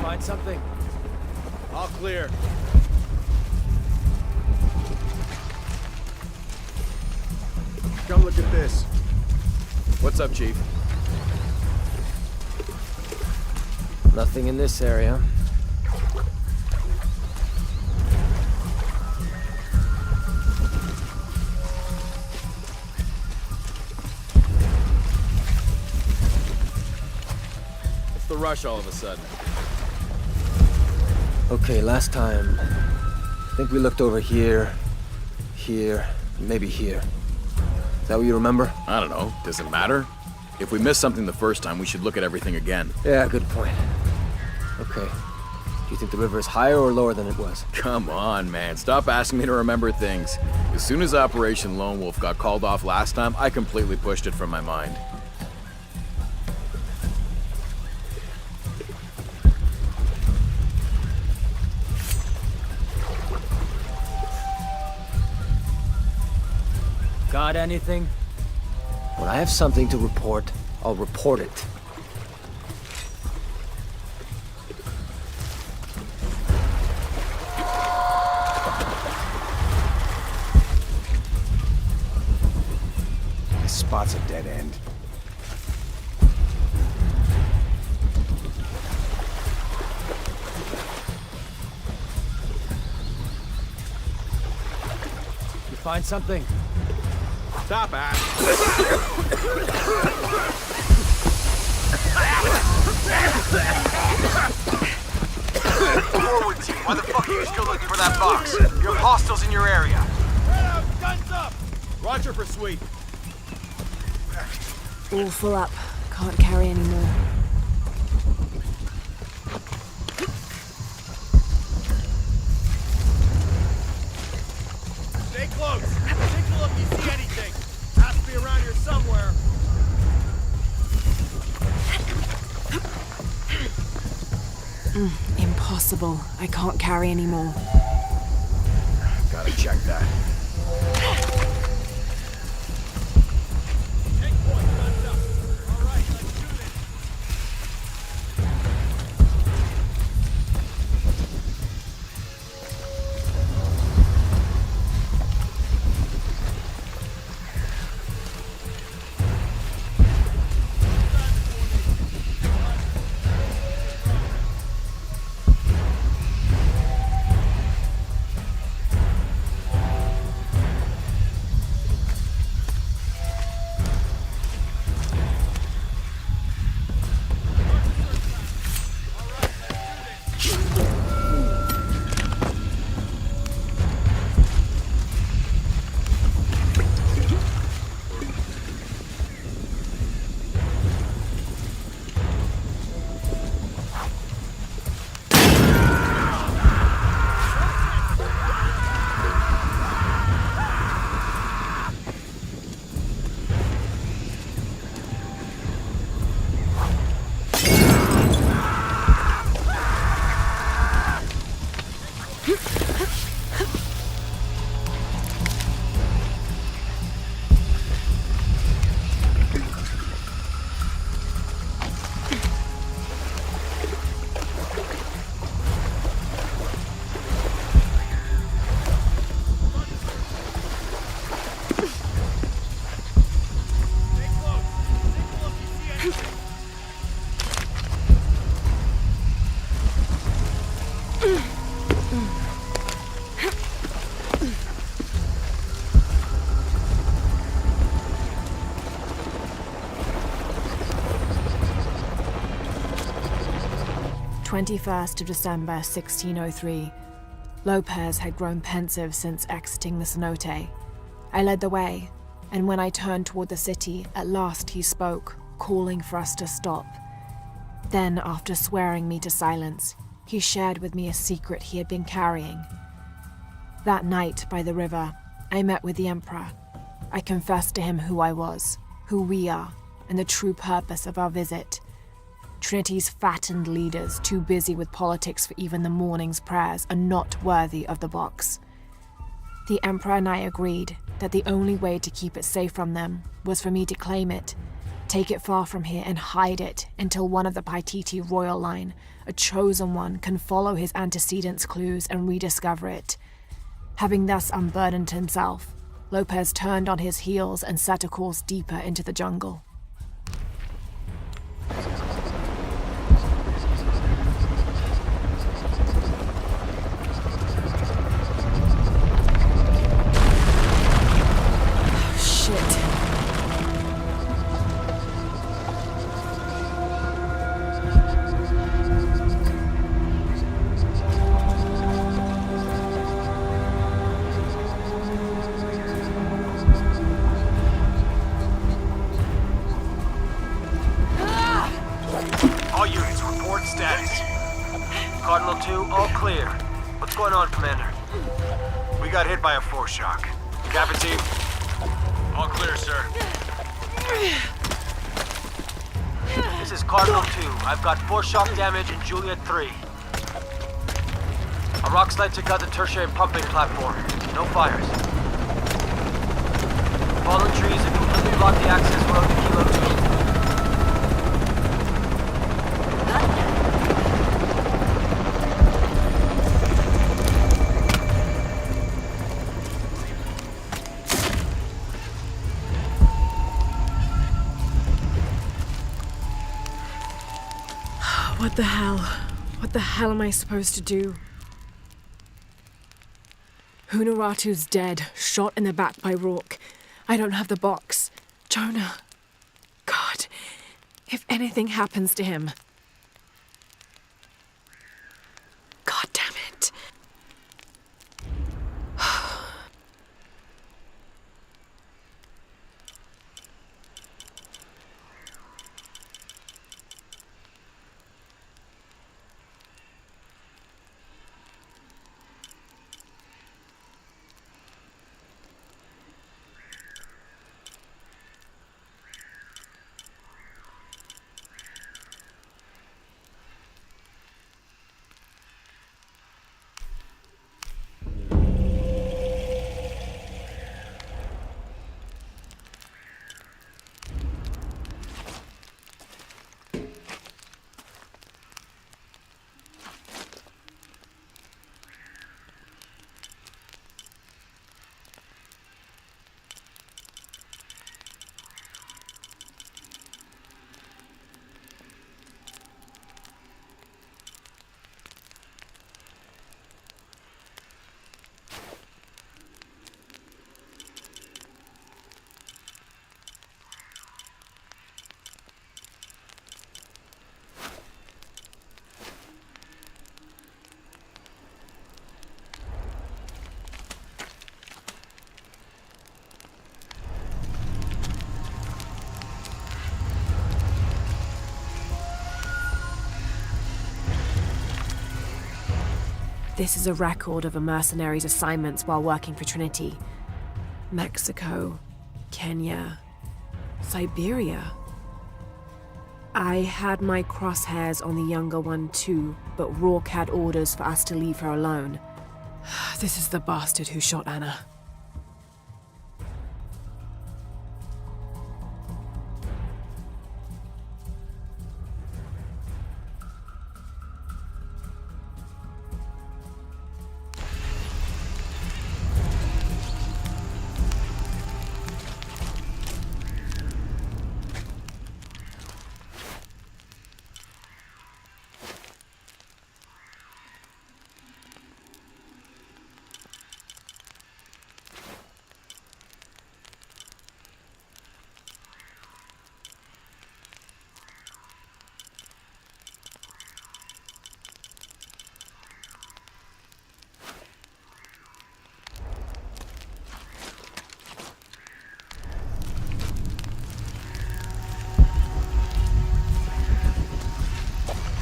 Find something? All clear. Come look at this. What's up, Chief? Nothing in this area. What's the rush all of a sudden? Okay, last time, I think we looked over here, maybe here. Is that what you remember? I don't know. Does it matter? If we missed something the first time, we should look at everything again. Yeah, good point. Okay. Do you think the river is higher or lower than it was? Come on, man. Stop asking me to remember things. As soon as Operation Lone Wolf got called off last time, I completely pushed it from my mind. Got anything? When I have something to report, I'll report it. This spot's a dead end. You find something? Stop, Ash. Forward team, why the fuck are you still looking for that box? You have hostiles in your area. Guns up! Roger for sweep. All full up. Can't carry any more. Stay close. Signal if you see anything. Has to be around here somewhere. Impossible. I can't carry any more. Gotta check that. Take point, guns up. All right, let's do this. "21st of December, 1603. Lopez had grown pensive since exiting the cenote. I led the way, and when I turned toward the city, at last he spoke, calling for us to stop. Then, after swearing me to silence, he shared with me a secret he had been carrying. That night, by the river, I met with the Emperor. I confessed to him who I was, who we are, and the true purpose of our visit. Trinity's fattened leaders, too busy with politics for even the morning's prayers, are not worthy of the box. The Emperor and I agreed that the only way to keep it safe from them was for me to claim it, Take it far from here and hide it until one of the Paititi royal line, a chosen one, can follow his antecedents' clues and rediscover it. Having thus unburdened himself, Lopez turned on his heels and set a course deeper into the jungle. Cardinal 2, all clear. What's going on, Commander? We got hit by a foreshock. Kappa team? All clear, sir. This is Cardinal 2. I've got foreshock damage in Juliet 3. A rock slide took out the tertiary pumping platform. No fires. Fallen trees have completely blocked the access road to Kilo 2. What the hell? What the hell am I supposed to do? Hunaratu's dead, shot in the back by Rourke. I don't have the box. Jonah. God, if anything happens to him. God damn it. This is a record of a mercenary's assignments while working for Trinity. Mexico, Kenya, Siberia. I had my crosshairs on the younger one too, but Rourke had orders for us to leave her alone. This is the bastard who shot Anna.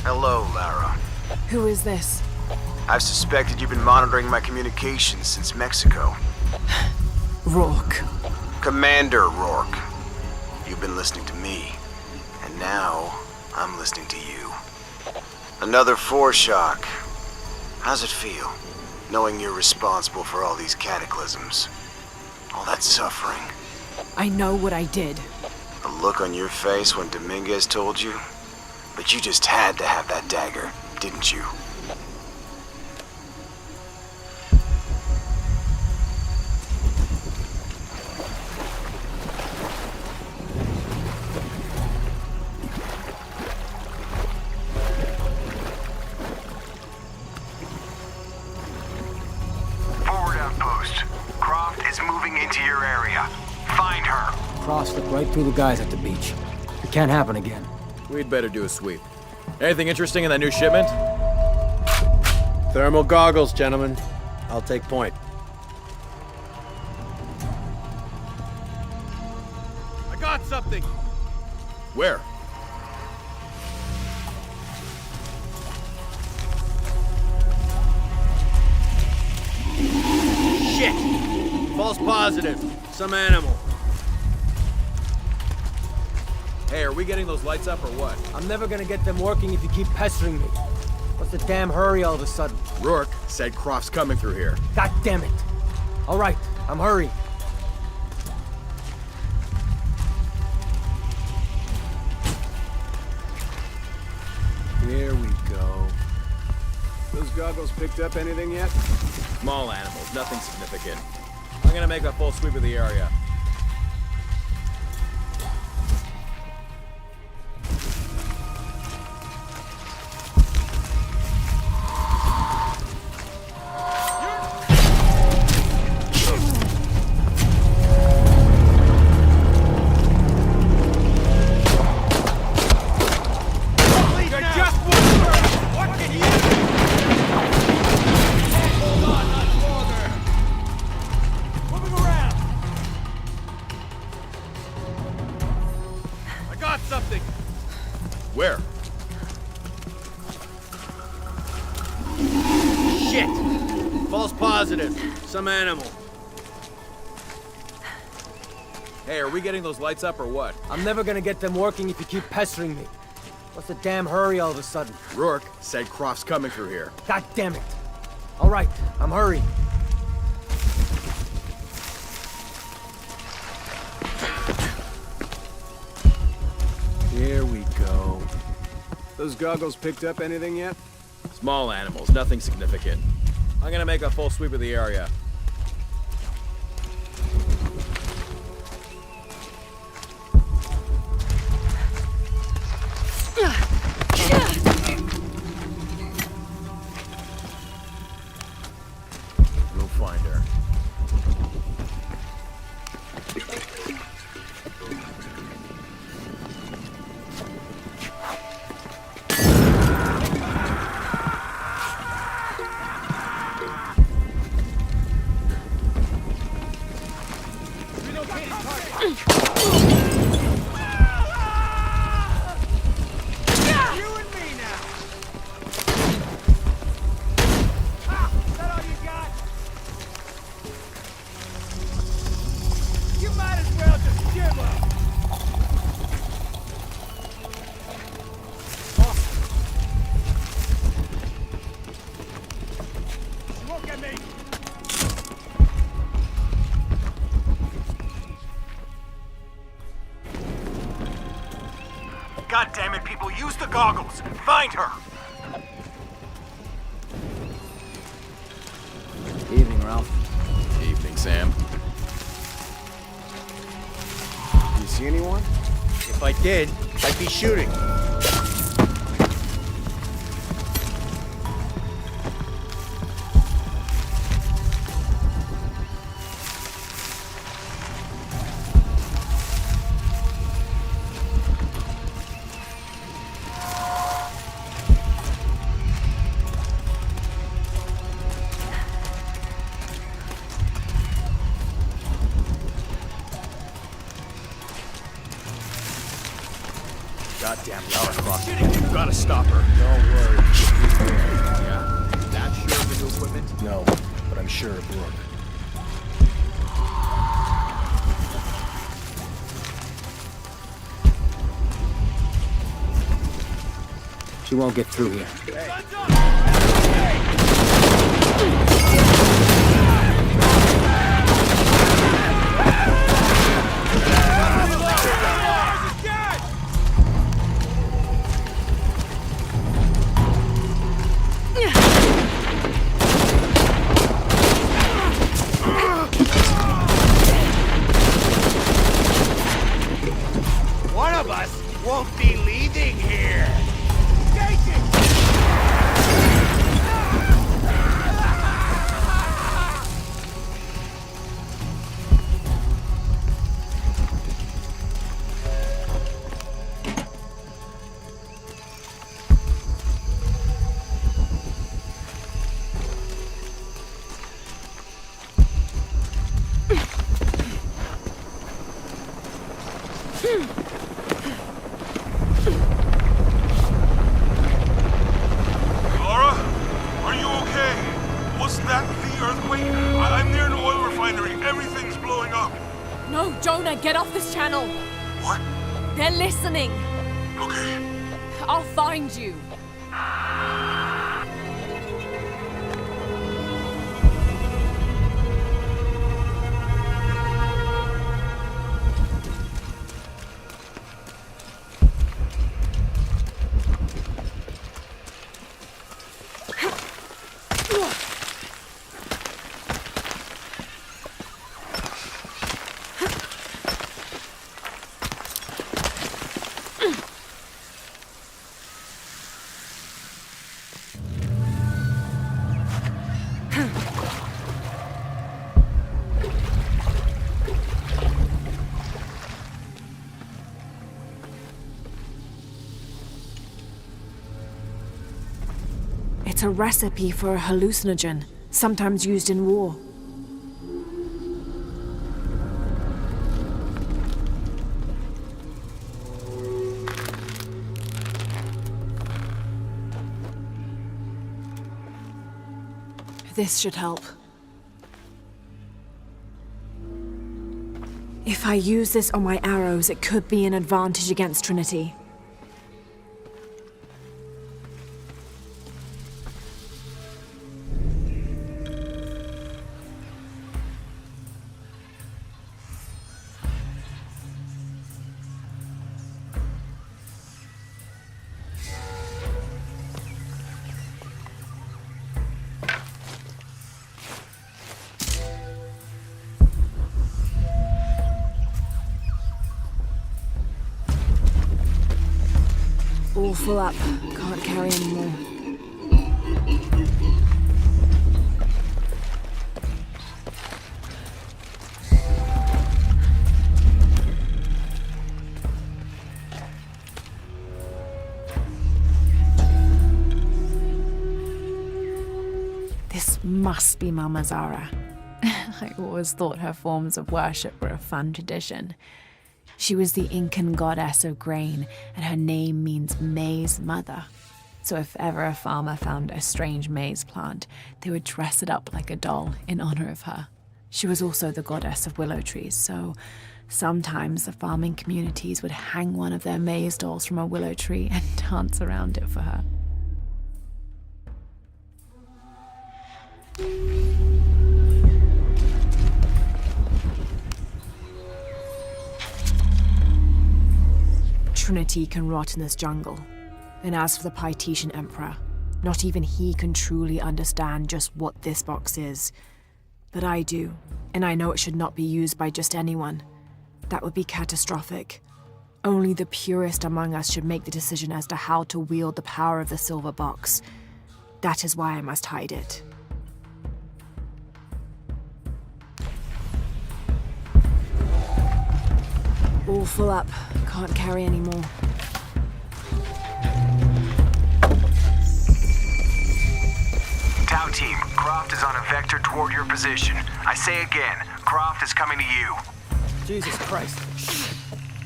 Hello, Lara. Who is this? I've suspected you've been monitoring my communications since Mexico. Rourke. Commander Rourke. You've been listening to me, and now I'm listening to you. Another foreshock. How's it feel, knowing you're responsible for all these cataclysms? All that suffering. I know what I did. The look on your face when Dominguez told you? But you just had to have that dagger, didn't you? Forward outpost. Croft is moving into your area. Find her. Cross slipped right through the guys at the beach. It can't happen again. We'd better do a sweep. Anything interesting in that new shipment? Thermal goggles, gentlemen. I'll take point. I got something! Where? Shit! False positive. Some animal. Hey, are we getting those lights up or what? I'm never gonna get them working if you keep pestering me. What's the damn hurry all of a sudden? Rourke said Croft's coming through here. God damn it. All right, I'm hurrying. Here we go. Those goggles picked up anything yet? Small animals, nothing significant. I'm gonna make a full sweep of the area. Where? Shit! False positive. Some animal. Hey, are we getting those lights up or what? I'm never gonna get them working if you keep pestering me. What's the damn hurry all of a sudden? Rourke said Croft's coming through here. God damn it. All right, I'm hurrying. Here we go. Those goggles picked up anything yet? Small animals, nothing significant. I'm gonna make a full sweep of the area. We'll find her. God damn it, people, use the goggles. Find her. Evening, Ralph. Evening, Sam. You see anyone? If I did, I'd be shooting. Goddamn Lara Croft. You gotta stop her. Don't worry. Yeah? That sure of the new equipment? No, but I'm sure of Rourke. She won't get through here. Get off this channel. What? They're listening. Okay. I'll find you. It's a recipe for a hallucinogen, sometimes used in war. This should help. If I use this on my arrows, it could be an advantage against Trinity. All full up. Can't carry anymore. This must be Mama Zara. I always thought her forms of worship were a fun tradition. She was the Incan goddess of grain, and her name means maize mother. So if ever a farmer found a strange maize plant, they would dress it up like a doll in honor of her. She was also the goddess of willow trees, so sometimes the farming communities would hang one of their maize dolls from a willow tree and dance around it for her. Trinity can rot in this jungle. And as for the Pytetian Emperor, not even he can truly understand just what this box is. But I do, and I know it should not be used by just anyone. That would be catastrophic. Only the purest among us should make the decision as to how to wield the power of the silver box. That is why I must hide it. All full up. Can't carry anymore. Tau team, Croft is on a vector toward your position. I say again, Croft is coming to you. Jesus Christ.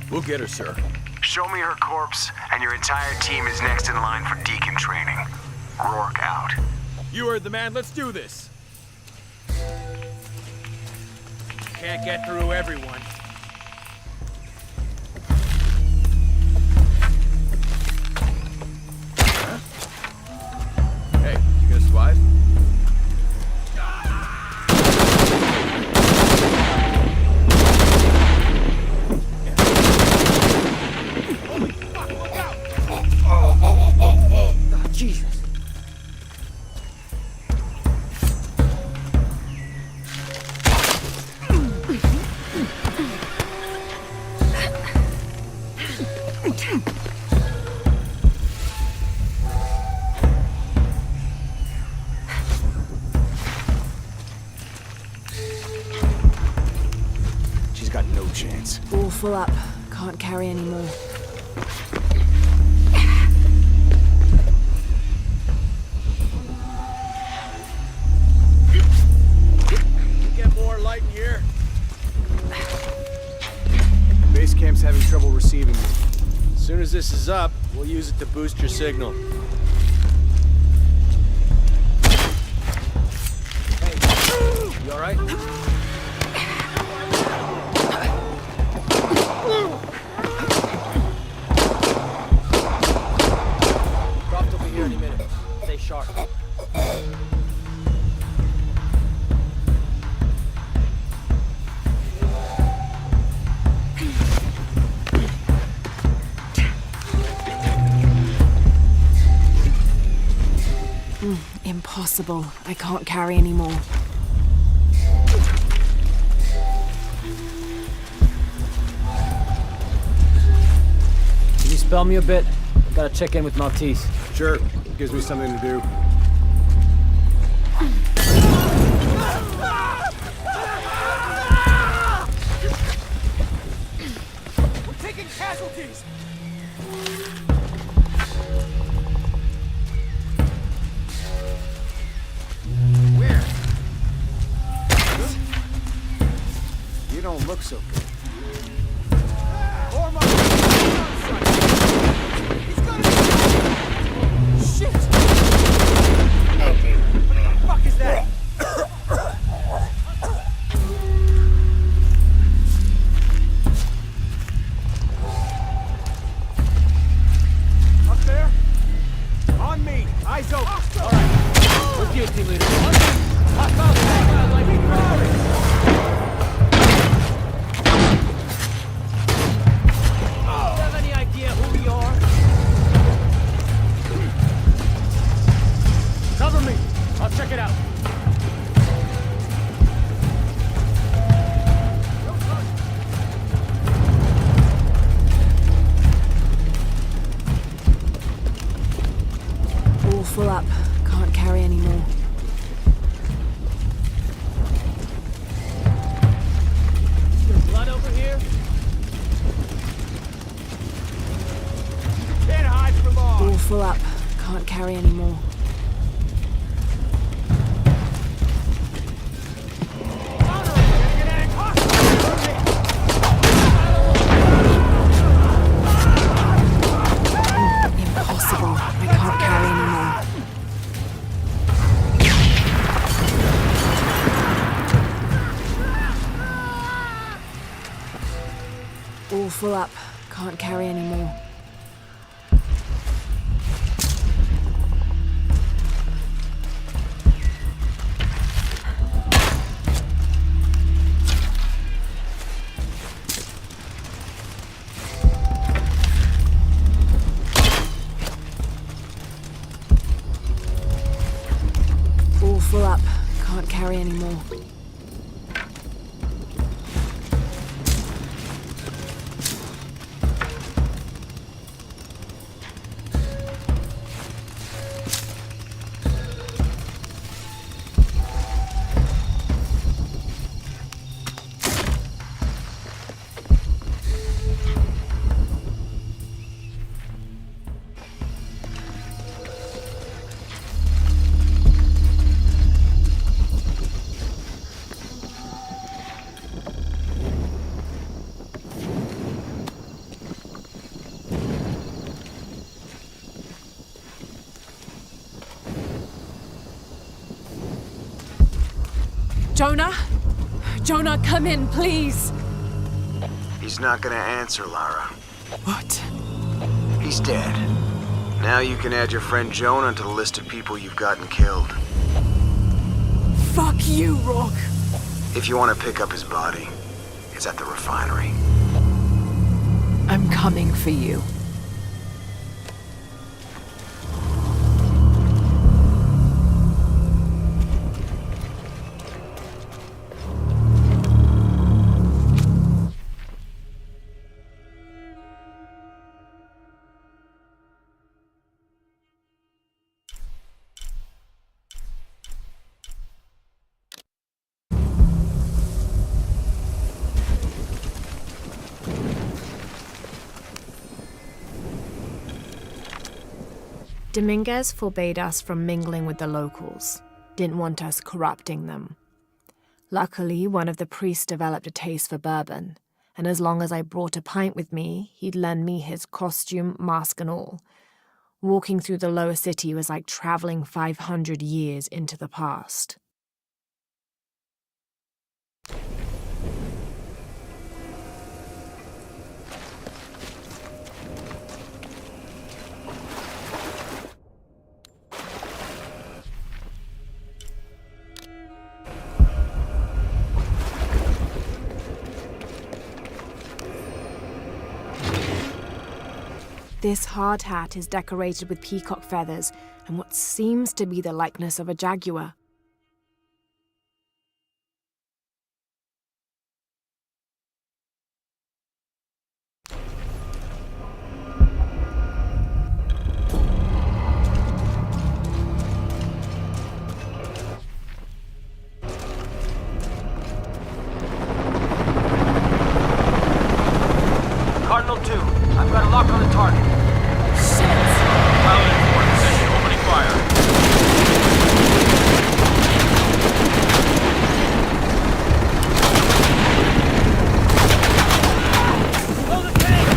We'll get her, sir. Show me her corpse, and your entire team is next in line for deacon training. Rourke out. You heard the man. Let's do this. Can't get through everyone. Hey, you gonna survive? Jesus. She's got no chance. All full up. Can't carry anymore. Get more light in here. Base camp's having trouble receiving you. As soon as this is up, we'll use it to boost your signal. Hey, you all right? Stay sharp. Impossible. I can't carry anymore. Can you spell me a bit? I've got to check in with Maltese. Sure. Gives me something to do. We're taking casualties! Where? You don't look so good. Shit! What the fuck is that? Up there? On me! Eyes open! Alright. With you, team leader. On me! Hostile, like we promised! Do you have any idea who we are? Cover me! I'll check it out. All full up. Can't carry anymore. There's blood over here? Can't hide for long! All full up. Can't carry anymore. Impossible. I can't carry anymore. All full up. Can't carry anymore. All full up. Can't carry anymore. Jonah? Jonah, come in, please! He's not gonna answer, Lara. What? He's dead. Now you can add your friend Jonah to the list of people you've gotten killed. Fuck you, Rourke! If you want to pick up his body, it's at the refinery. I'm coming for you. Dominguez forbade us from mingling with the locals, didn't want us corrupting them. Luckily, one of the priests developed a taste for bourbon, and as long as I brought a pint with me, he'd lend me his costume, mask and all. Walking through the lower city was like traveling 500 years into the past. This hard hat is decorated with peacock feathers and what seems to be the likeness of a jaguar. Cardinal 2, I've got a lock on the target. Pilot in forward position, opening fire. Blow the tank!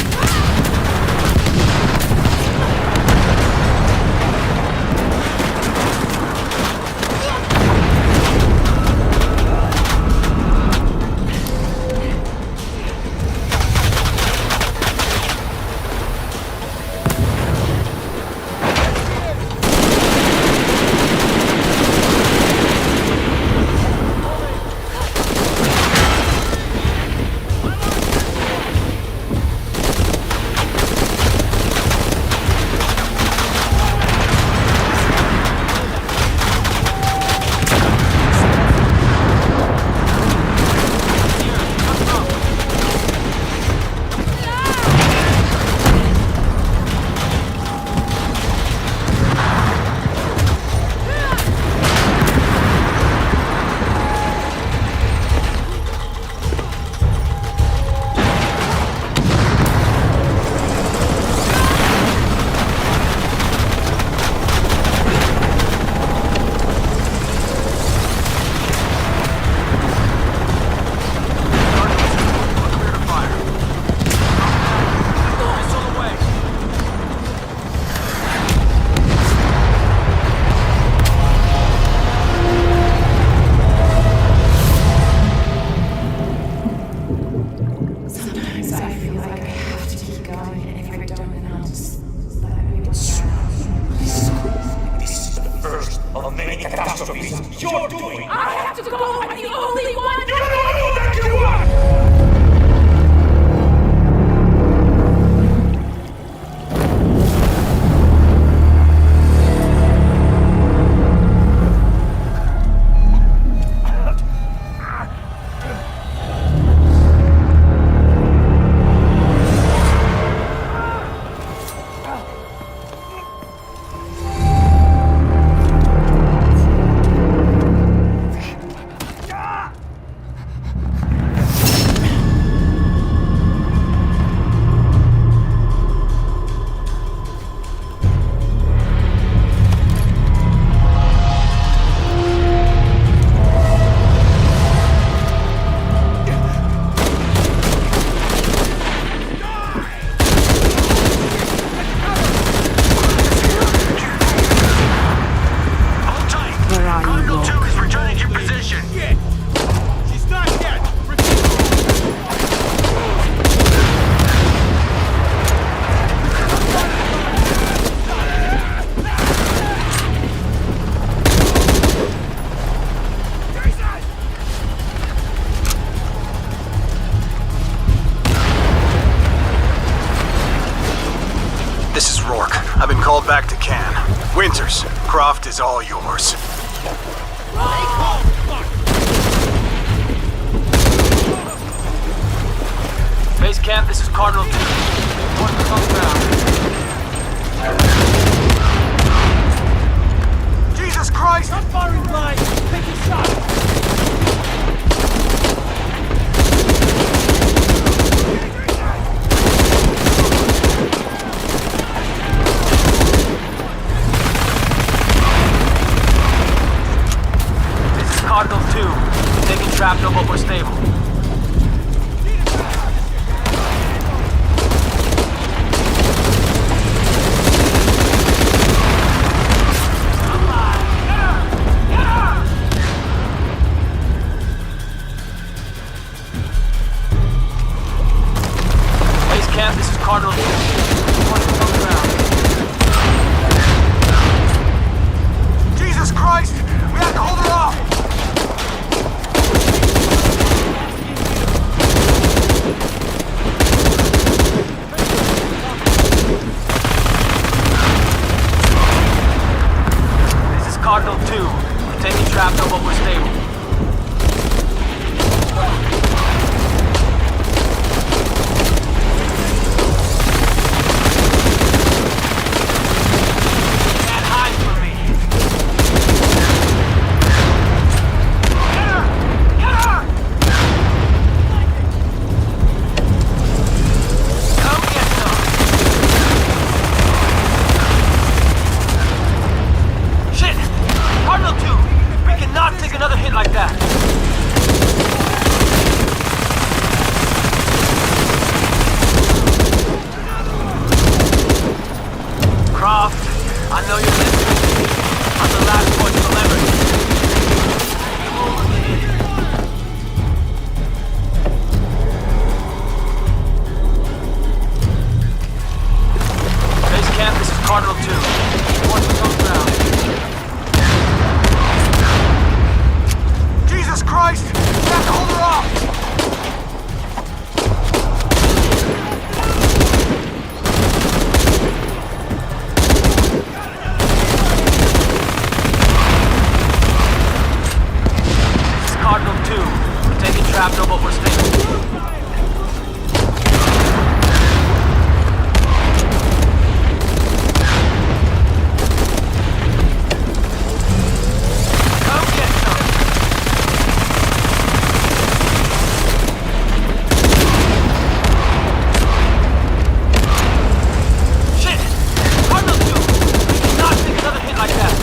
You're doing. I have to go. I'm the only one. You know that you are. Back to Can. Winters, Croft is all yours. Base camp, this is Cardinal 2. Reporting on ground. Jesus Christ! Not firing blind! Take a shot! Cardinal 2, taking shrapnel but we're stable. Base camp, this is Cardinal 2. Reporting on ground. Jesus Christ! We have to hold her off! Cardinal 2. We're taking trap, no, but we're stable. Can't hide from me. Get her! Get her! Come get some. Shit! Cardinal 2! We cannot take another hit like that! Croft, I know you're listening to me. I'm the last voice of leverage. Base camp, this is Cardinal 2. Report to on ground. Jesus Christ! We have to hold her off! This is Cardinal 2. We're taking trap, no, but we're stable. Come get some! Shit! Cardinal 2! We cannot take another hit like that!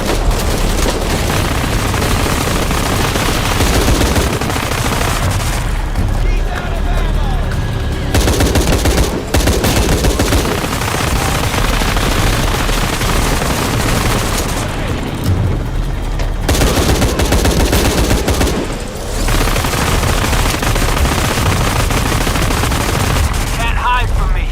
Can't hide from me.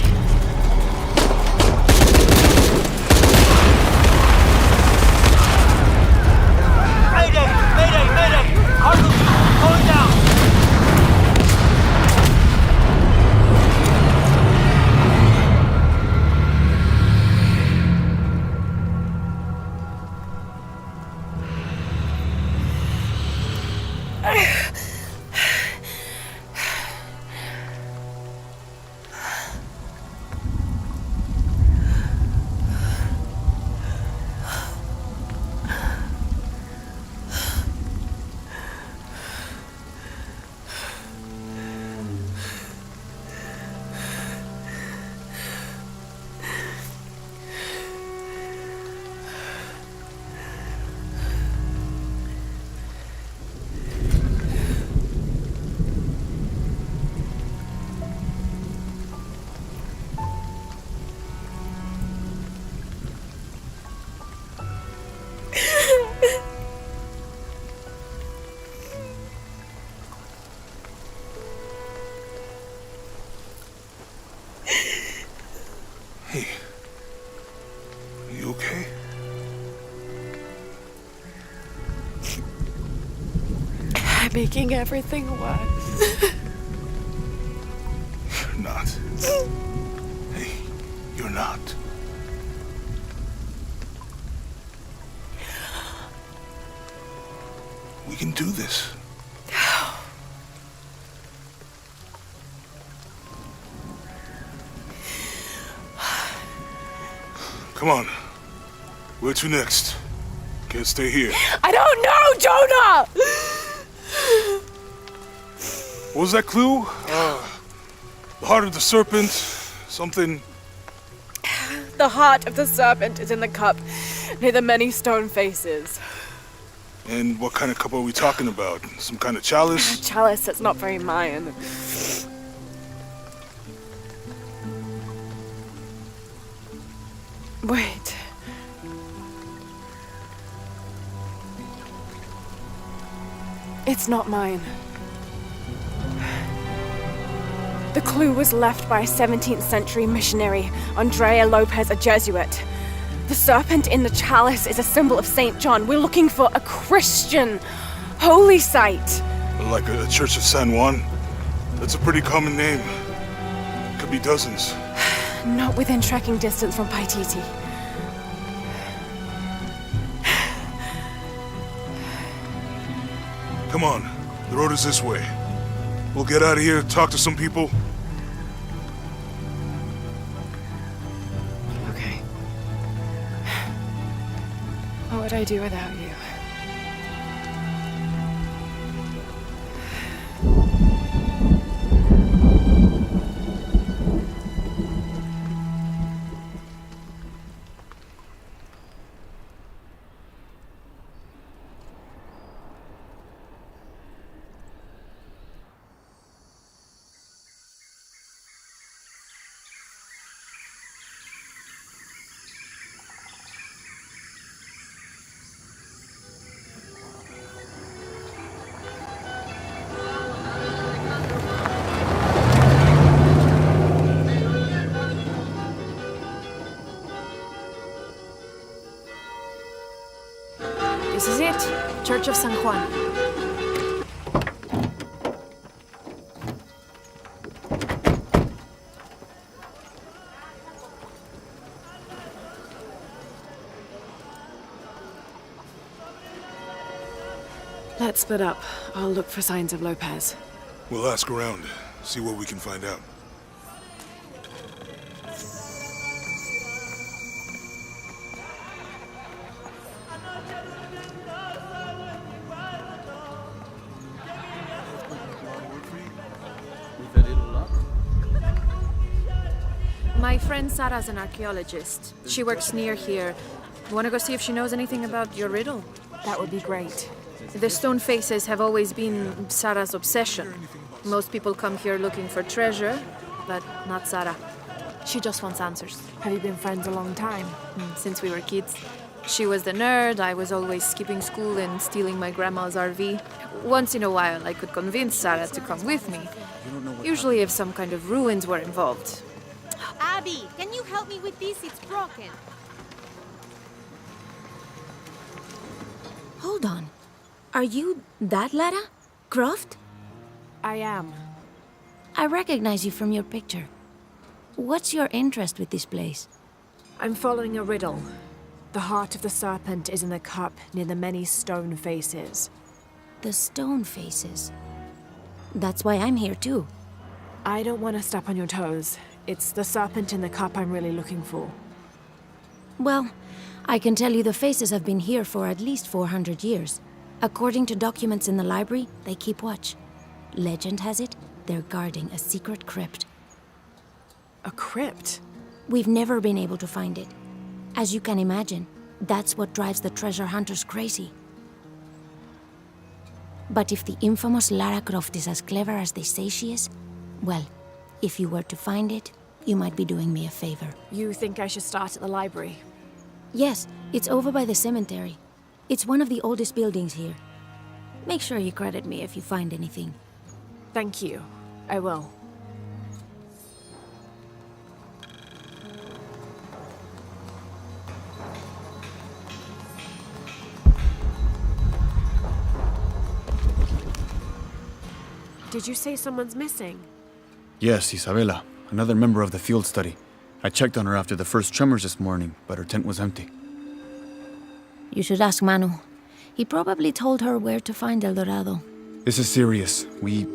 Mayday! Mayday! Mayday! Cardinal 2, going down! Hey. You okay? I'm making everything worse. You're not. Hey, you're not. We can do this. Come on. Where to next? Can't stay here. I don't know, Jonah! What was that clue? The heart of the serpent, something. The heart of the serpent is in the cup near the many stone faces. And what kind of cup are we talking about? Some kind of chalice? A chalice that's not very Mayan. Wait. It's not mine. The clue was left by a 17th century missionary, Andrea Lopez, a Jesuit. The serpent in the chalice is a symbol of St. John. We're looking for a Christian holy site. Like a Church of San Juan? That's a pretty common name. Could be dozens. Not within trekking distance from Paititi. Come on, the road is this way. We'll get out of here, talk to some people. Okay. What would I do without you? This is it. Church of San Juan. Let's split up. I'll look for signs of Lopez. We'll ask around, see what we can find out. My friend Sarah's an archaeologist. She works near here. Want to go see if she knows anything about your riddle? That would be great. The stone faces have always been Sarah's obsession. Most people come here looking for treasure, but not Sarah. She just wants answers. Have you been friends a long time? Since we were kids. She was the nerd, I was always skipping school and stealing my grandma's RV. Once in a while, I could convince Sarah to come with me. Usually if some kind of ruins were involved. Abby, can you help me with this? It's broken. Hold on. Are you that Lara Croft? I am. I recognize you from your picture. What's your interest with this place? I'm following a riddle. The heart of the serpent is in the cup near the many stone faces. The stone faces? That's why I'm here too. I don't want to step on your toes. It's the serpent in the cup I'm really looking for. Well, I can tell you the faces have been here for at least 400 years. According to documents in the library, they keep watch. Legend has it, they're guarding a secret crypt. A crypt? We've never been able to find it. As you can imagine, that's what drives the treasure hunters crazy. But if the infamous Lara Croft is as clever as they say she is, well, if you were to find it, you might be doing me a favor. You think I should start at the library? Yes, it's over by the cemetery. It's one of the oldest buildings here. Make sure you credit me if you find anything. Thank you. I will. Did you say someone's missing? Yes, Isabela, another member of the field study. I checked on her after the first tremors this morning, but her tent was empty. You should ask Manu. He probably told her where to find El Dorado. This is serious. We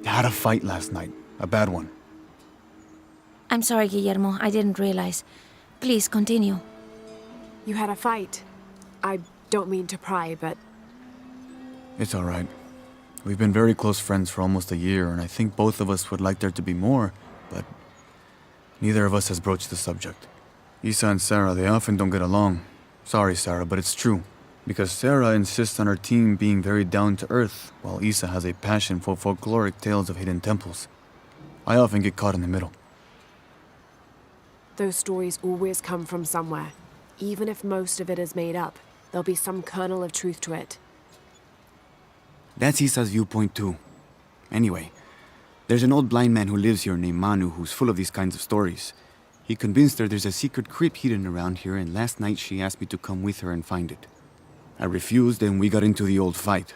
had a fight last night. A bad one. I'm sorry, Guillermo. I didn't realize. Please, continue. You had a fight. I don't mean to pry, but... It's all right. We've been very close friends for almost a year, and I think both of us would like there to be more, but neither of us has broached the subject. Isa and Sarah, they often don't get along. Sorry, Sarah, but it's true. Because Sarah insists on her team being very down-to-earth, while Isa has a passion for folkloric tales of hidden temples. I often get caught in the middle. Those stories always come from somewhere. Even if most of it is made up, there'll be some kernel of truth to it. That's Isa's viewpoint too. Anyway, there's an old blind man who lives here named Manu who's full of these kinds of stories. He convinced her there's a secret crypt hidden around here, and last night she asked me to come with her and find it. I refused, and we got into the old fight.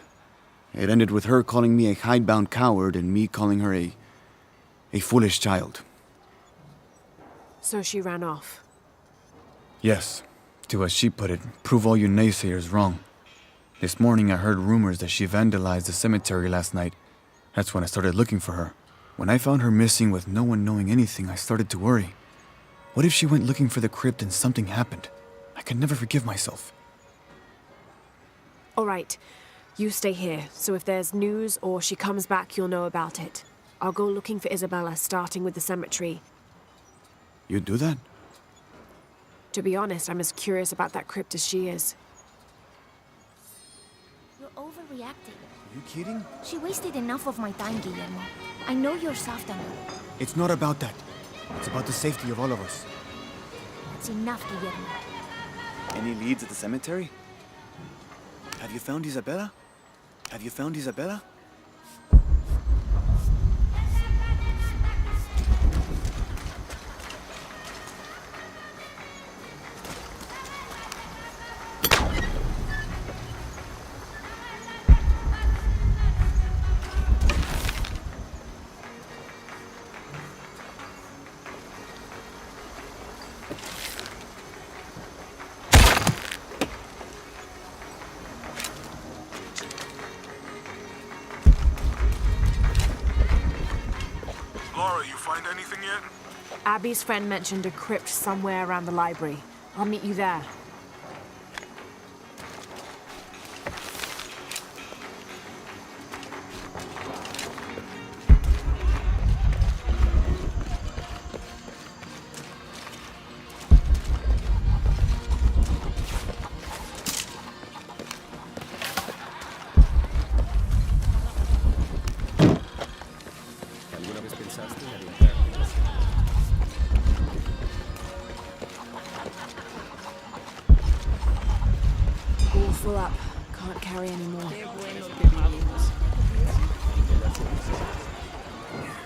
It ended with her calling me a hidebound coward and me calling her a foolish child. So she ran off? Yes. To, as she put it, prove all you naysayers wrong. This morning I heard rumors that she vandalized the cemetery last night. That's when I started looking for her. When I found her missing with no one knowing anything, I started to worry. What if she went looking for the crypt and something happened? I could never forgive myself. All right. You stay here, so if there's news or she comes back, you'll know about it. I'll go looking for Isabella, starting with the cemetery. You'd do that? To be honest, I'm as curious about that crypt as she is. You're overreacting. Are you kidding? She wasted enough of my time, Guillermo. I know you're soft on her. It's not about that. It's about the safety of all of us. That's enough, Guillermo. Any leads at the cemetery? Have you found Isabella? Have you found Isabella? Lara, you find anything yet? Abby's friend mentioned a crypt somewhere around the library. I'll meet you there. All full up. Can't carry any more.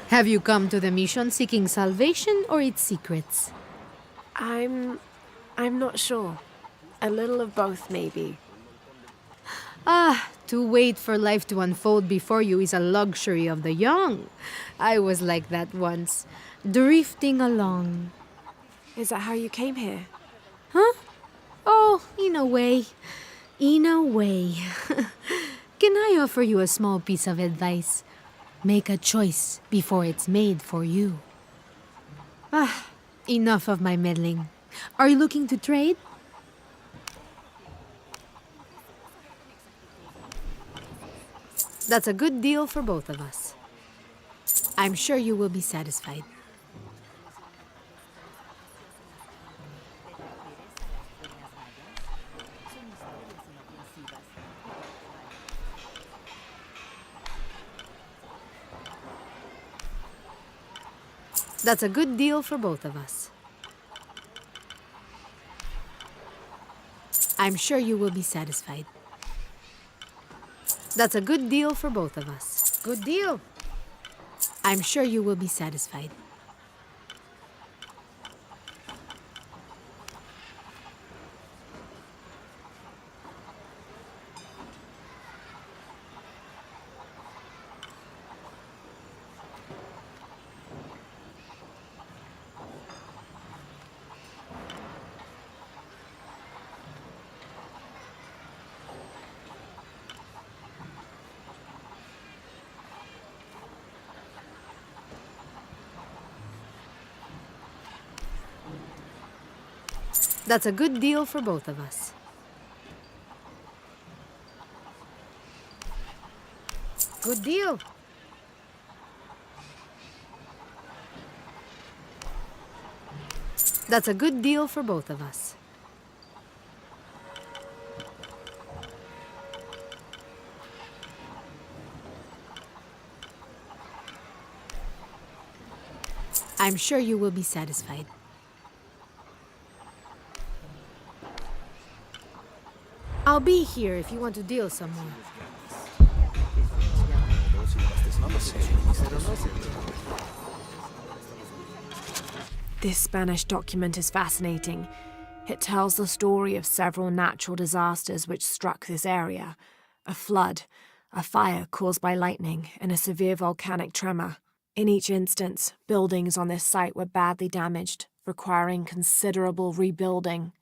Have you come to the mission seeking salvation or its secrets? I'm not sure. A little of both, maybe. Ah, to wait for life to unfold before you is a luxury of the young. I was like that once, drifting along. Is that how you came here? Huh? Oh, in a way. In a way. Can I offer you a small piece of advice? Make a choice before it's made for you. Ah, enough of my meddling. Are you looking to trade? That's a good deal for both of us. I'm sure you will be satisfied. That's a good deal for both of us. I'm sure you will be satisfied. That's a good deal for both of us. Good deal. I'm sure you will be satisfied. That's a good deal for both of us. Good deal. That's a good deal for both of us. I'm sure you will be satisfied. I'll be here if you want to deal some more. This Spanish document is fascinating. It tells the story of several natural disasters which struck this area. A flood, a fire caused by lightning, and a severe volcanic tremor. In each instance, buildings on this site were badly damaged, requiring considerable rebuilding.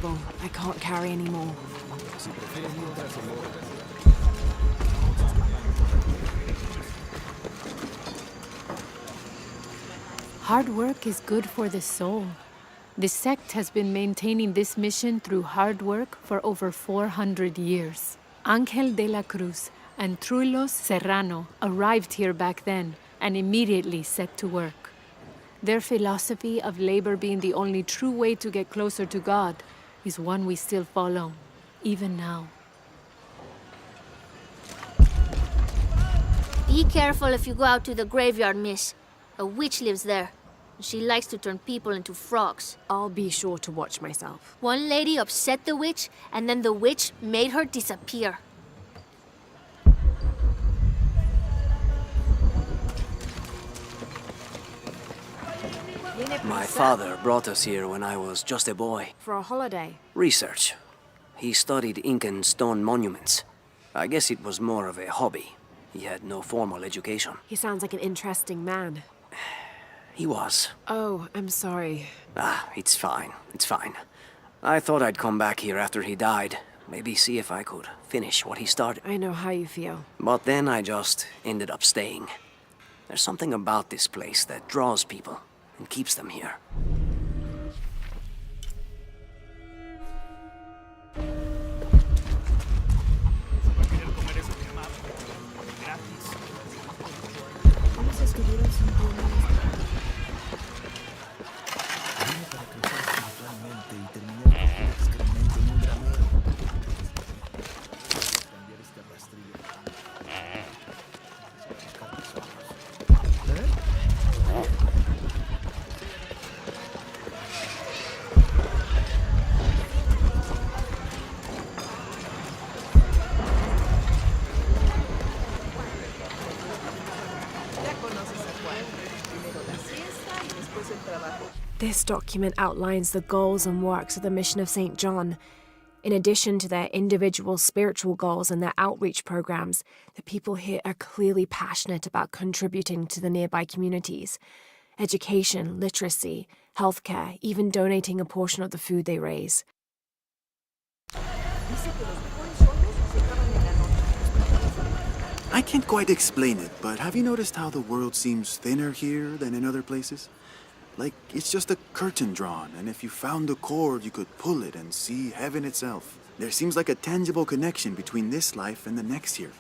impossible. I can't carry anymore. Hard work is good for the soul. The sect has been maintaining this mission through hard work for over 400 years. Ángel de la Cruz and Truilos Serrano arrived here back then and immediately set to work. Their philosophy of labor being the only true way to get closer to God is one we still follow, even now. Be careful if you go out to the graveyard, miss. A witch lives there. She likes to turn people into frogs. I'll be sure to watch myself. One lady upset the witch, and then the witch made her disappear. My father brought us here when I was just a boy. For a holiday? Research. He studied Incan stone monuments. I guess it was more of a hobby. He had no formal education. He sounds like an interesting man. He was. Oh, I'm sorry. It's fine. It's fine. I thought I'd come back here after he died. Maybe see if I could finish what he started. I know how you feel. But then I just ended up staying. There's something about this place that draws people and keeps them here. This document outlines the goals and works of the mission of St. John. In addition to their individual spiritual goals and their outreach programs, the people here are clearly passionate about contributing to the nearby communities. Education, literacy, healthcare, even donating a portion of the food they raise. I can't quite explain it, but have you noticed how the world seems thinner here than in other places? Like, it's just a curtain drawn, and if you found a cord, you could pull it and see heaven itself. There seems like a tangible connection between this life and the next here.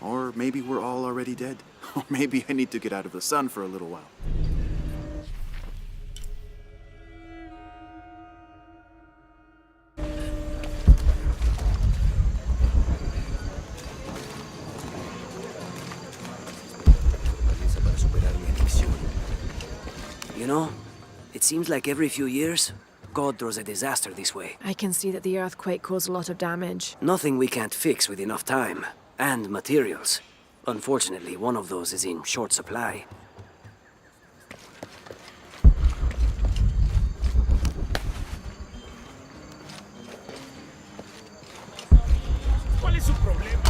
Or maybe we're all already dead. Or maybe I need to get out of the sun for a little while. You know, it seems like every few years, God throws a disaster this way. I can see that the earthquake caused a lot of damage. Nothing we can't fix with enough time. And materials. Unfortunately, one of those is in short supply. ¿Cuál es su problema?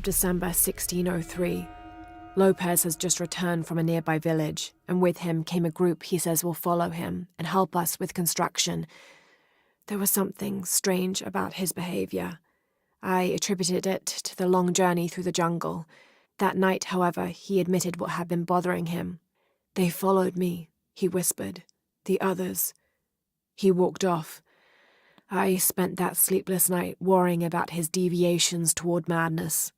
December 1603. Lopez has just returned from a nearby village, and with him came a group he says will follow him and help us with construction. There was something strange about his behavior. I attributed it to the long journey through the jungle. That night, however, he admitted what had been bothering him. "They followed me," he whispered. "The others." He walked off. I spent that sleepless night worrying about his deviations toward madness.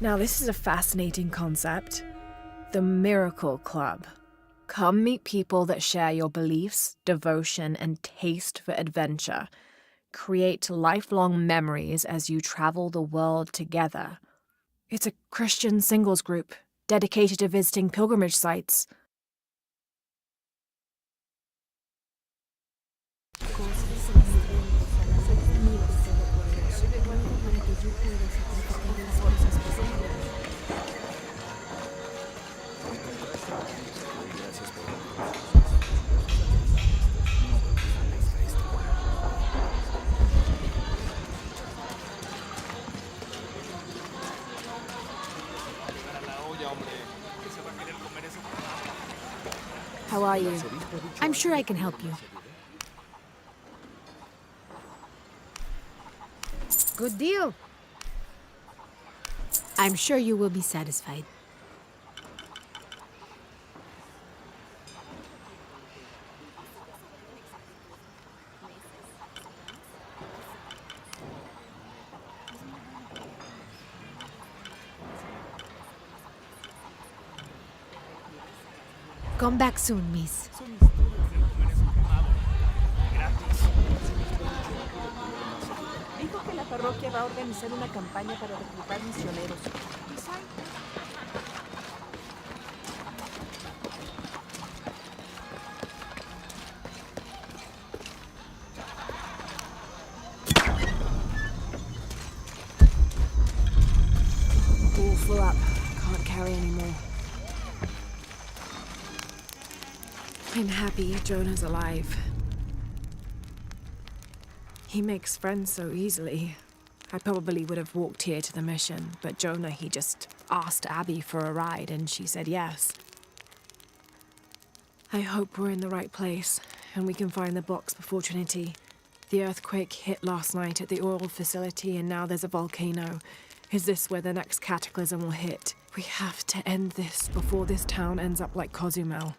Now, this is a fascinating concept. The Miracle Club. Come meet people that share your beliefs, devotion, and taste for adventure. Create lifelong memories as you travel the world together. It's a Christian singles group dedicated to visiting pilgrimage sites. How are you? I'm sure I can help you. Good deal. I'm sure you will be satisfied. Come back soon, miss. Dijo que la parroquia va a organizar una campaña para reclutar misioneros. All full up. Can't carry anymore. I'm happy Jonah's alive. He makes friends so easily. I probably would have walked here to the mission, but Jonah, he just asked Abby for a ride and she said yes. I hope we're in the right place and we can find the box before Trinity. The earthquake hit last night at the oil facility and now there's a volcano. Is this where the next cataclysm will hit? We have to end this before this town ends up like Cozumel.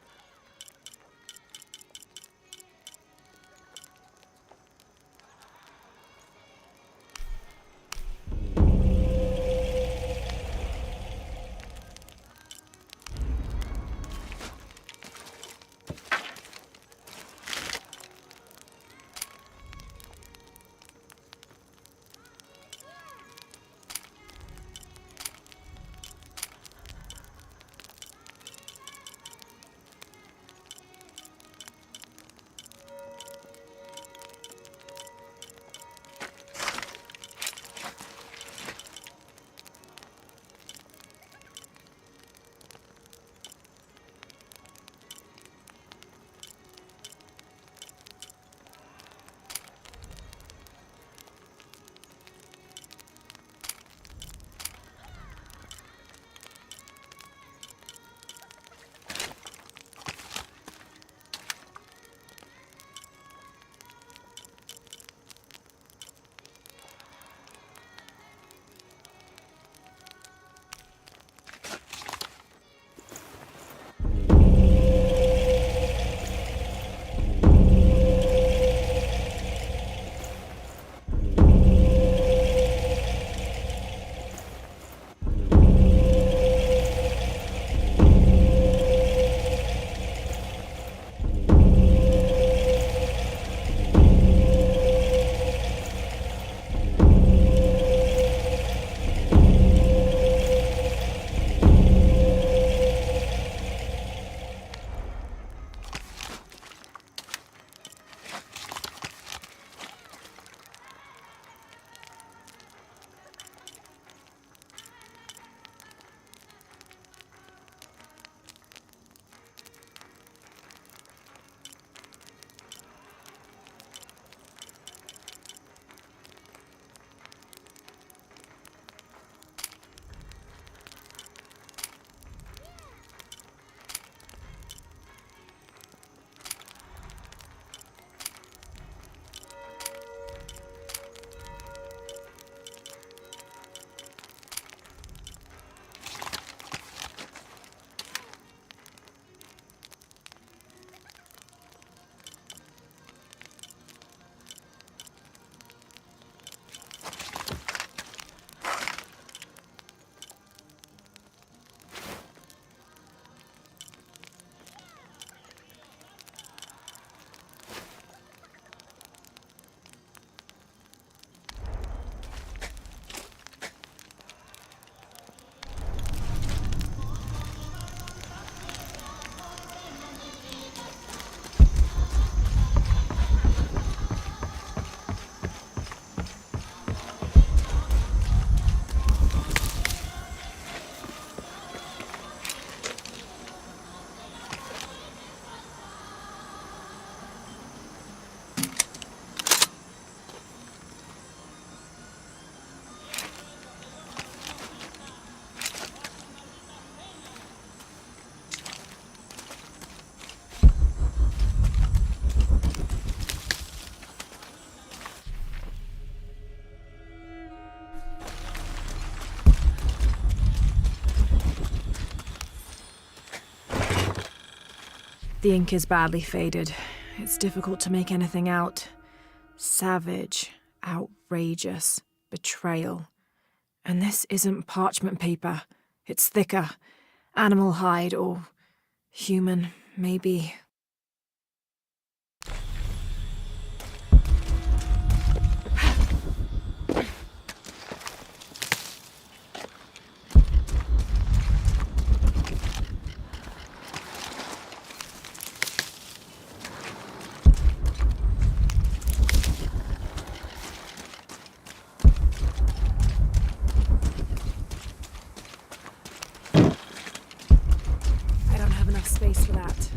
The ink is badly faded. It's difficult to make anything out. Savage, outrageous, betrayal. And this isn't parchment paper. It's thicker. Animal hide, or human, maybe. Space for that.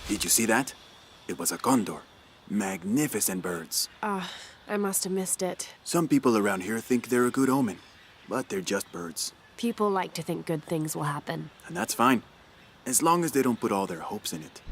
Did you see that? It was a condor. Magnificent birds. I must have missed it. Some people around here think they're a good omen, but they're just birds. People like to think good things will happen. And that's fine, as long as they don't put all their hopes in it.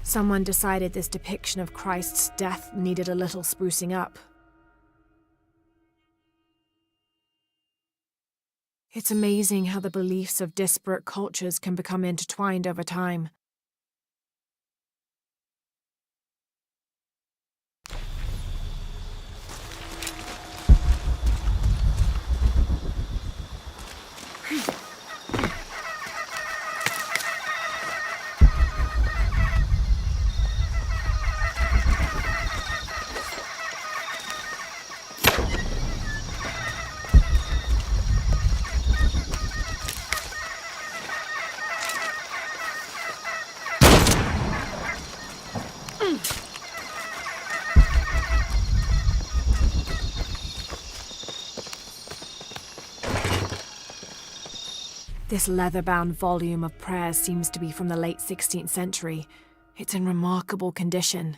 Someone decided this depiction of Christ's death needed a little sprucing up. It's amazing how the beliefs of disparate cultures can become intertwined over time. This leather-bound volume of prayers seems to be from the late 16th century. It's in remarkable condition.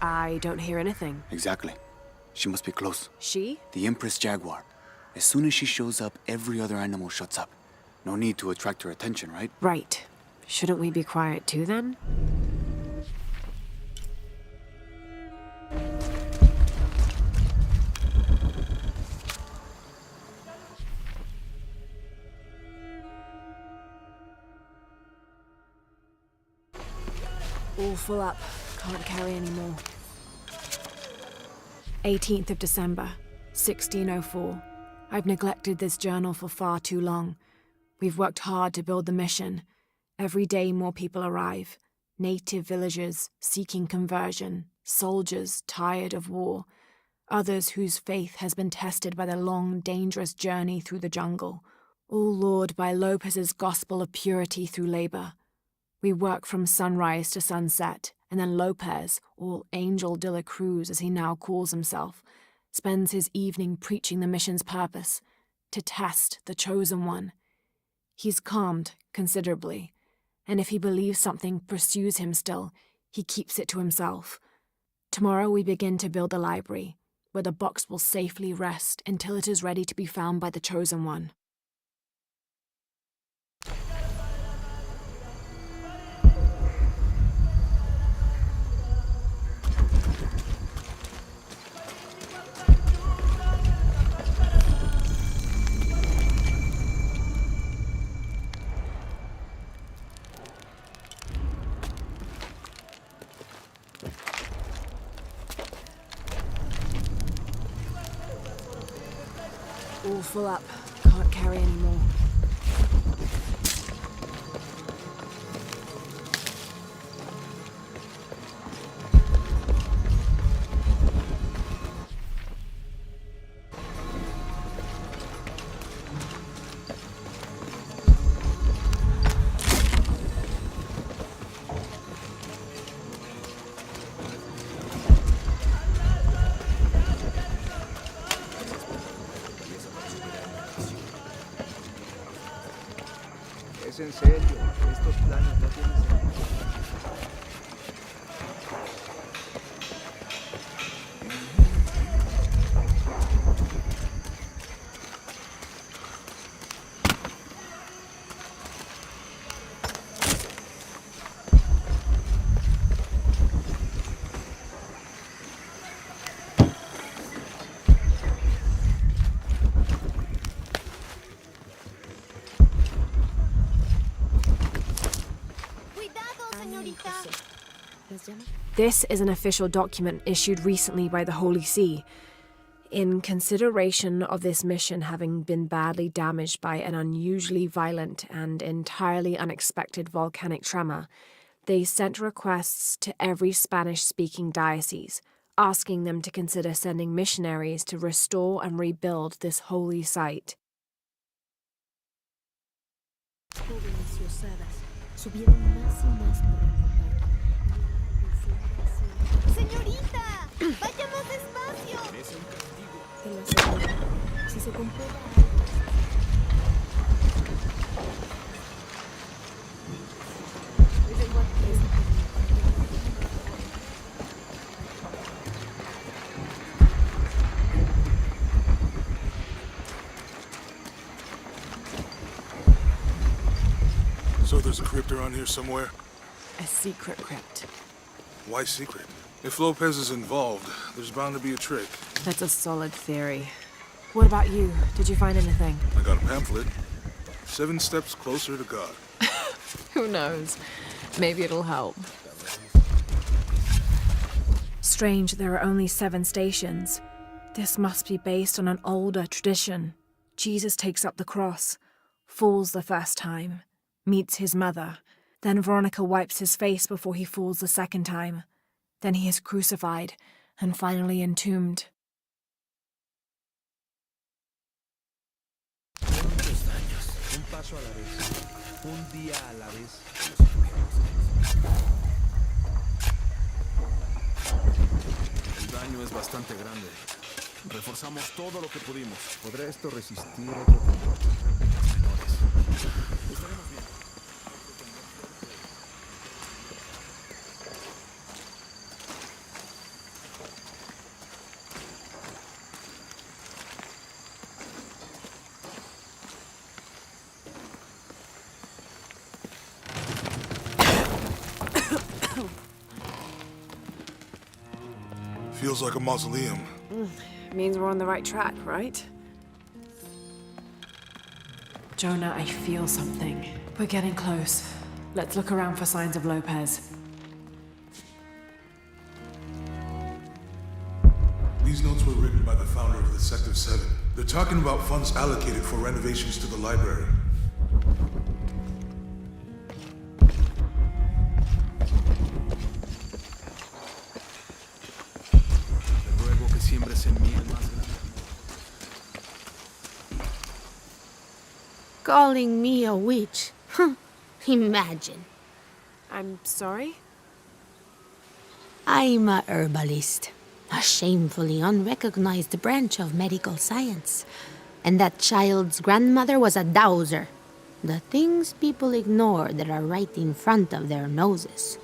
I don't hear anything. Exactly. She must be close. She? The Empress Jaguar. As soon as she shows up, every other animal shuts up. No need to attract her attention, right? Right. Shouldn't we be quiet too, then? All full up. Can't carry any more. 18th of December, 1604. I've neglected this journal for far too long. We've worked hard to build the mission. Every day more people arrive. Native villagers seeking conversion, soldiers tired of war, others whose faith has been tested by the long, dangerous journey through the jungle, all lured by Lopez's gospel of purity through labor. We work from sunrise to sunset, and then Lopez, or Angel de la Cruz as he now calls himself, spends his evening preaching the mission's purpose, to test the chosen one. He's calmed considerably, and if he believes something pursues him still, he keeps it to himself. Tomorrow we begin to build the library. where the box will safely rest until it is ready to be found by the Chosen One. All full up. Can't carry any more. Es en serio, estos planes no tienen sentido. This is an official document issued recently by the Holy See. In consideration of this mission having been badly damaged by an unusually violent and entirely unexpected volcanic tremor, they sent requests to every Spanish-speaking diocese, asking them to consider sending missionaries to restore and rebuild this holy site. ¡Señorita! ¡Vaya más despacio! Es un castigo. Si se comprueba... So there's a crypt around here somewhere? A secret crypt. Why secret? If Lopez is involved, there's bound to be a trick. That's a solid theory. What about you? Did you find anything? I got a pamphlet. 7 steps closer to God. Who knows? Maybe it'll help. Strange, there are only 7 stations. This must be based on an older tradition. Jesus takes up the cross, falls the first time, meets his mother. Then Veronica wipes his face before he falls the second time. Then he is crucified and finally entombed. Un paso a la vez, un día a la vez. El daño es bastante grande. Reforzamos todo lo que pudimos. ¿Podrá esto resistir otro combate? Estaremos bien. Feels like a mausoleum. Means we're on the right track, right? Jonah, I feel something. We're getting close. Let's look around for signs of Lopez. These notes were written by the founder of the Sector 7. They're talking about funds allocated for renovations to the library. Calling me a witch? Imagine. I'm sorry? I'm a herbalist, a shamefully unrecognized branch of medical science. And that child's grandmother was a dowser. The things people ignore that are right in front of their noses.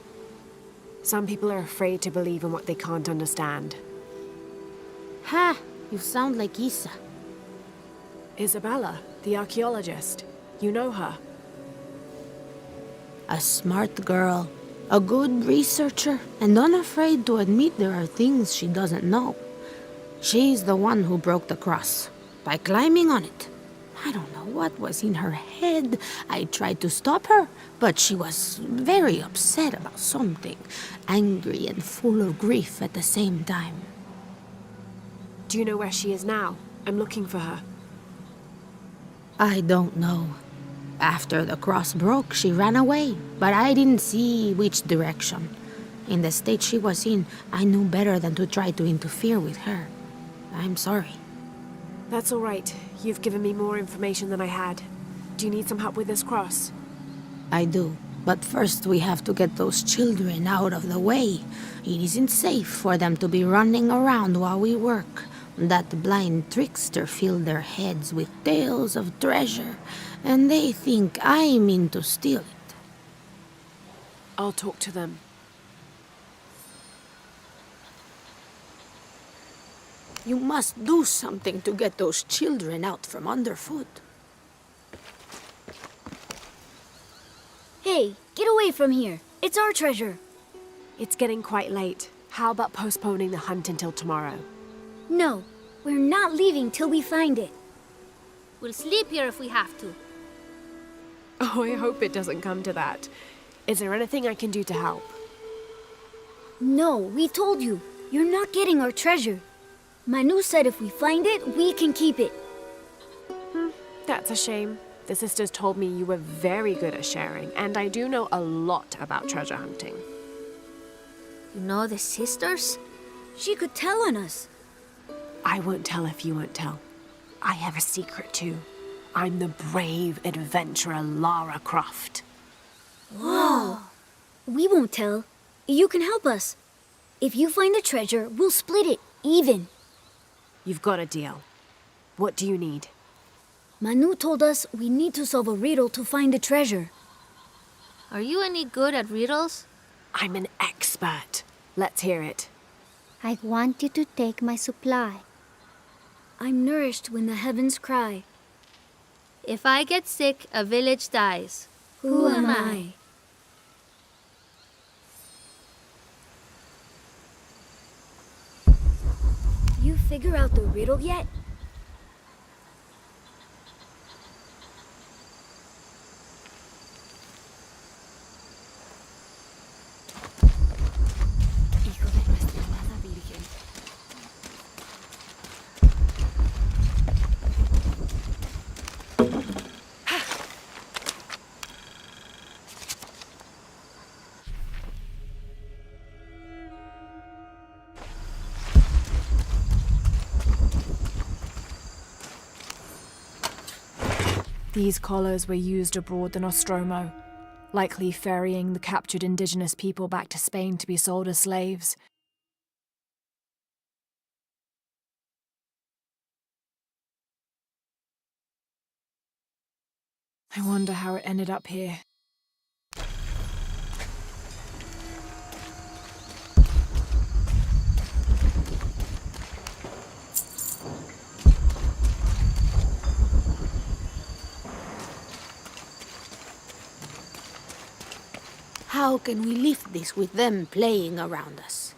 Some people are afraid to believe in what they can't understand. Ha! You sound like Isa. Isabella, the archaeologist. You know her. A smart girl, a good researcher, and unafraid to admit there are things she doesn't know. She's the one who broke the cross, by climbing on it. I don't know what was in her head. I tried to stop her, but she was very upset about something, angry and full of grief at the same time. Do you know where she is now? I'm looking for her. I don't know. After the cross broke, she ran away, but I didn't see which direction. In the state she was in, I knew better than to try to interfere with her. I'm sorry. That's all right. You've given me more information than I had. Do you need some help with this cross? I do, but first we have to get those children out of the way. It isn't safe for them to be running around while we work. That blind trickster filled their heads with tales of treasure, and they think I mean to steal it. I'll talk to them. You must do something to get those children out from underfoot. Hey, get away from here. It's our treasure. It's getting quite late. How about postponing the hunt until tomorrow? No, we're not leaving till we find it. We'll sleep here if we have to. Oh, I hope it doesn't come to that. Is there anything I can do to help? No, we told you. You're not getting our treasure. Manu said if we find it, we can keep it. That's a shame. The sisters told me you were very good at sharing, and I do know a lot about treasure hunting. You know the sisters? She could tell on us. I won't tell if you won't tell. I have a secret too. I'm the brave adventurer Lara Croft. Whoa! We won't tell. You can help us. If you find the treasure, we'll split it, even. You've got a deal. What do you need? Manu told us we need to solve a riddle to find the treasure. Are you any good at riddles? I'm an expert. Let's hear it. I want you to take my supply. I'm nourished when the heavens cry. If I get sick, a village dies. Who am I? You figure out the riddle yet? These collars were used abroad the Nostromo, likely ferrying the captured indigenous people back to Spain to be sold as slaves. I wonder how it ended up here. How can we lift this with them playing around us?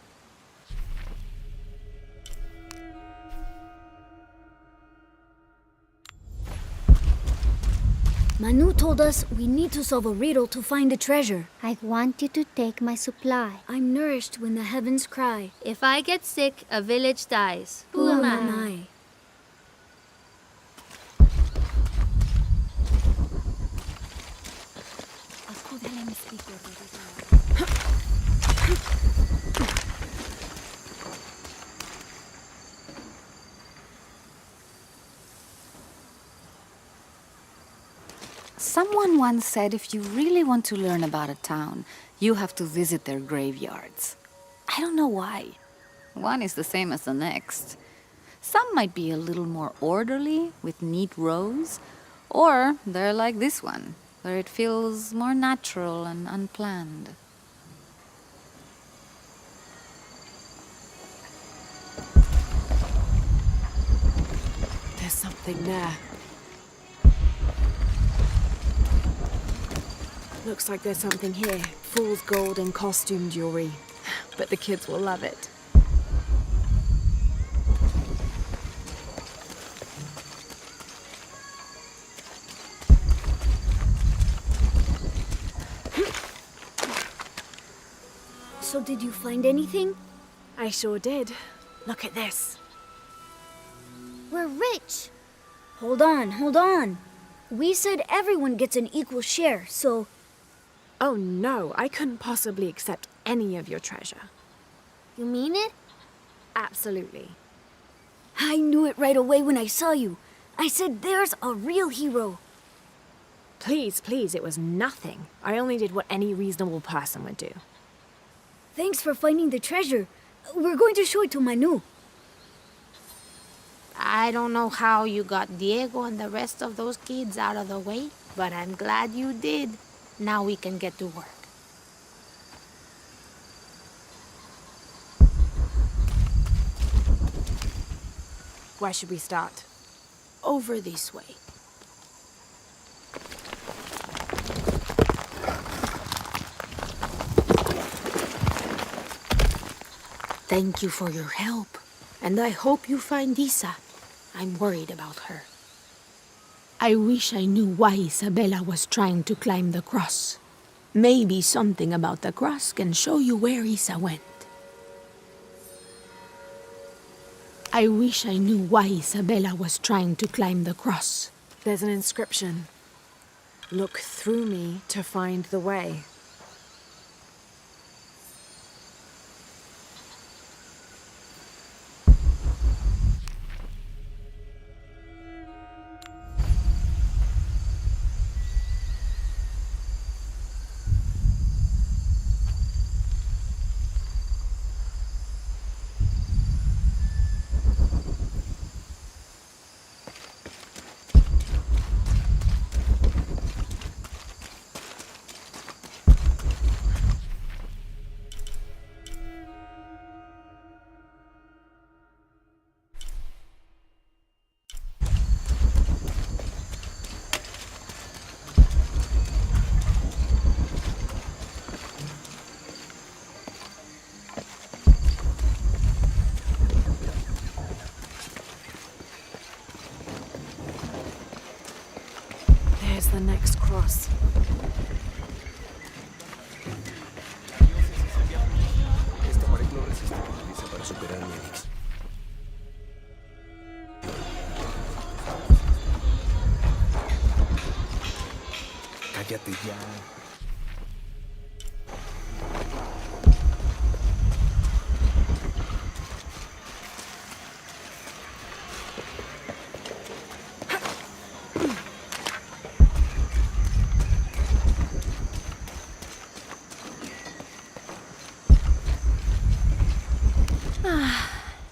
Manu told us we need to solve a riddle to find the treasure. I want you to take my supply. I'm nourished when the heavens cry. If I get sick, a village dies. Who am I? Someone once said if you really want to learn about a town, you have to visit their graveyards. I don't know why. One is the same as the next. Some might be a little more orderly, with neat rows, or they're like this one, where it feels more natural and unplanned. something there. Looks like there's something here. Fool's gold and costume jewelry. But the kids will love it. So did you find anything? I sure did. Look at this. We're rich. Hold on, hold on. We said everyone gets an equal share, so... Oh no, I couldn't possibly accept any of your treasure. You mean it? Absolutely. I knew it right away when I saw you. I said there's a real hero. Please, please, it was nothing. I only did what any reasonable person would do. Thanks for finding the treasure. We're going to show it to Manu. I don't know how you got Diego and the rest of those kids out of the way, but I'm glad you did. Now we can get to work. Where should we start? Over this way. Thank you for your help, and I hope you find Isa. I'm worried about her. I wish I knew why Isabella was trying to climb the cross. Maybe something about the cross can show you where Isa went. I wish I knew why Isabella was trying to climb the cross. There's an inscription. Look through me to find the way. There's the next cross. Cállate ya.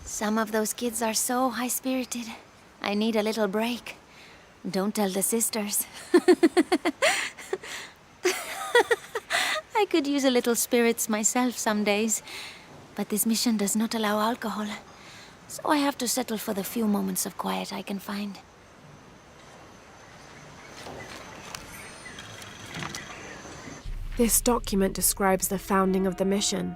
Some of those kids are so high-spirited. I need a little break. Don't tell the sisters. I could use a little spirits myself some days. But this mission does not allow alcohol. So I have to settle for the few moments of quiet I can find. This document describes the founding of the mission.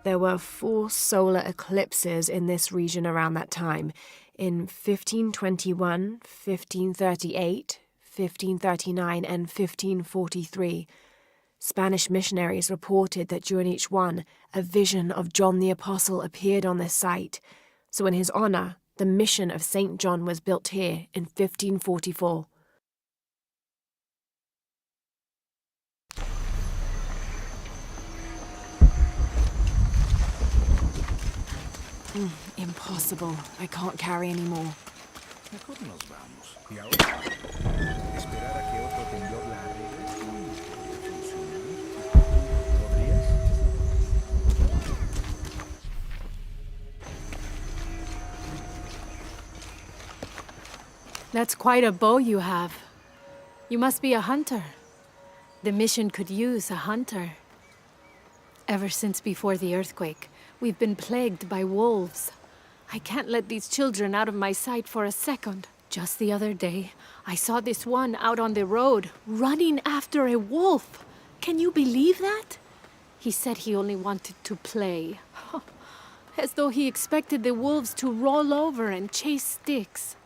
There were 4 solar eclipses in this region around that time, in 1521, 1538, 1539, and 1543. Spanish missionaries reported that during each one, a vision of John the Apostle appeared on this site. So in his honor, the mission of St. John was built here in 1544. Impossible. I can't carry anymore. Mejor nos vamos. Y ahora, esperar a que otro temblor la arregle. ¿Podrías? That's quite a bow you have. You must be a hunter. The mission could use a hunter. Ever since before the earthquake, we've been plagued by wolves. I can't let these children out of my sight for a second. Just the other day, I saw this one out on the road, running after a wolf. Can you believe that? He said he only wanted to play. As though he expected the wolves to roll over and chase sticks.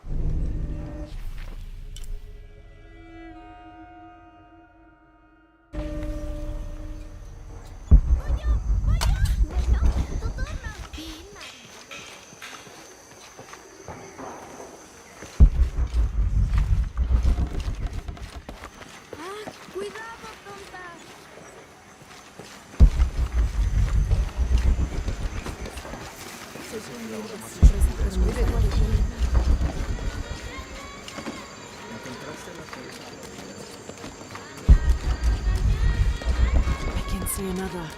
I can see another.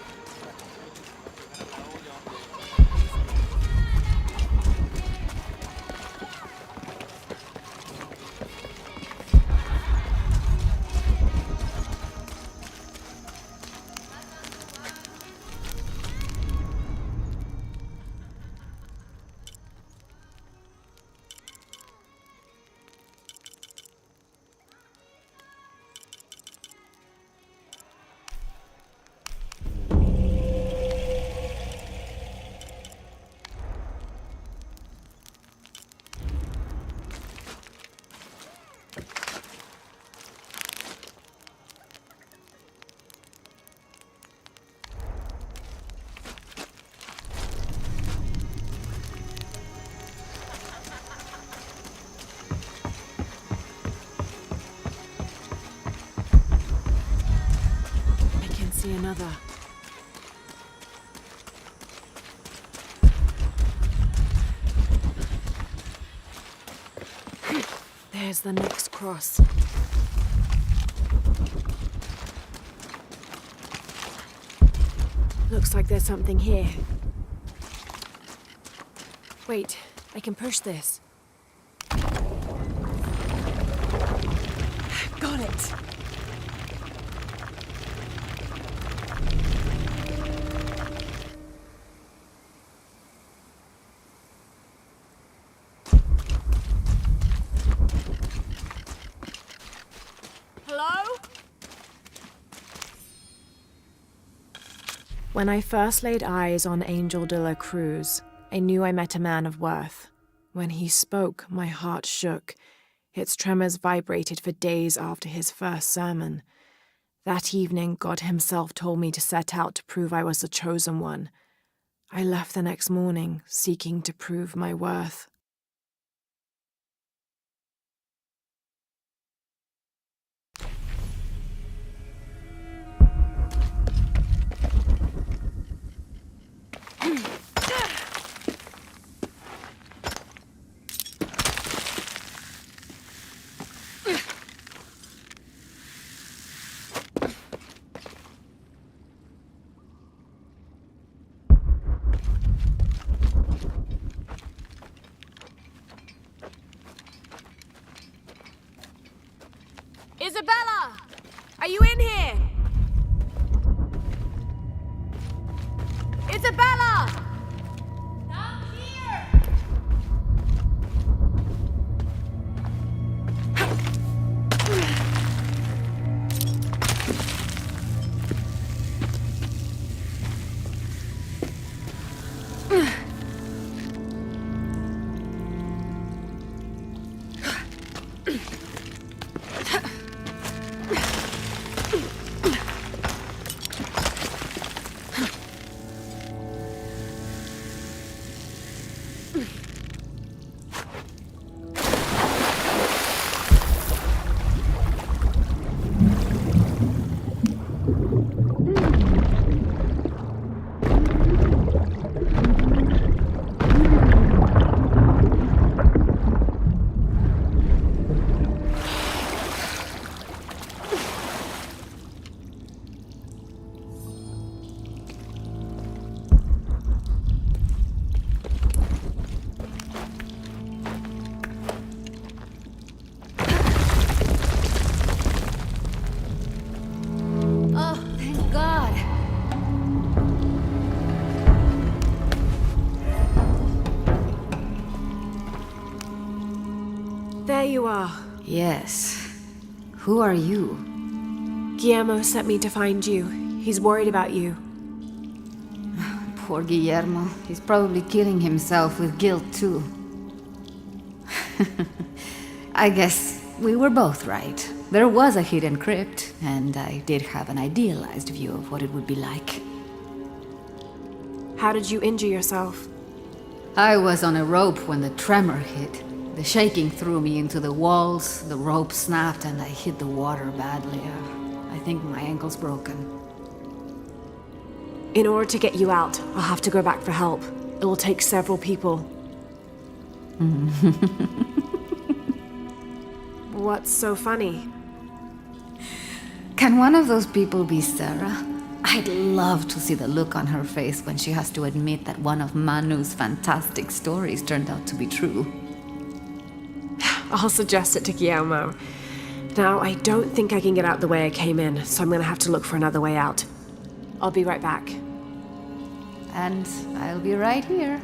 See another. There's the next cross. Looks like there's something here. Wait, I can push this. Got it! When I first laid eyes on Angel de la Cruz, I knew I met a man of worth. When he spoke, my heart shook. Its tremors vibrated for days after his first sermon. That evening, God himself told me to set out to prove I was the chosen one. I left the next morning, seeking to prove my worth. Isabella! Are you in here? Isabella! I'm here! you are. Yes. Who are you? Guillermo sent me to find you. He's worried about you. Poor Guillermo. He's probably killing himself with guilt, too. I guess we were both right. There was a hidden crypt, and I did have an idealized view of what it would be like. How did you injure yourself? I was on a rope when the tremor hit. The shaking threw me into the walls, the rope snapped, and I hit the water badly. I think my ankle's broken. In order to get you out, I'll have to go back for help. It will take several people. What's so funny? Can one of those people be Sarah? I'd love to see the look on her face when she has to admit that one of Manu's fantastic stories turned out to be true. I'll suggest it to Guillermo. Now, I don't think I can get out the way I came in, so I'm gonna have to look for another way out. I'll be right back. And I'll be right here.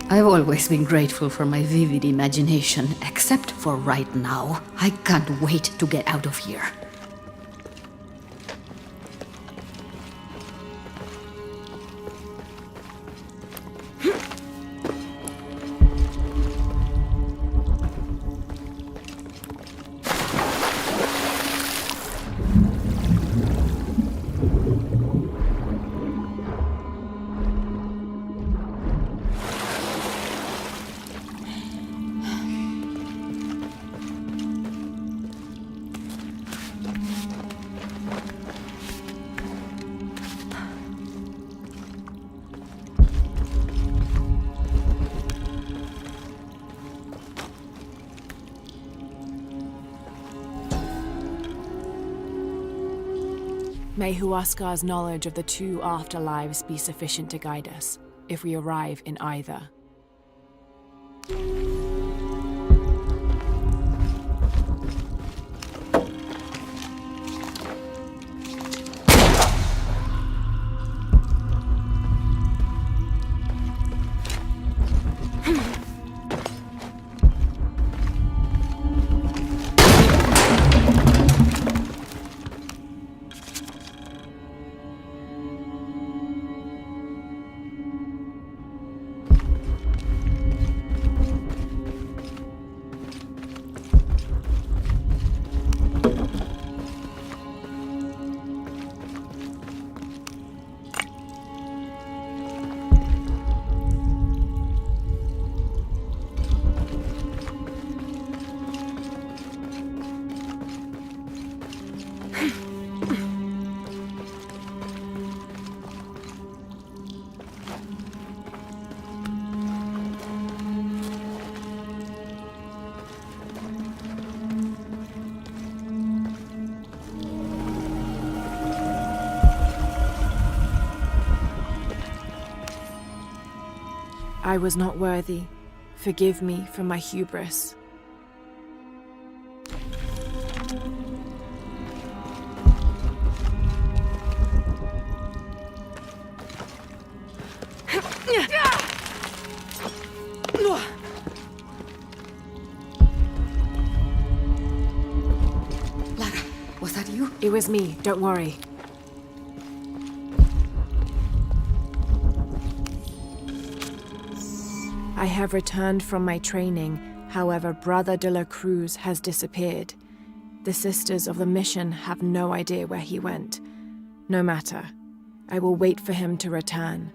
I've always been grateful for my vivid imagination, except for right now. I can't wait to get out of here. May Huascar's knowledge of the two afterlives be sufficient to guide us, if we arrive in either. I was not worthy. Forgive me for my hubris. Lara, was that you? It was me, don't worry. I have returned from my training, however, Brother de la Cruz has disappeared. The sisters of the mission have no idea where he went. No matter. I will wait for him to return.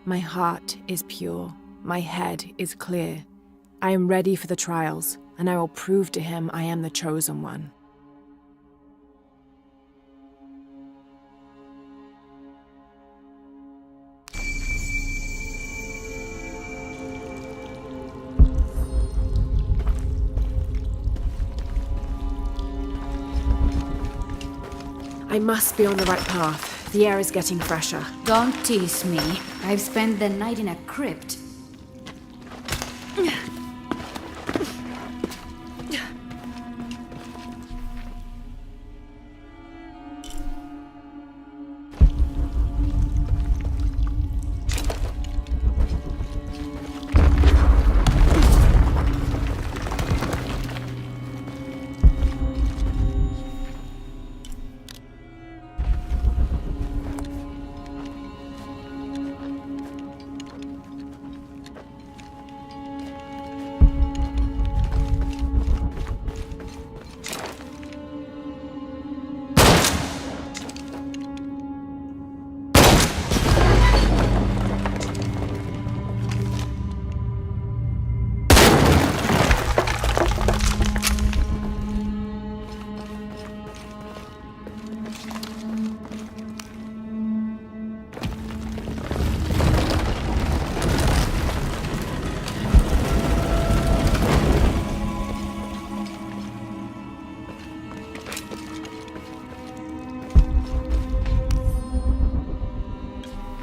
My heart is pure. My head is clear. I am ready for the trials, and I will prove to him I am the chosen one. I must be on the right path. The air is getting fresher. Don't tease me. I've spent the night in a crypt.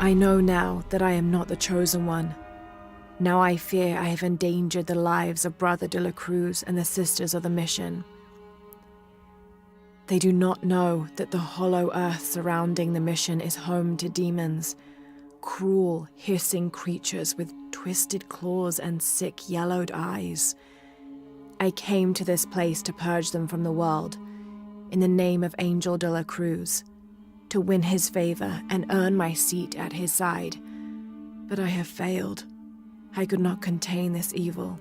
I know now that I am not the chosen one. Now I fear I have endangered the lives of Brother de la Cruz and the Sisters of the Mission. They do not know that the hollow earth surrounding the mission is home to demons, cruel, hissing creatures with twisted claws and sick, yellowed eyes. I came to this place to purge them from the world, in the name of Angel de la Cruz, to win his favor and earn my seat at his side. But I have failed. I could not contain this evil,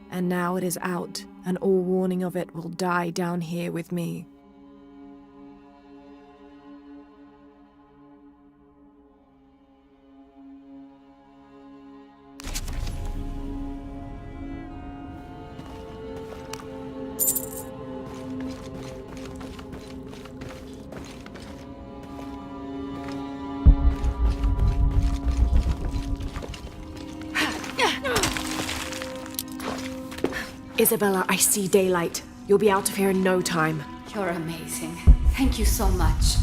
and now it is out, and all warning of it will die down here with me. Isabella, I see daylight. You'll be out of here in no time. You're amazing. Thank you so much.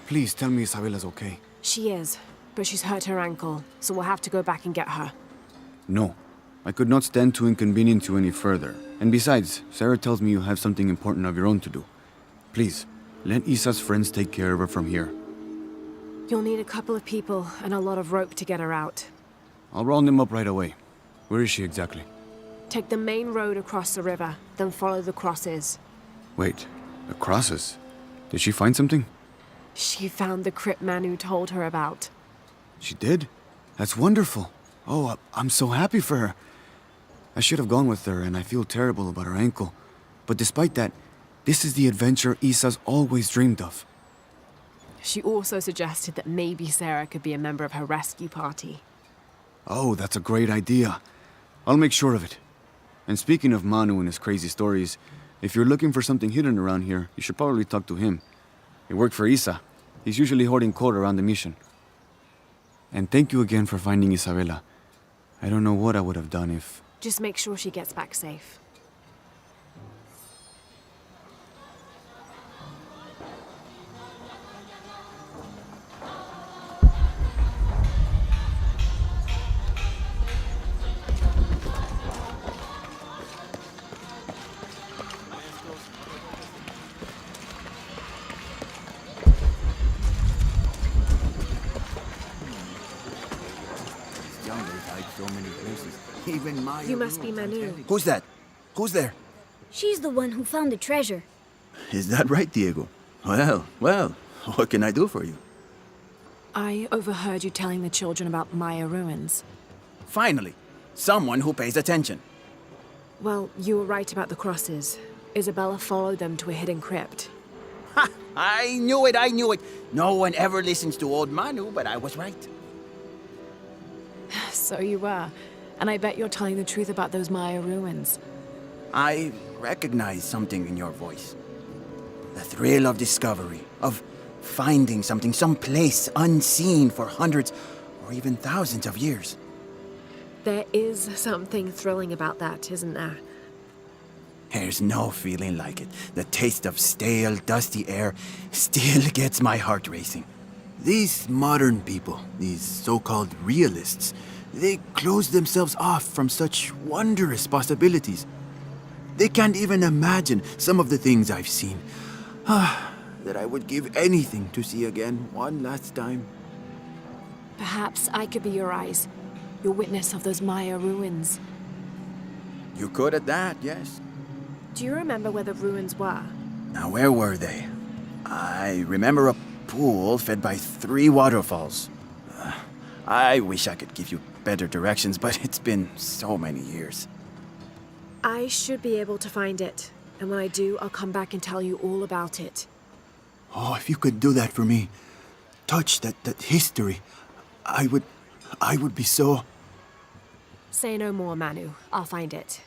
Please tell me Isabella's okay. She is, but she's hurt her ankle, so we'll have to go back and get her. No. I could not stand to inconvenience you any further. And besides, Sarah tells me you have something important of your own to do. Please, let Isa's friends take care of her from here. You'll need a couple of people and a lot of rope to get her out. I'll round them up right away. Where is she exactly? Take the main road across the river, then follow the crosses. Wait, the crosses? Did she find something? She found the crypt Manu told her about. She did? That's wonderful. Oh, I'm so happy for her. I should have gone with her, and I feel terrible about her ankle. But despite that, this is the adventure Isa's always dreamed of. She also suggested that maybe Sarah could be a member of her rescue party. Oh, that's a great idea. I'll make sure of it. And speaking of Manu and his crazy stories, if you're looking for something hidden around here, you should probably talk to him. He worked for Isa. He's usually hoarding coal around the mission. And thank you again for finding Isabella. I don't know what I would have done if... Just make sure she gets back safe. You must be Manu. Who's that? Who's there? She's the one who found the treasure. Is that right, Diego? Well, what can I do for you? I overheard you telling the children about Maya ruins. Finally, someone who pays attention. Well, you were right about the crosses. Isabella followed them to a hidden crypt. Ha! I knew it! No one ever listens to old Manu, but I was right. So you were. And I bet you're telling the truth about those Maya ruins. I recognize something in your voice. The thrill of discovery, of finding something someplace unseen for hundreds or even thousands of years. There is something thrilling about that, isn't there? There's no feeling like it. The taste of stale, dusty air still gets my heart racing. These modern people, these so-called realists, they close themselves off from such wondrous possibilities. They can't even imagine some of the things I've seen. That I would give anything to see again one last time. Perhaps I could be your eyes, your witness of those Maya ruins. You could at that, yes. Do you remember where the ruins were? Now, where were they? I remember a pool fed by 3 waterfalls. I wish I could give you better directions, but it's been so many years. I should be able to find it. And when I do, I'll come back and tell you all about it. Oh, if you could do that for me. Touch that history. I would be so... Say no more, Manu. I'll find it.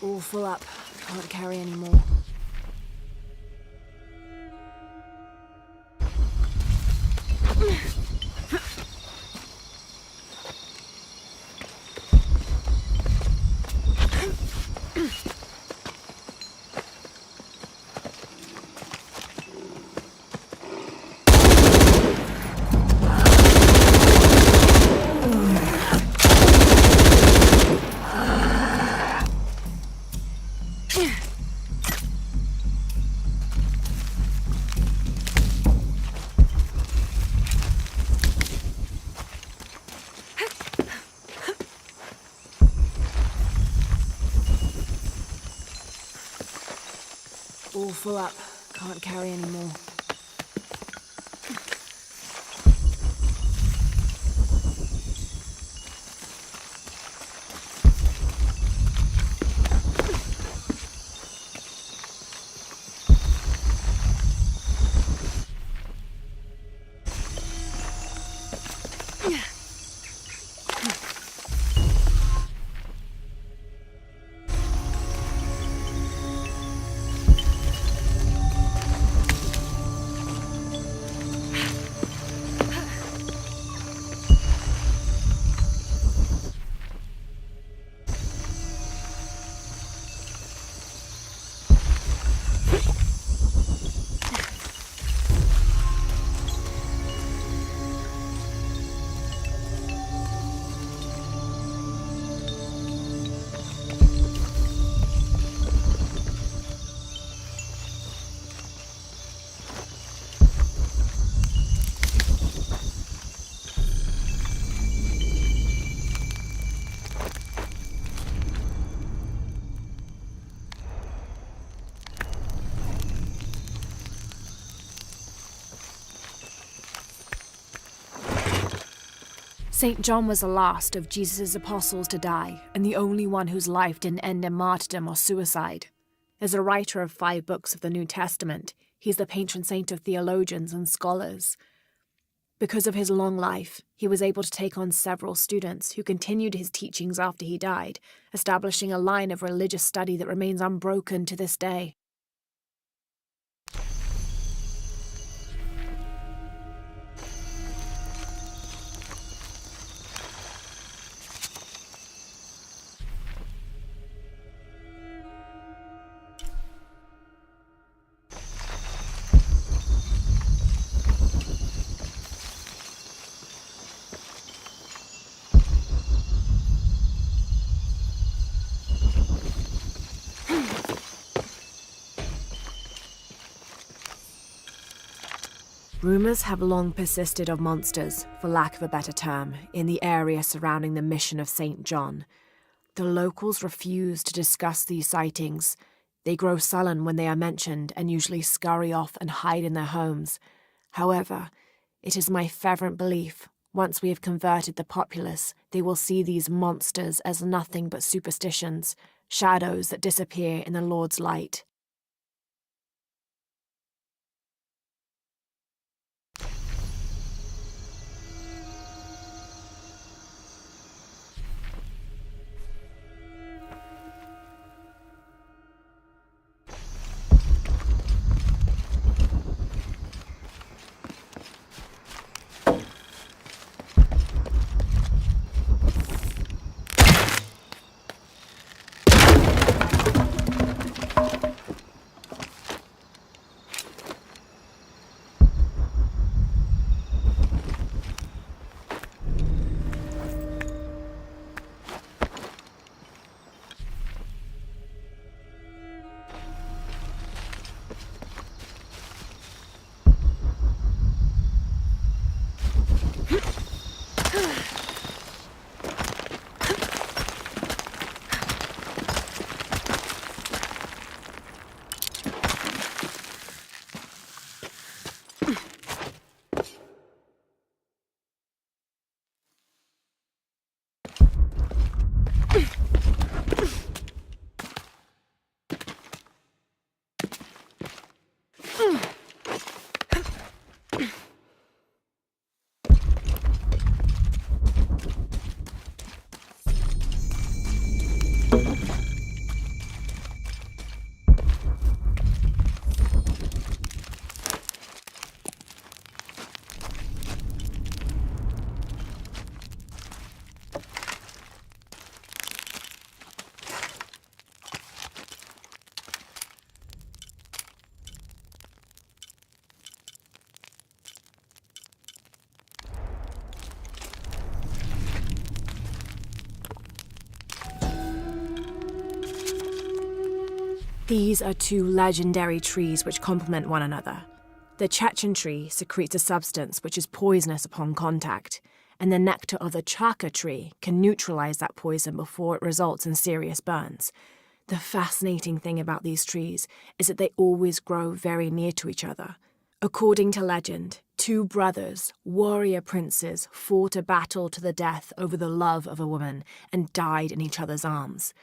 All full up. Can't carry any more. All full up. Can't carry any more. St. John was the last of Jesus' apostles to die, and the only one whose life didn't end in martyrdom or suicide. As a writer of 5 books of the New Testament, he's the patron saint of theologians and scholars. Because of his long life, he was able to take on several students who continued his teachings after he died, establishing a line of religious study that remains unbroken to this day. Rumours have long persisted of monsters, for lack of a better term, in the area surrounding the mission of St. John. The locals refuse to discuss these sightings. They grow sullen when they are mentioned and usually scurry off and hide in their homes. However, it is my fervent belief, once we have converted the populace, they will see these monsters as nothing but superstitions, shadows that disappear in the Lord's light. These are two legendary trees which complement one another. The Chak tree secretes a substance which is poisonous upon contact, and the nectar of the Chaka tree can neutralize that poison before it results in serious burns. The fascinating thing about these trees is that they always grow very near to each other. According to legend, two brothers, warrior princes, fought a battle to the death over the love of a woman and died in each other's arms.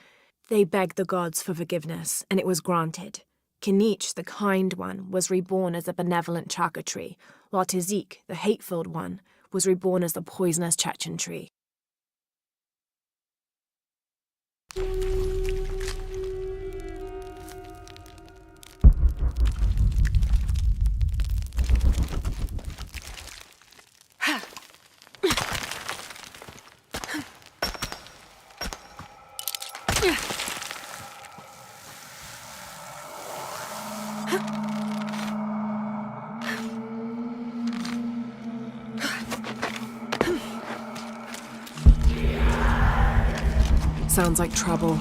They begged the gods for forgiveness, and it was granted. Kinich, the kind one, was reborn as a benevolent Chaka tree, while Tizik, the hate-filled one, was reborn as the poisonous Chak tree. Sounds like trouble.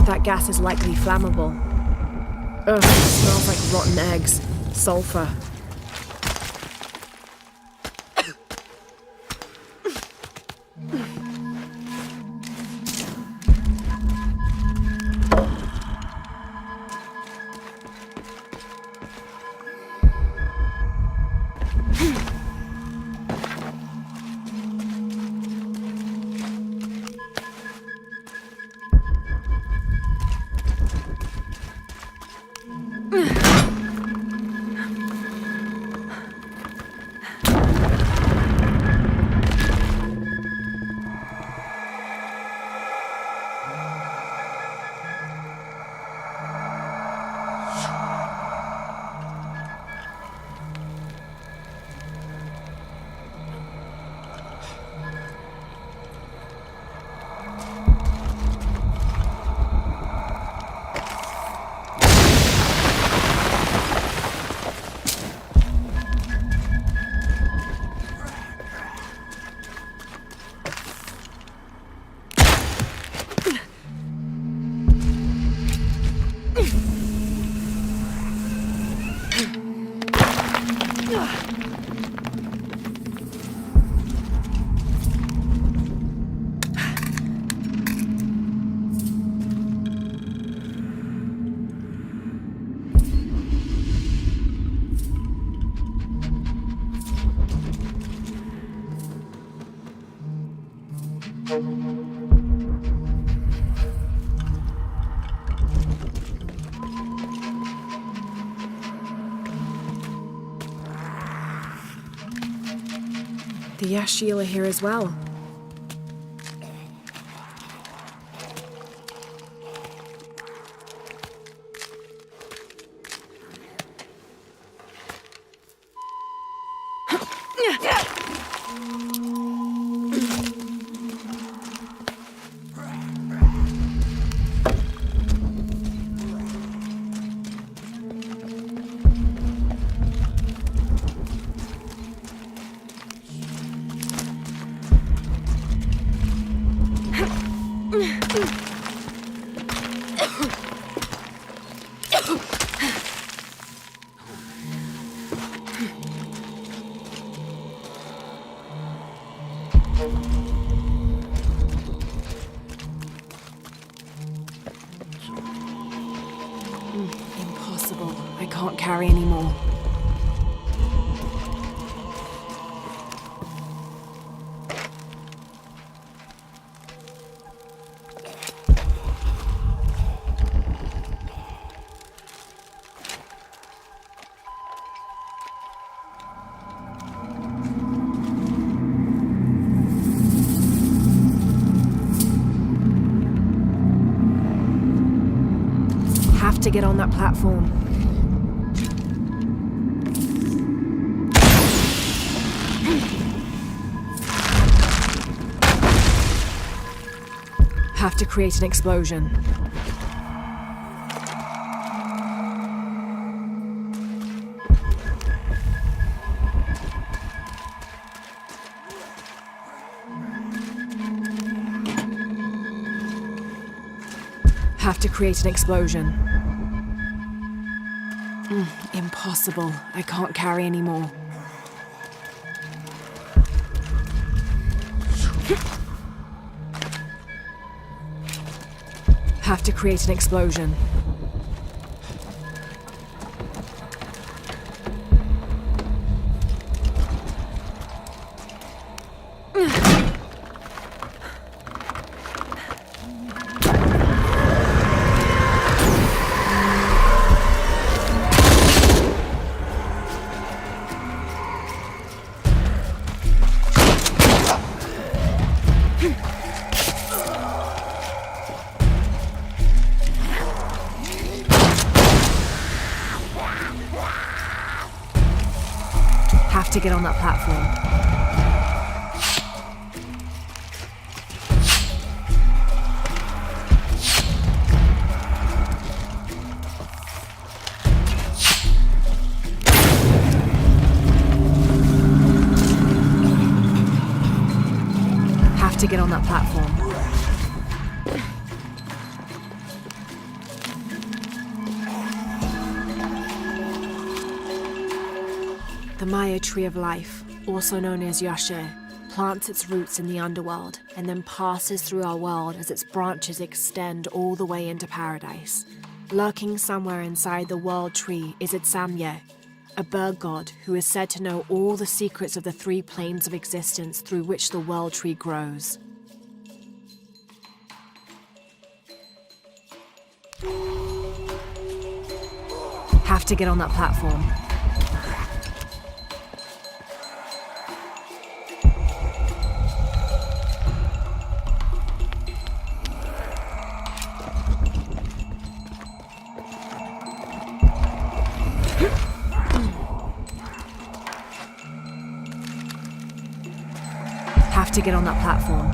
That gas is likely flammable. Ugh, it smells like rotten eggs. Sulfur. The Ix Chel are here as well. Impossible. I can't carry anymore. to get on that platform. Have to create an explosion. Have to create an explosion. Impossible. I can't carry anymore. Have to create an explosion. To get on that platform. Have to get on that platform. The Maya Tree of Life, also known as Yashe, plants its roots in the underworld and then passes through our world as its branches extend all the way into paradise. Lurking somewhere inside the world tree is Itsamye, a bird god who is said to know all the secrets of the 3 planes of existence through which the world tree grows. Have to get on that platform. Have to get on that platform.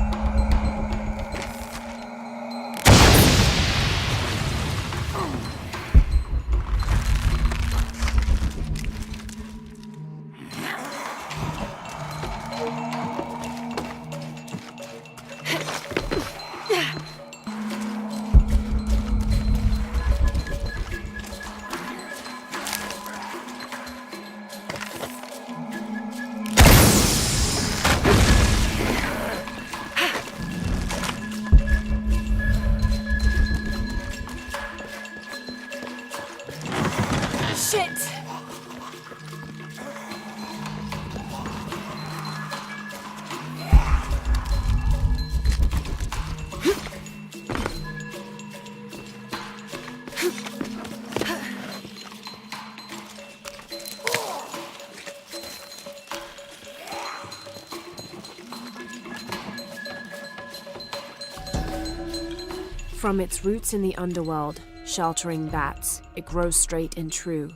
From its roots in the underworld, sheltering bats, it grows straight and true.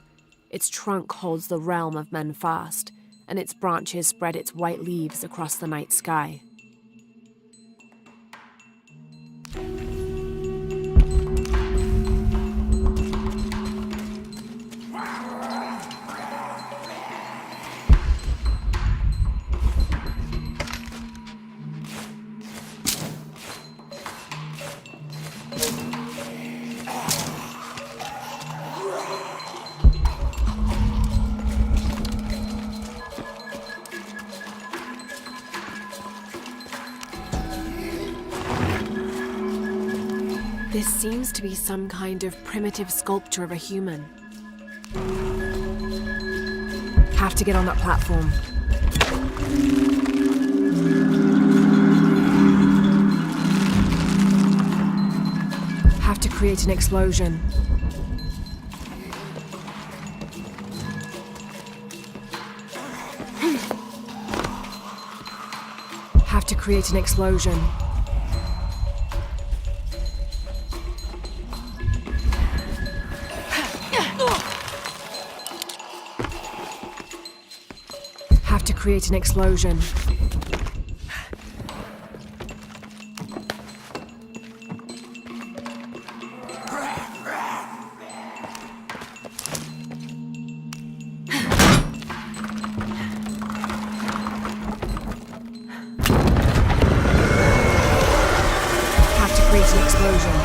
Its trunk holds the realm of men fast, and its branches spread its white leaves across the night sky. This seems to be some kind of primitive sculpture of a human. Have to get on that platform. Have to create an explosion. Have to create an explosion. Have to create an explosion. Have to create an explosion.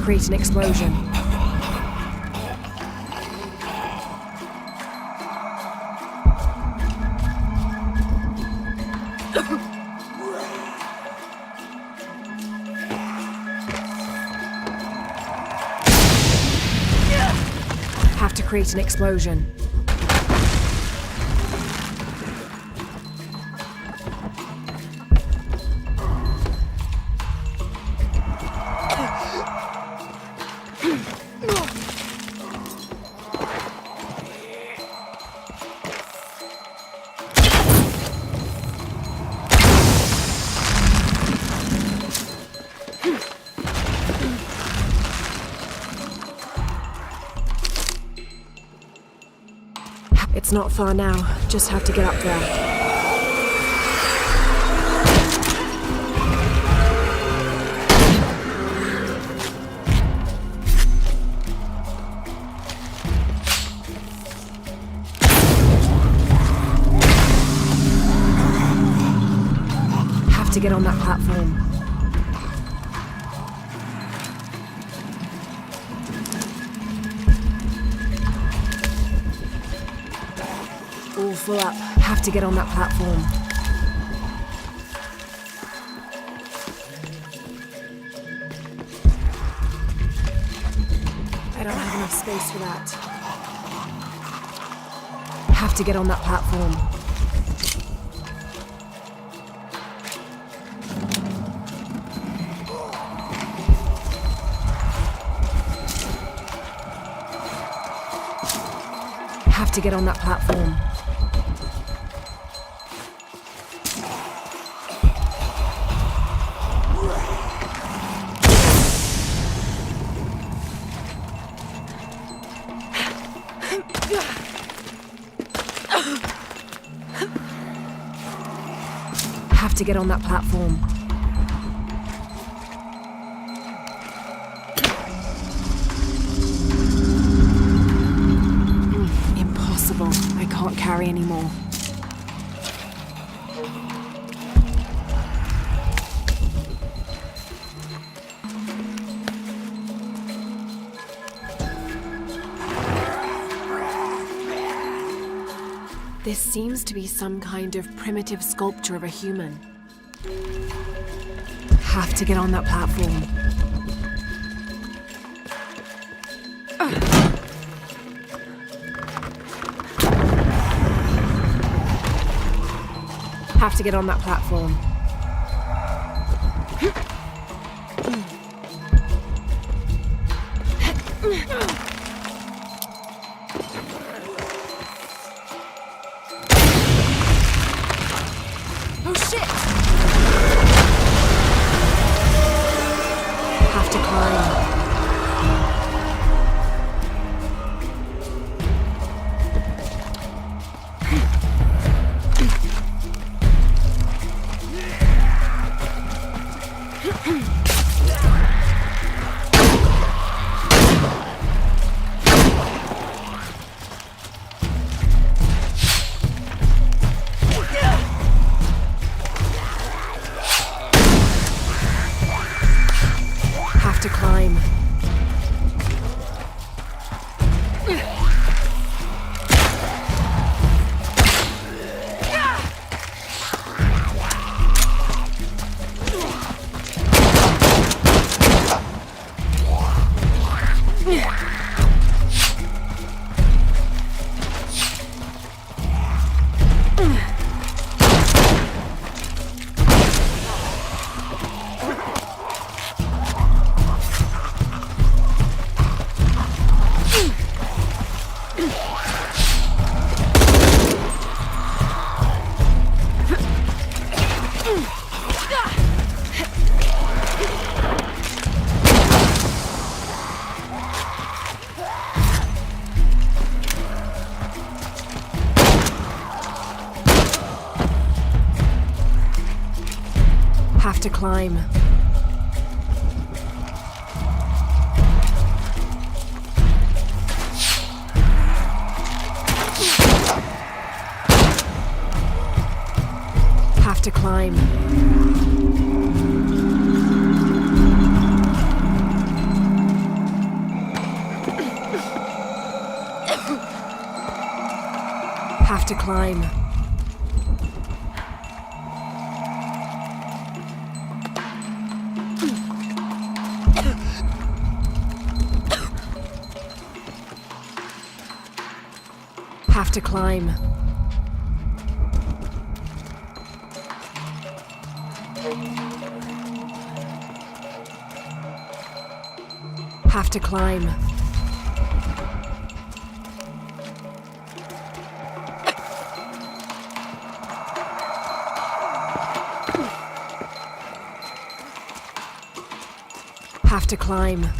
Create an explosion. Have to create an explosion. It's not far now, just have to get up there. Have to get on that platform. All full up. Have to get on that platform. I don't have enough space for that. Have to get on that platform. Have to get on that platform. Have to get on that platform. Impossible. I can't carry anymore. This seems to be some kind of primitive sculpture of a human. Have to get on that platform. Have to get on that platform. Have to climb. Have to climb. Have to climb. Have to climb. Have to climb. Have to climb. Have to climb.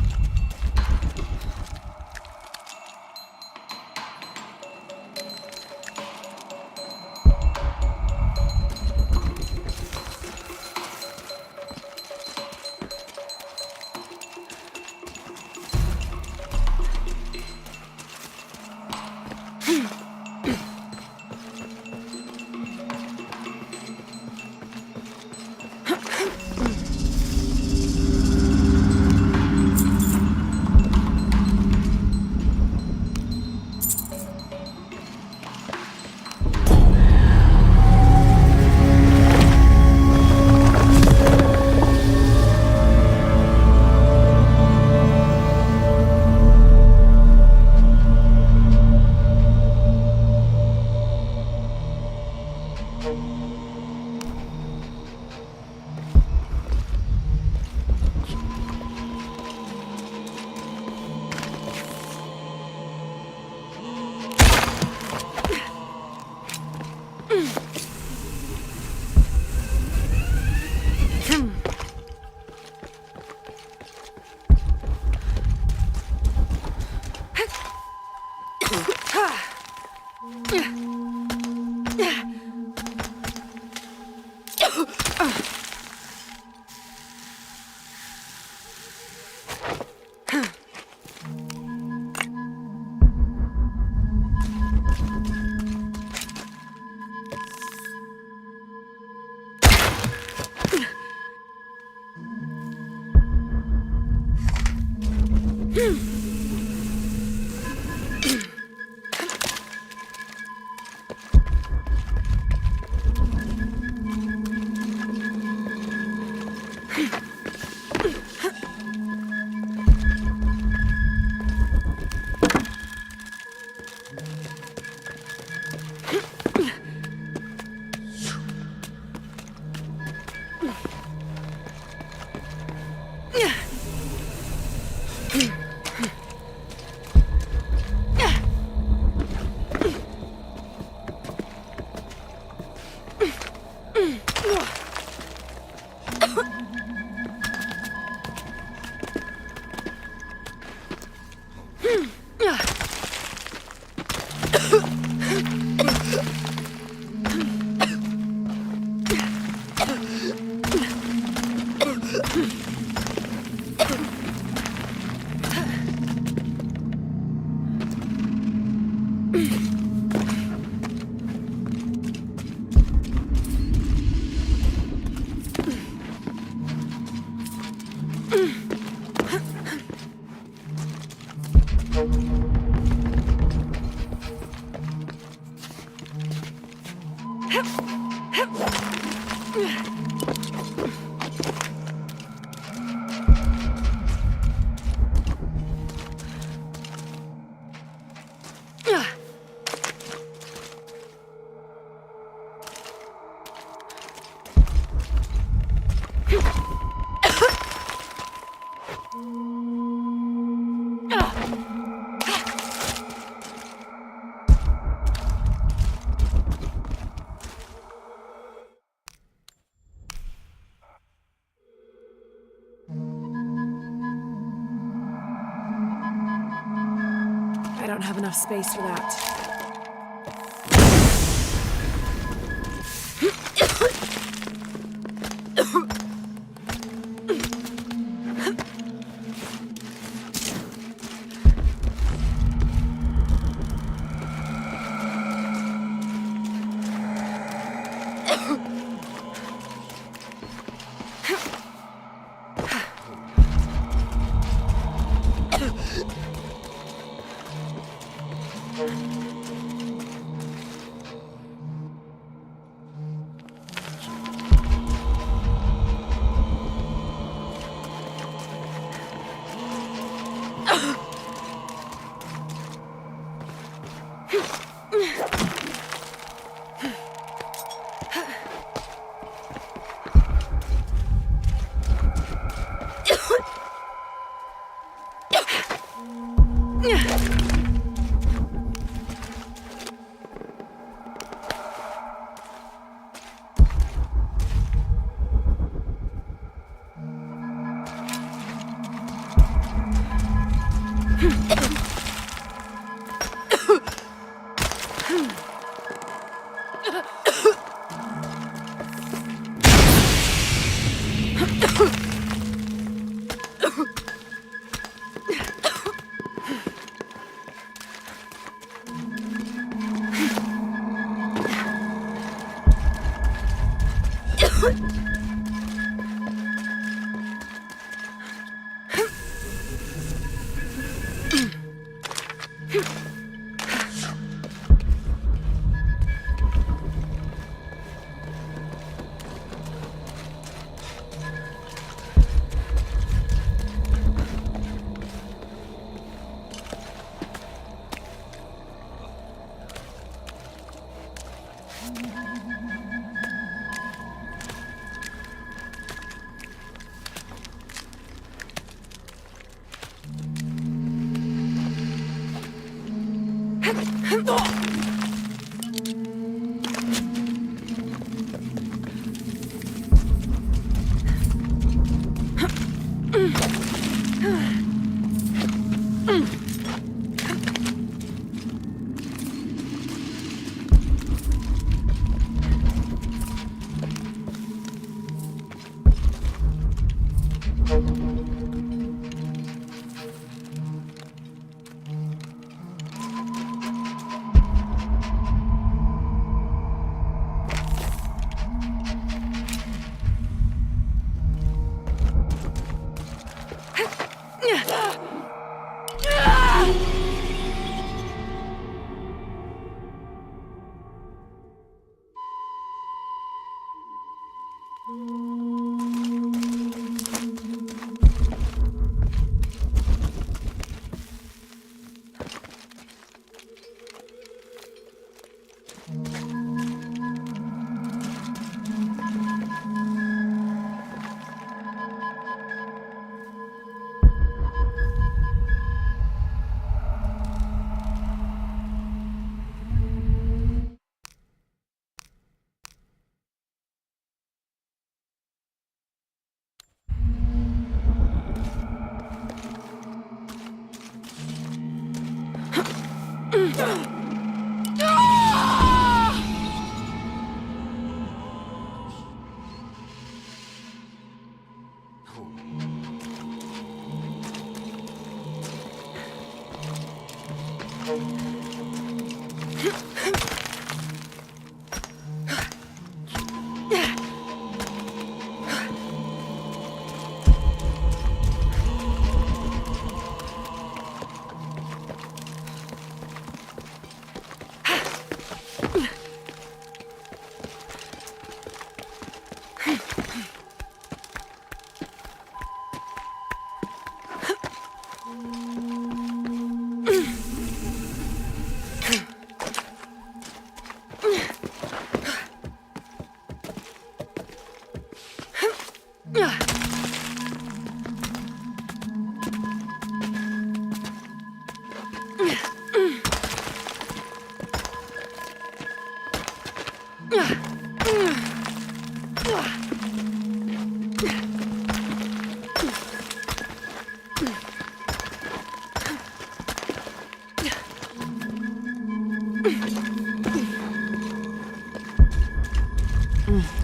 I don't have enough space for that.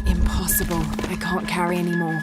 Impossible. I can't carry anymore.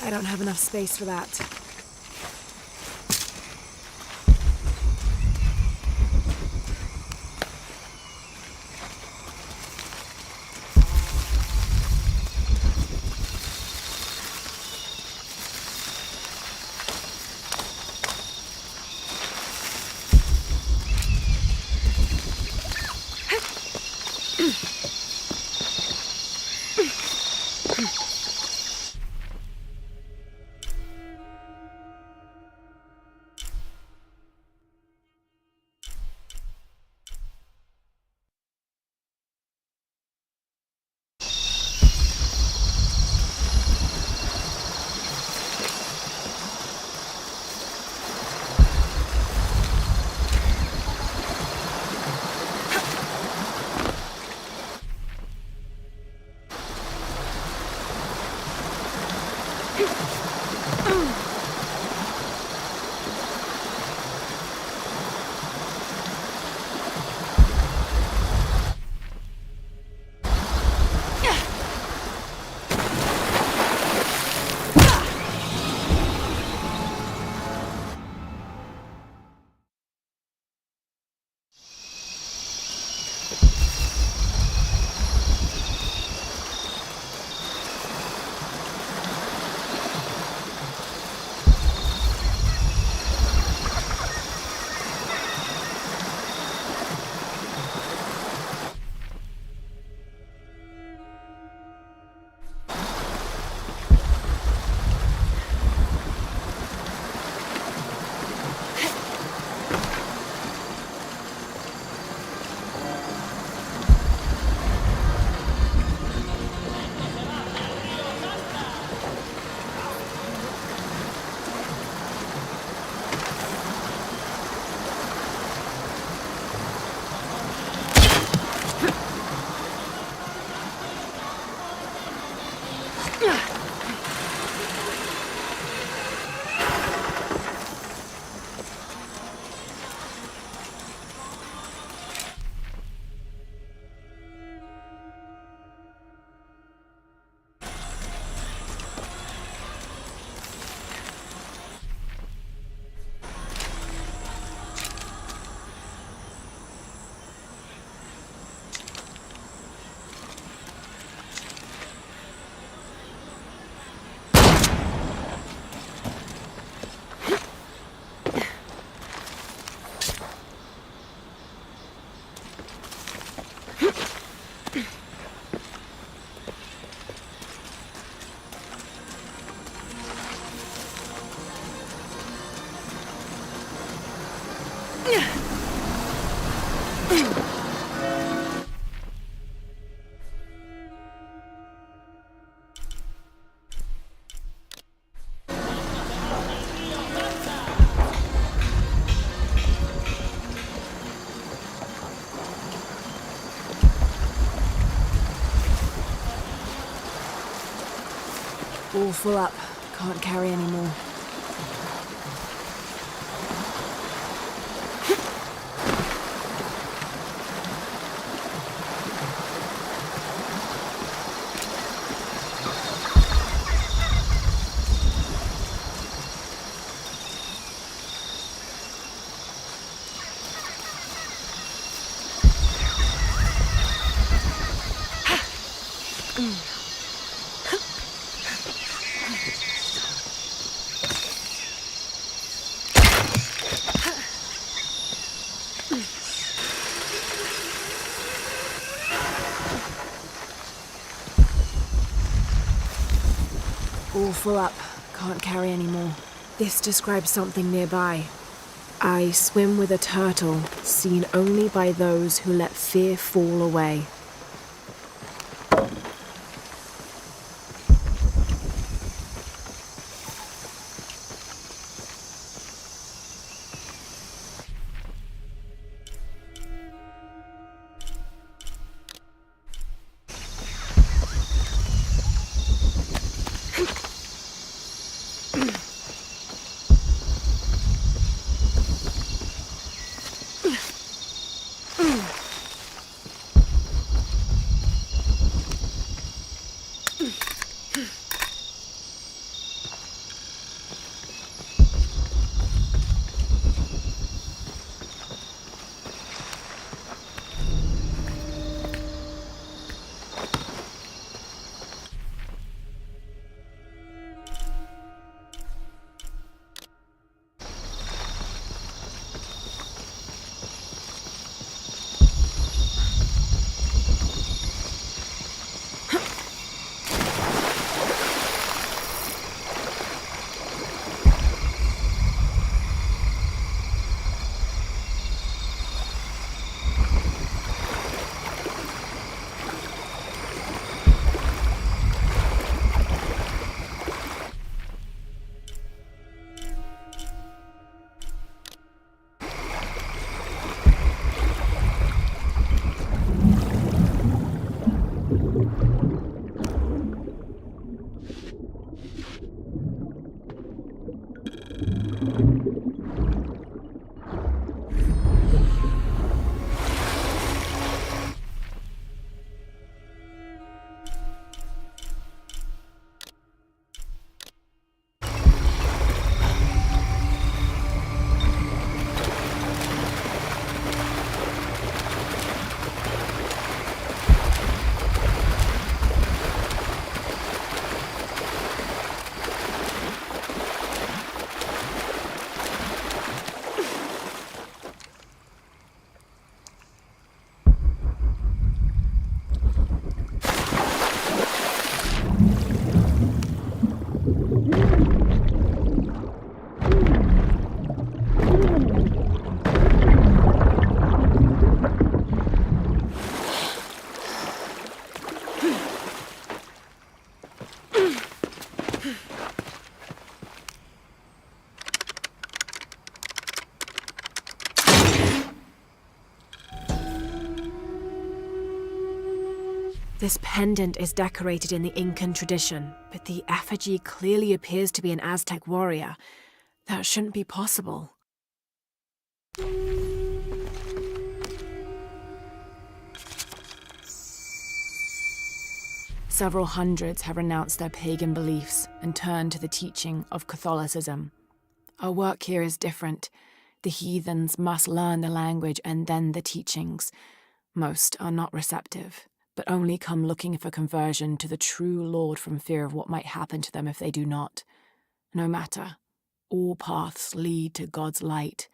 I don't have enough space for that. All full up. Can't carry any more. All full up. Can't carry any more. This describes something nearby. I swim with a turtle, seen only by those who let fear fall away. This pendant is decorated in the Incan tradition, but the effigy clearly appears to be an Aztec warrior. That shouldn't be possible. Several hundreds have renounced their pagan beliefs and turned to the teaching of Catholicism. Our work here is different. The heathens must learn the language and then the teachings. Most are not receptive, but only come looking for conversion to the true Lord from fear of what might happen to them if they do not. No matter. All paths lead to God's light.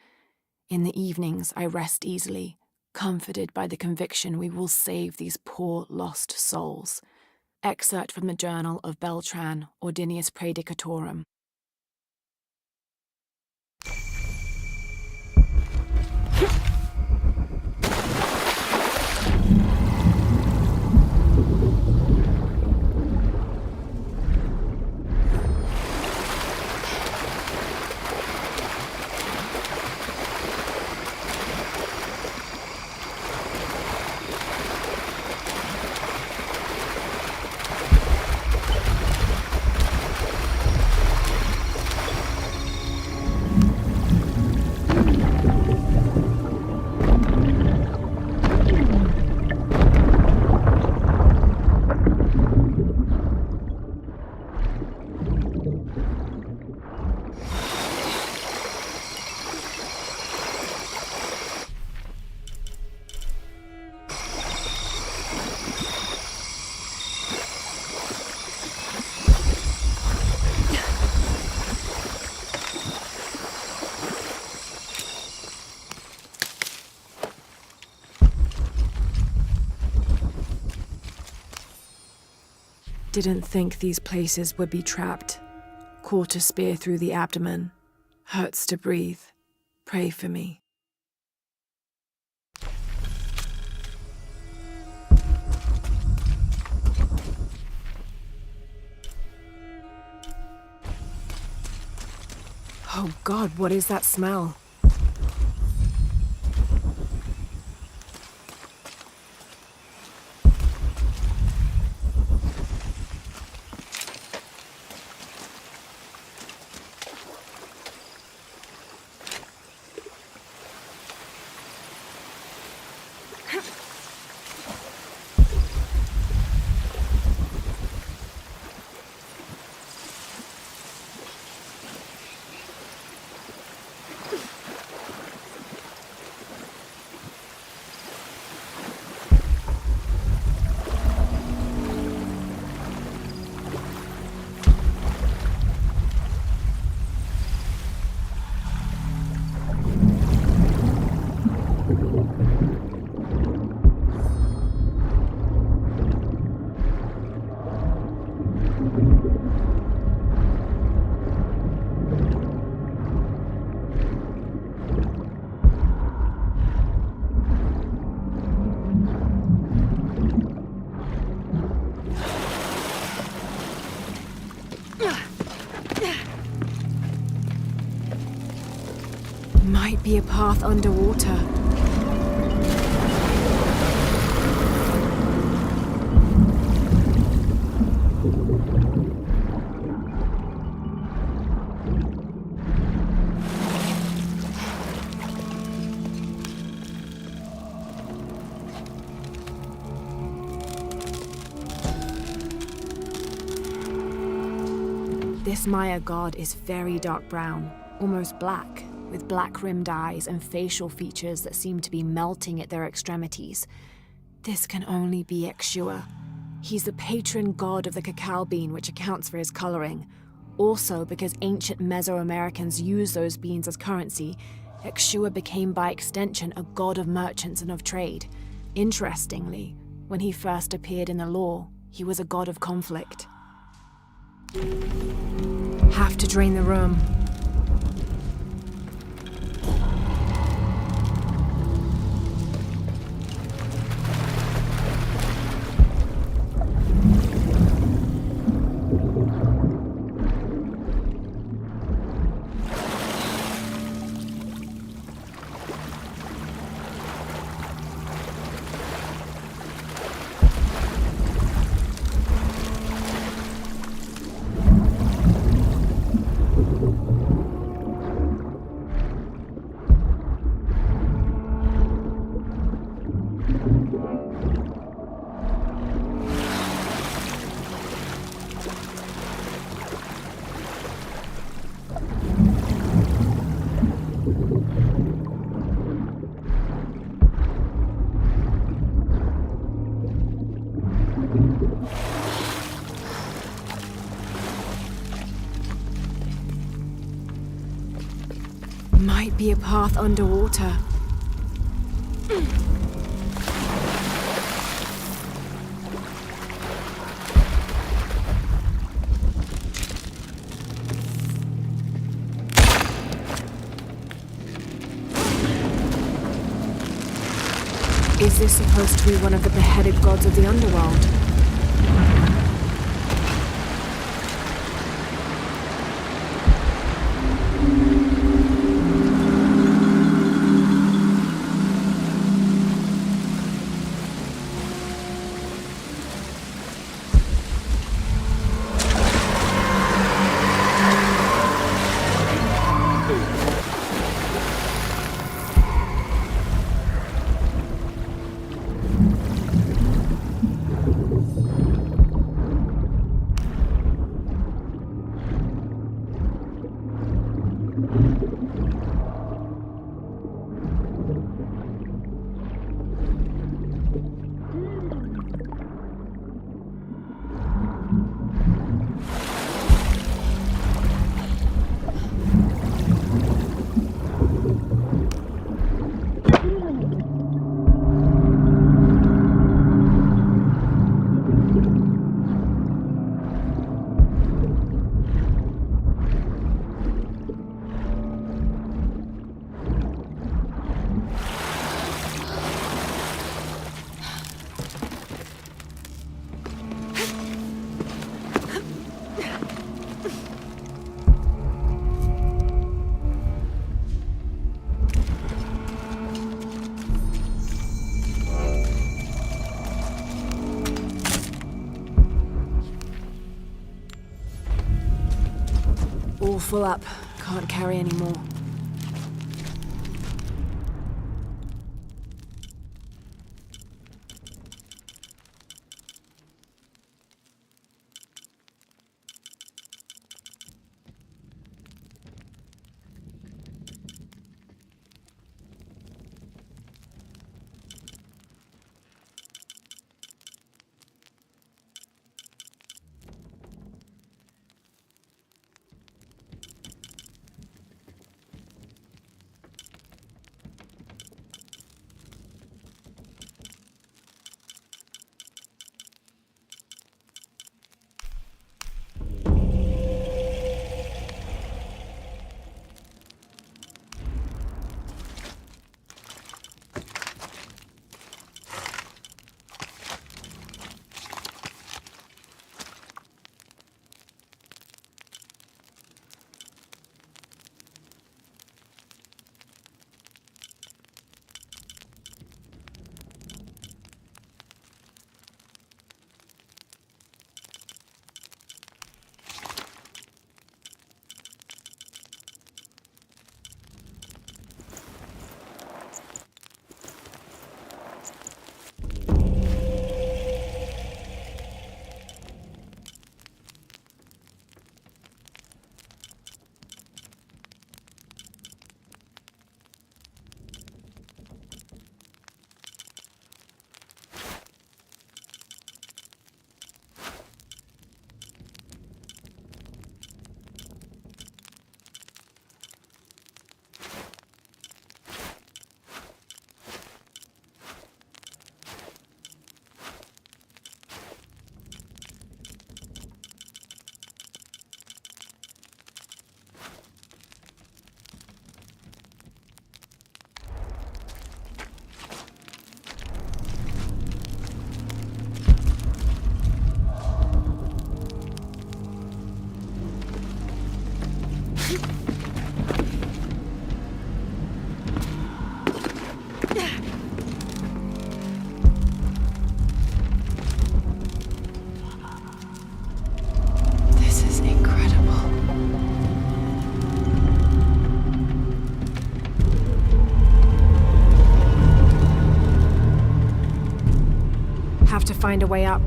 In the evenings, I rest easily, comforted by the conviction we will save these poor, lost souls. Excerpt from the journal of Beltran, Ordinius Praedicatorum. Didn't think these places would be trapped. Caught a spear through the abdomen. Hurts to breathe. Pray for me. Oh God, what is that smell? Might be a path underwater. This Maya god is very dark brown, almost black, with black-rimmed eyes and facial features that seem to be melting at their extremities. This can only be Ix Chel. He's the patron god of the cacao bean, which accounts for his coloring. Also, because ancient Mesoamericans used those beans as currency, Ix Chel became by extension a god of merchants and of trade. Interestingly, when he first appeared in the lore, he was a god of conflict. Have to drain the room. Might be a path underwater. Is this supposed to be one of the beheaded gods of the underworld? full up. Can't carry any more. Find a way up.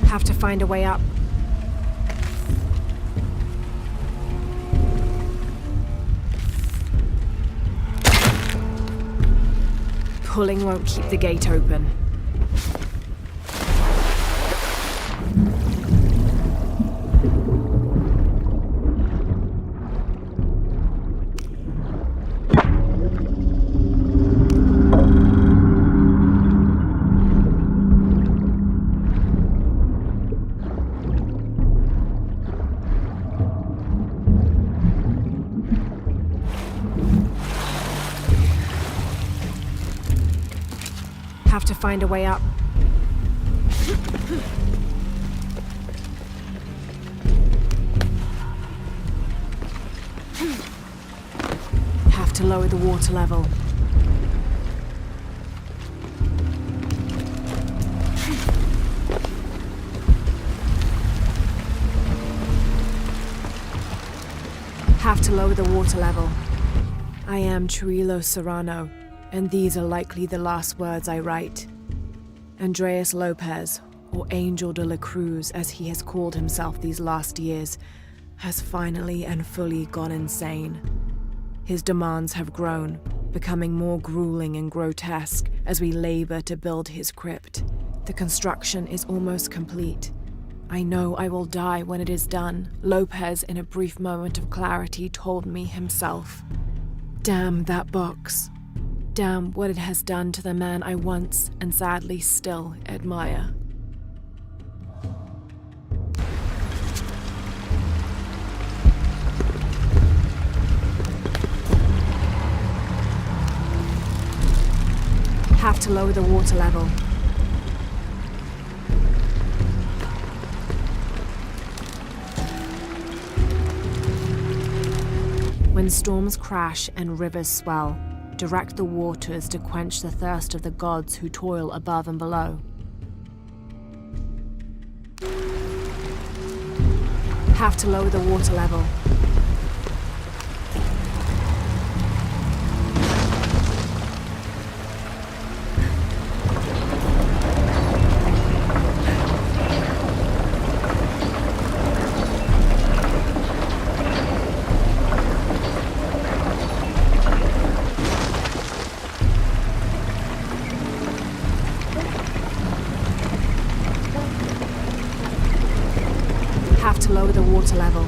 Have to find a way up. Pulling won't keep the gate open. Have to find a way up. Have to lower the water level. Have to lower the water level. I am Chirilo Serrano, and these are likely the last words I write. Andres Lopez, or Angel de la Cruz as he has called himself these last years, has finally and fully gone insane. His demands have grown, becoming more grueling and grotesque as we labor to build his crypt. The construction is almost complete. I know I will die when it is done, Lopez in a brief moment of clarity told me himself. Damn that box. Damn what it has done to the man I once and sadly still admire. Have to lower the water level. When storms crash and rivers swell, direct the waters to quench the thirst of the gods who toil above and below. Have to lower the water level. Lower the water level.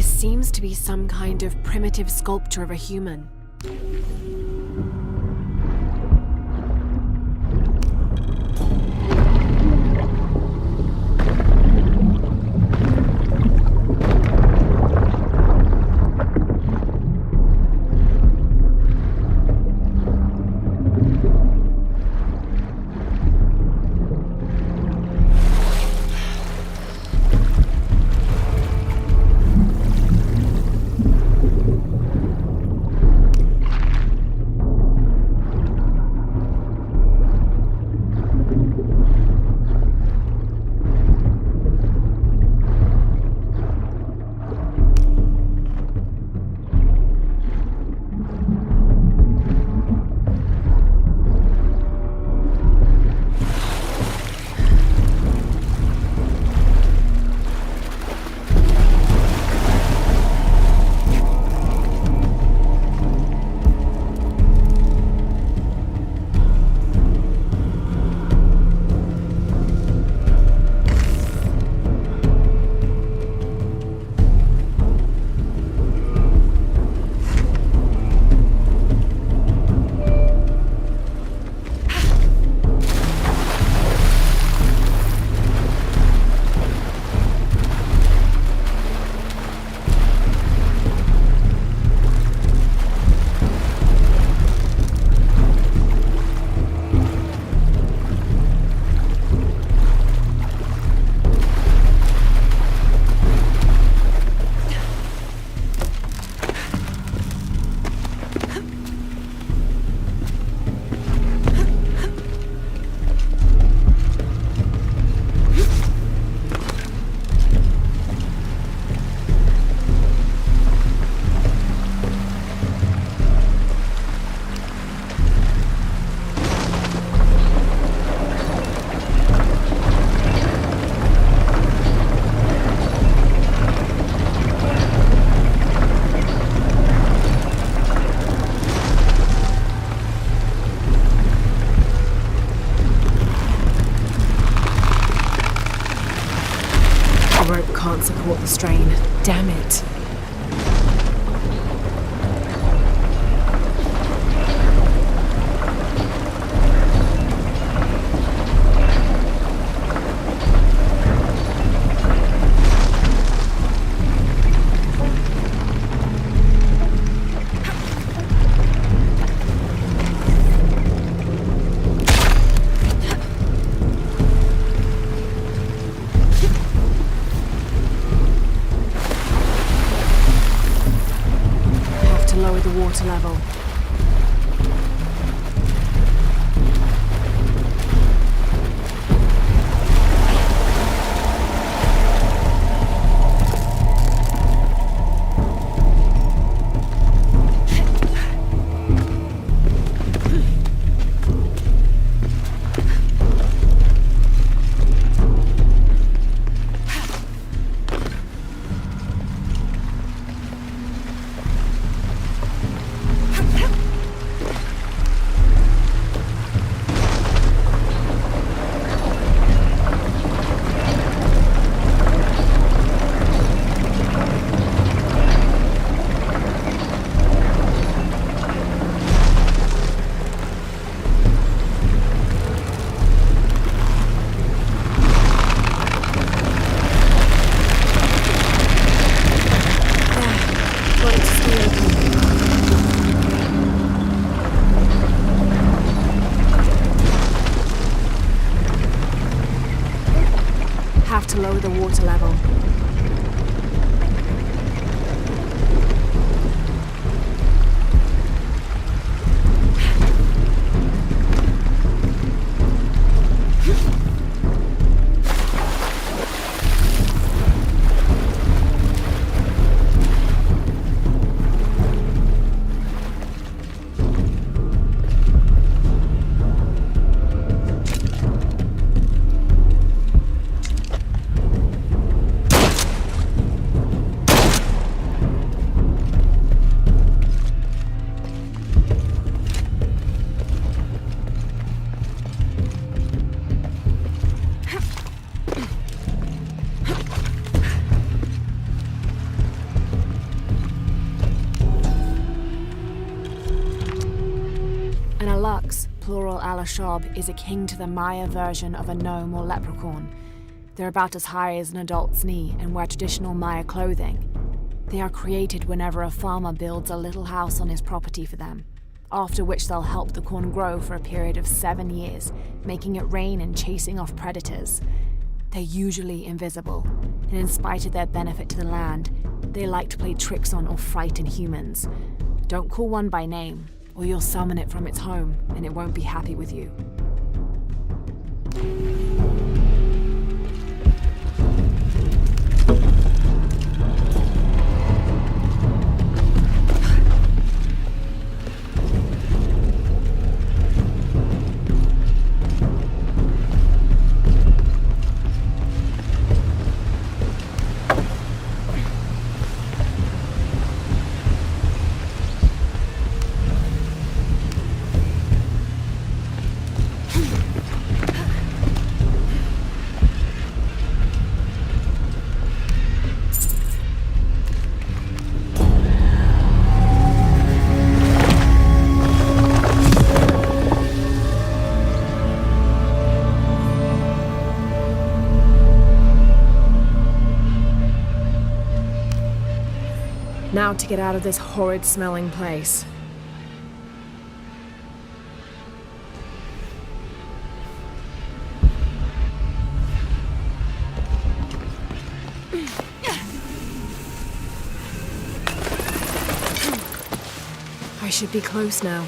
Seems to be some kind of primitive sculpture of a human. can't support the strain. Damn it. Water level. Lower the water level. Plural Alashab is akin to the Maya version of a gnome or leprechaun. They're about as high as an adult's knee and wear traditional Maya clothing. They are created whenever a farmer builds a little house on his property for them, after which they'll help the corn grow for a period of 7 years, making it rain and chasing off predators. They're usually invisible, and in spite of their benefit to the land, they like to play tricks on or frighten humans. Don't call one by name, or you'll summon it from its home, and it won't be happy with you. Now to get out of this horrid smelling place. I should be close now.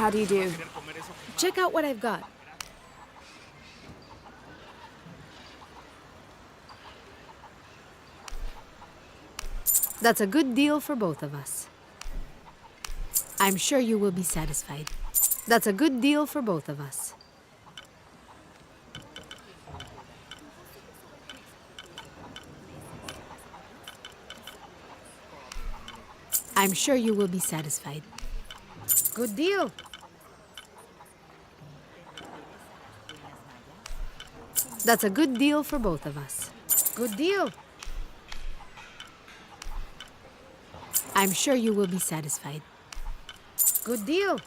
How do you do? Check out what I've got. That's a good deal for both of us. I'm sure you will be satisfied. That's a good deal for both of us. I'm sure you will be satisfied. Good deal. That's a good deal for both of us. Good deal. I'm sure you will be satisfied. Good deal.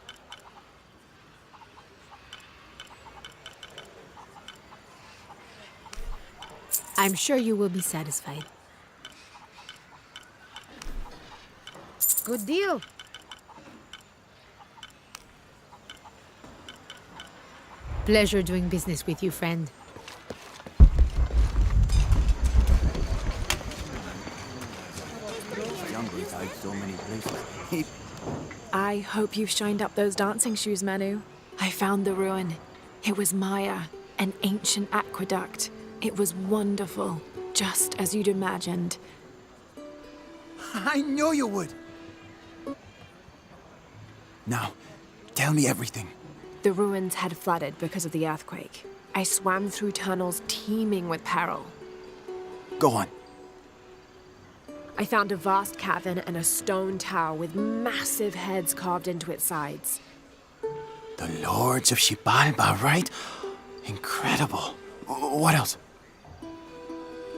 I'm sure you will be satisfied. Good deal. Pleasure doing business with you, friend. I hope you've shined up those dancing shoes, Manu. I found the ruin. It was Maya, an ancient aqueduct. It was wonderful, just as you'd imagined. I knew you would. Now, tell me everything. The ruins had flooded because of the earthquake. I swam through tunnels teeming with peril. Go on. I found a vast cavern and a stone tower with massive heads carved into its sides. The Lords of Xibalba, right? Incredible. What else?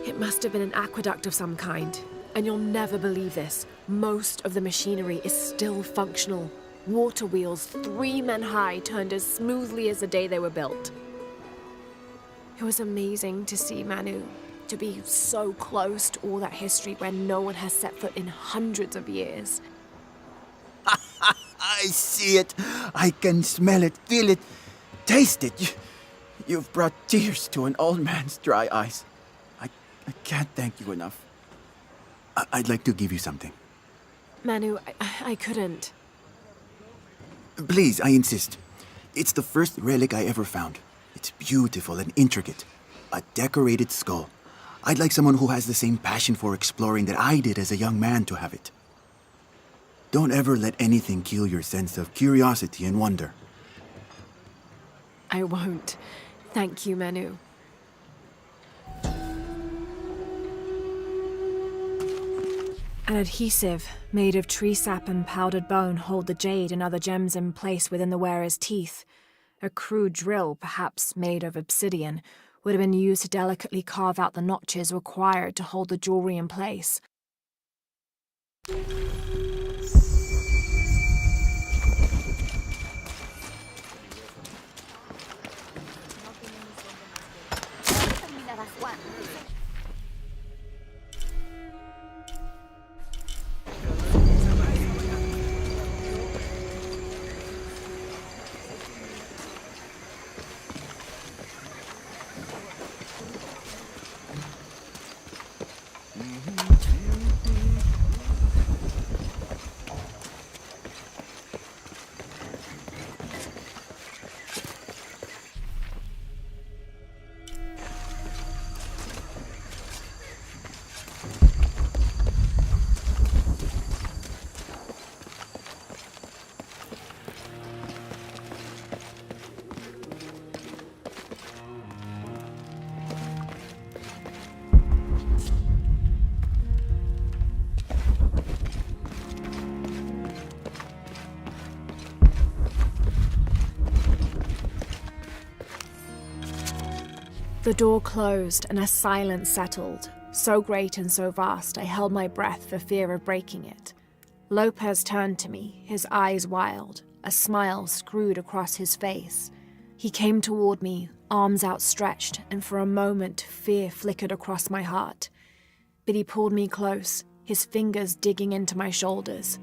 It must have been an aqueduct of some kind. And you'll never believe this. Most of the machinery is still functional. Water wheels 3 men high turned as smoothly as the day they were built. It was amazing to see, Manu. To be so close to all that history where no one has set foot in hundreds of years. I see it. I can smell it, feel it, taste it. You've brought tears to an old man's dry eyes. I can't thank you enough. I'd like to give you something. Manu, I couldn't. Please, I insist. It's the first relic I ever found. It's beautiful and intricate. A decorated skull. I'd like someone who has the same passion for exploring that I did as a young man to have it. Don't ever let anything kill your sense of curiosity and wonder. I won't. Thank you, Manu. An adhesive made of tree sap and powdered bone hold the jade and other gems in place within the wearer's teeth. A crude drill, perhaps made of obsidian, would have been used to delicately carve out the notches required to hold the jewelry in place. The door closed and a silence settled, so great and so vast I held my breath for fear of breaking it. Lopez turned to me, his eyes wild, a smile screwed across his face. He came toward me, arms outstretched, and for a moment fear flickered across my heart. But he pulled me close, his fingers digging into my shoulders.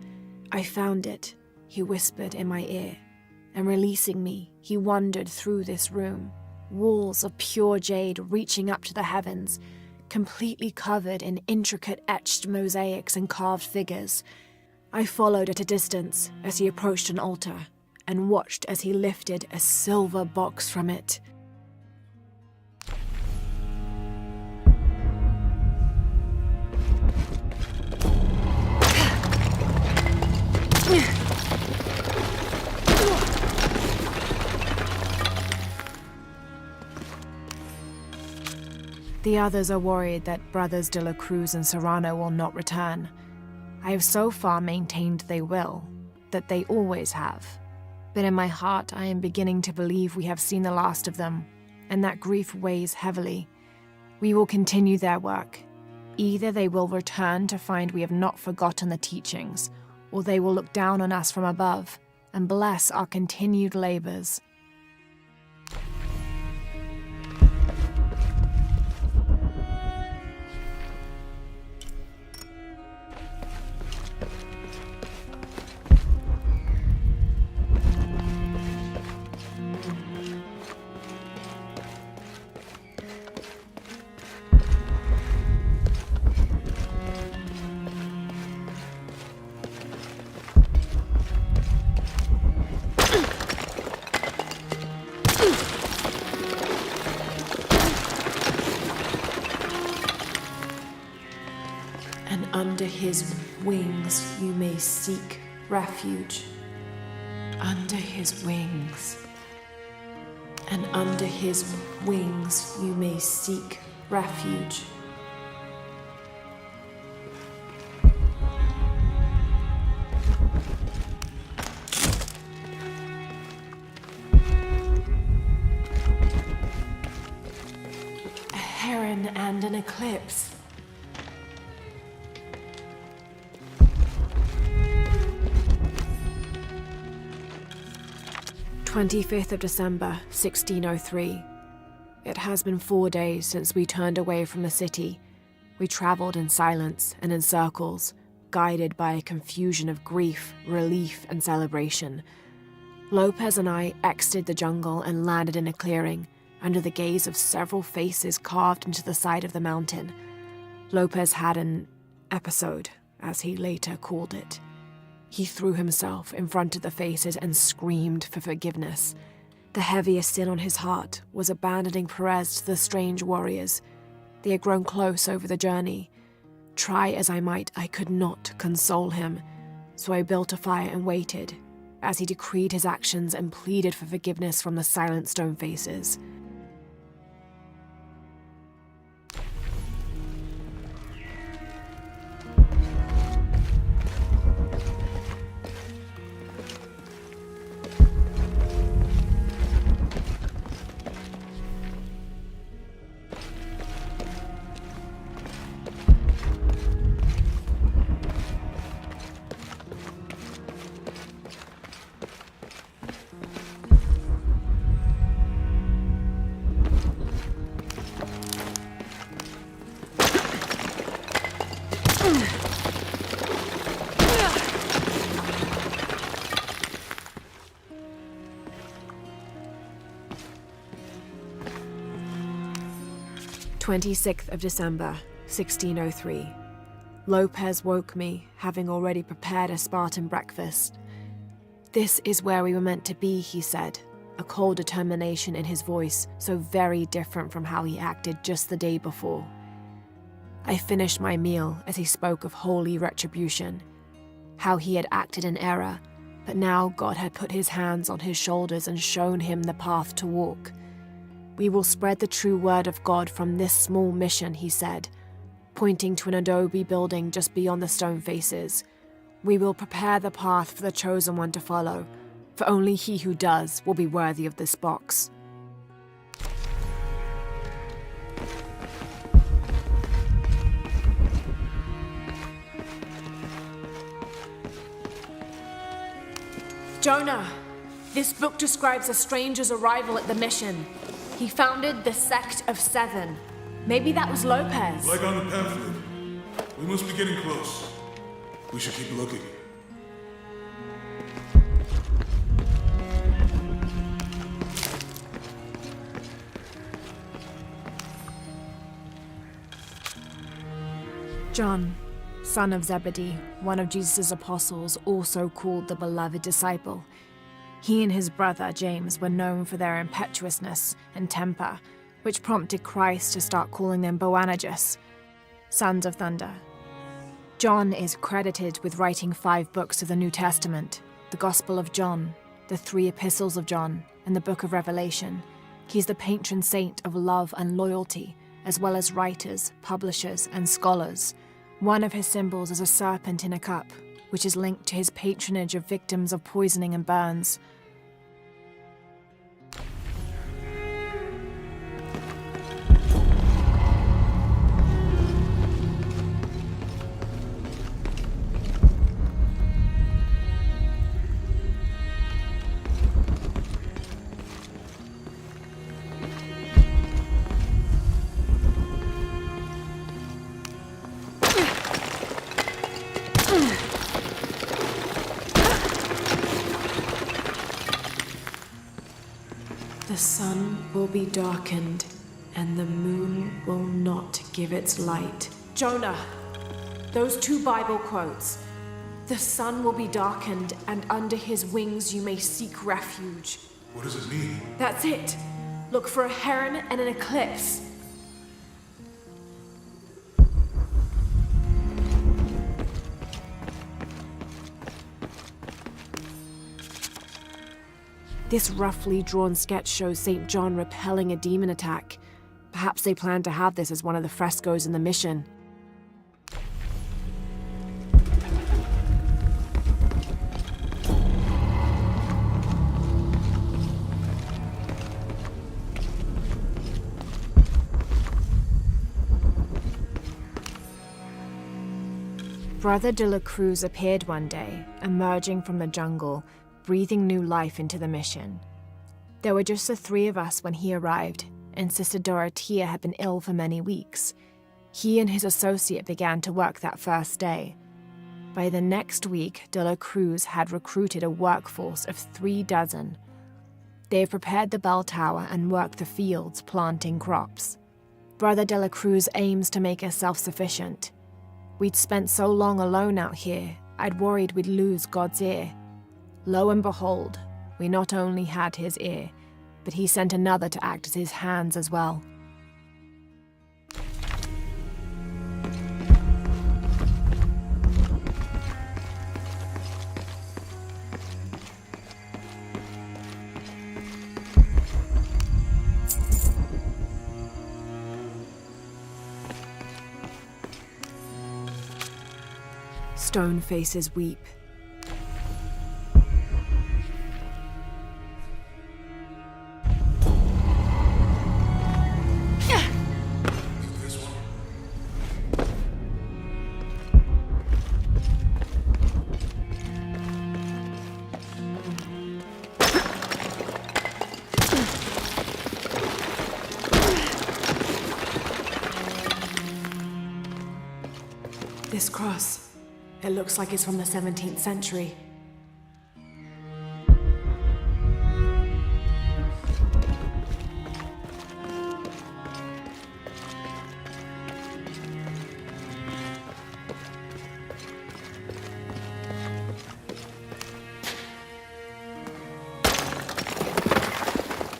I found it, he whispered in my ear, and releasing me, he wandered through this room. Walls of pure jade reaching up to the heavens, completely covered in intricate etched mosaics and carved figures. I followed at a distance as he approached an altar, and watched as he lifted a silver box from it. The others are worried that Brothers de la Cruz and Serrano will not return. I have so far maintained they will, that they always have. But in my heart, I am beginning to believe we have seen the last of them, and that grief weighs heavily. We will continue their work. Either they will return to find we have not forgotten the teachings, or they will look down on us from above and bless our continued labors. Under his wings you may seek refuge. Under his wings. And under his wings you may seek refuge. A heron and an eclipse. 25th of December, 1603. It has been 4 days since we turned away from the city. We traveled in silence and in circles, guided by a confusion of grief, relief, and celebration. Lopez and I exited the jungle and landed in a clearing, under the gaze of several faces carved into the side of the mountain. Lopez had an episode, as he later called it. He threw himself in front of the faces and screamed for forgiveness. The heaviest sin on his heart was abandoning Perez to the strange warriors. They had grown close over the journey. Try as I might, I could not console him. So I built a fire and waited, as he decreed his actions and pleaded for forgiveness from the silent stone faces. "26th of December, 1603. Lopez woke me, having already prepared a Spartan breakfast. This is where we were meant to be, he said, a cold determination in his voice, so very different from how he acted just the day before. I finished my meal as he spoke of holy retribution, how he had acted in error, but now God had put his hands on his shoulders and shown him the path to walk. We will spread the true word of God from this small mission, he said, pointing to an adobe building just beyond the stone faces. We will prepare the path for the chosen one to follow, for only he who does will be worthy of this box. Jonah, this book describes a stranger's arrival at the mission. He founded the Sect of Seven. Maybe that was Lopez. Like on the pamphlet. We must be getting close. We should keep looking. John, son of Zebedee, one of Jesus' apostles, also called the beloved disciple. He and his brother, James, were known for their impetuousness and temper, which prompted Christ to start calling them Boanerges, sons of thunder. John is credited with writing 5 books of the New Testament, the Gospel of John, the 3 epistles of John, and the Book of Revelation. He's the patron saint of love and loyalty, as well as writers, publishers, and scholars. One of his symbols is a serpent in a cup, which is linked to his patronage of victims of poisoning and burns. The sun will be darkened, and the moon will not give its light. Jonah, those 2 Bible quotes. The sun will be darkened, and under his wings you may seek refuge. What does it mean? That's it. Look for a heron and an eclipse. This roughly drawn sketch shows St. John repelling a demon attack. Perhaps they plan to have this as one of the frescoes in the mission. Brother de la Cruz appeared one day, emerging from the jungle, breathing new life into the mission. There were just the 3 of us when he arrived, and Sister Dorothea had been ill for many weeks. He and his associate began to work that first day. By the next week, de la Cruz had recruited a workforce of 36. They have prepared the bell tower and worked the fields, planting crops. Brother de la Cruz aims to make us self-sufficient. We'd spent so long alone out here, I'd worried we'd lose God's ear. Lo and behold, we not only had his ear, but he sent another to act as his hands as well. Stone faces weep. This cross, it looks like it's from the 17th century.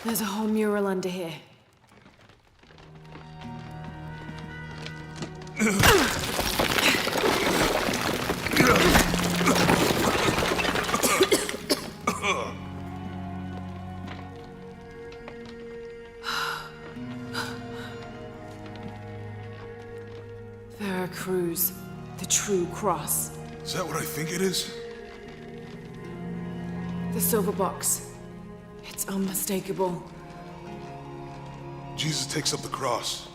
There's a whole mural under here. Veracruz, the true cross. Is that what I think it is? The silver box. It's unmistakable. Jesus takes up the cross.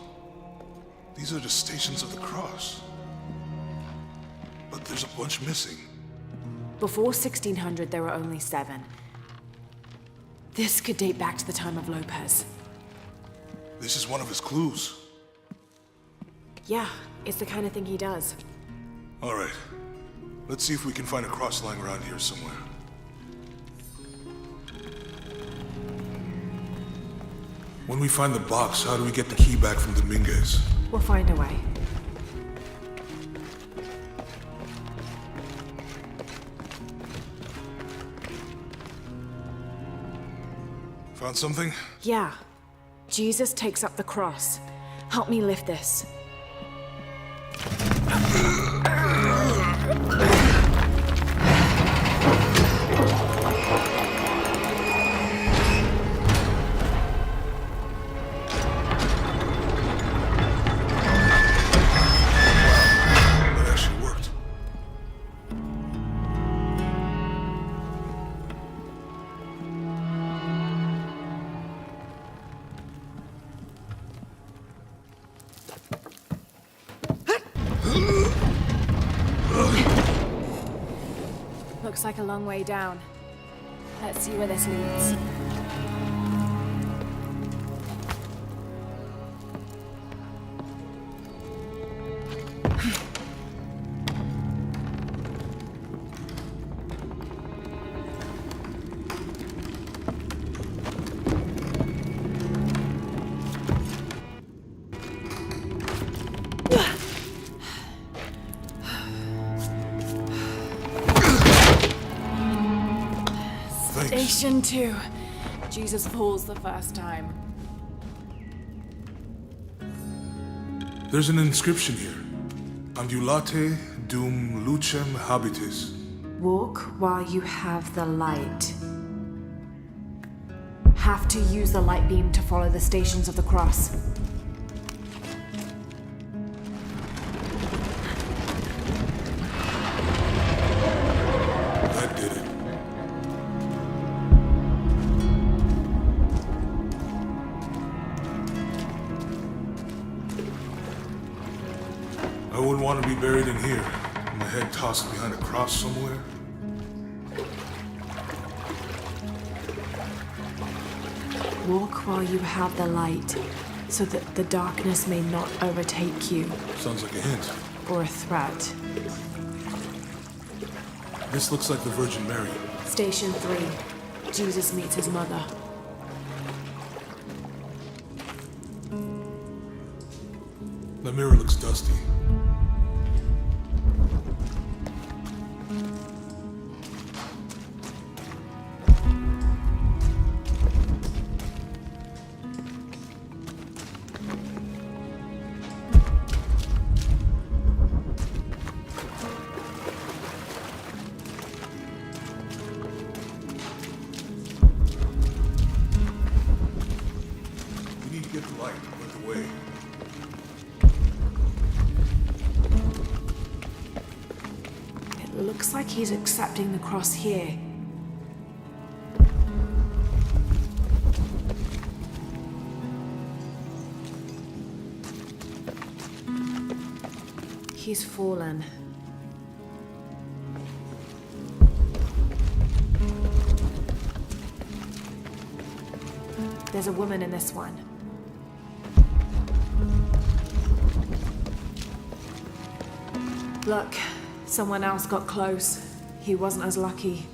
These are the stations of the cross. But there's a bunch missing. Before 1600, there were only 7. This could date back to the time of Lopez. This is one of his clues. Yeah, it's the kind of thing he does. All right. Let's see if we can find a cross lying around here somewhere. When we find the box, how do we get the key back from Dominguez? We'll find a way. Found something? Yeah. Jesus takes up the cross. Help me lift this. Looks like a long way down. Let's see where this leads. Station 2. Jesus falls the first time. There's an inscription here. Ambulate dum lucem habitis. Walk while you have the light. Have to use the light beam to follow the stations of the cross. That did it. I wouldn't want to be buried in here. My head tossed behind a cross somewhere. Walk while you have the light, so that the darkness may not overtake you. Sounds like a hint. Or a threat. This looks like the Virgin Mary. Station 3. Jesus meets his mother. The mirror looks dusty. Looks like he's accepting the cross here. He's fallen. There's a woman in this one. Look. Someone else got close. He wasn't as lucky.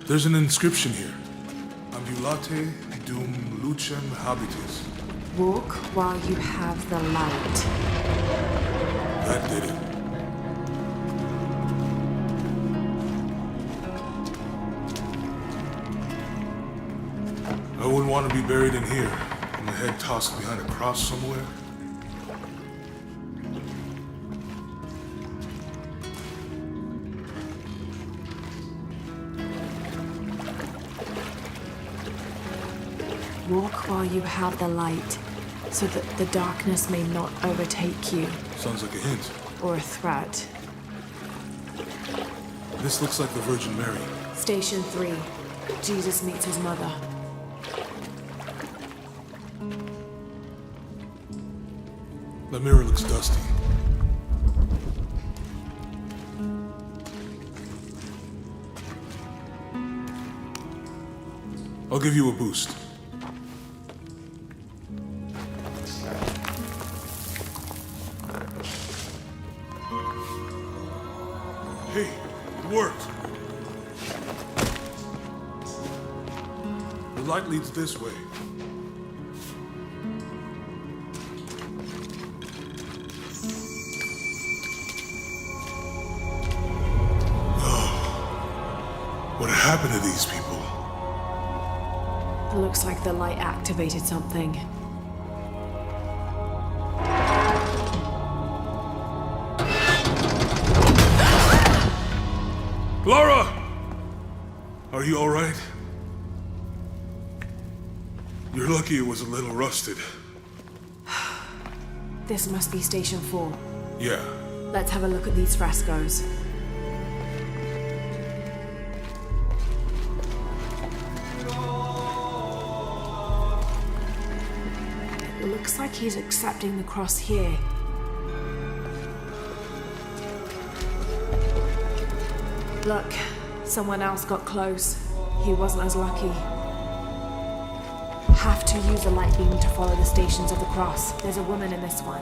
There's an inscription here. Ambulate dum lucem habitis. Walk while you have the light. That did it. I wouldn't want to be buried in here. My head tossed behind a cross somewhere. Walk while you have the light, so that the darkness may not overtake you. Sounds like a hint. Or a threat. This looks like the Virgin Mary. Station 3. Jesus meets his mother. The mirror looks dusty. I'll give you a boost. Hey, it worked. The light leads this way. What happened to these people? It looks like the light activated something. Lara! Are you alright? You're lucky it was a little rusted. This must be Station 4. Yeah. Let's have a look at these frescoes. It looks like he's accepting the cross here. Look, someone else got close. He wasn't as lucky. Have to use a light beam to follow the stations of the cross. There's a woman in this one.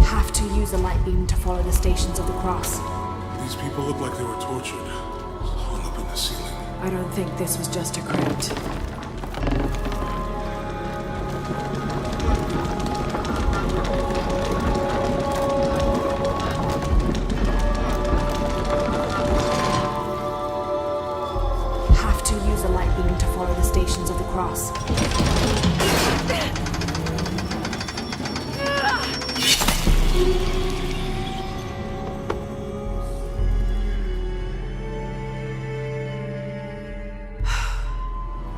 Have to use a light beam to follow the stations of the cross. These people look like they were tortured. Hung up in the ceiling. I don't think this was just a crypt. Cross.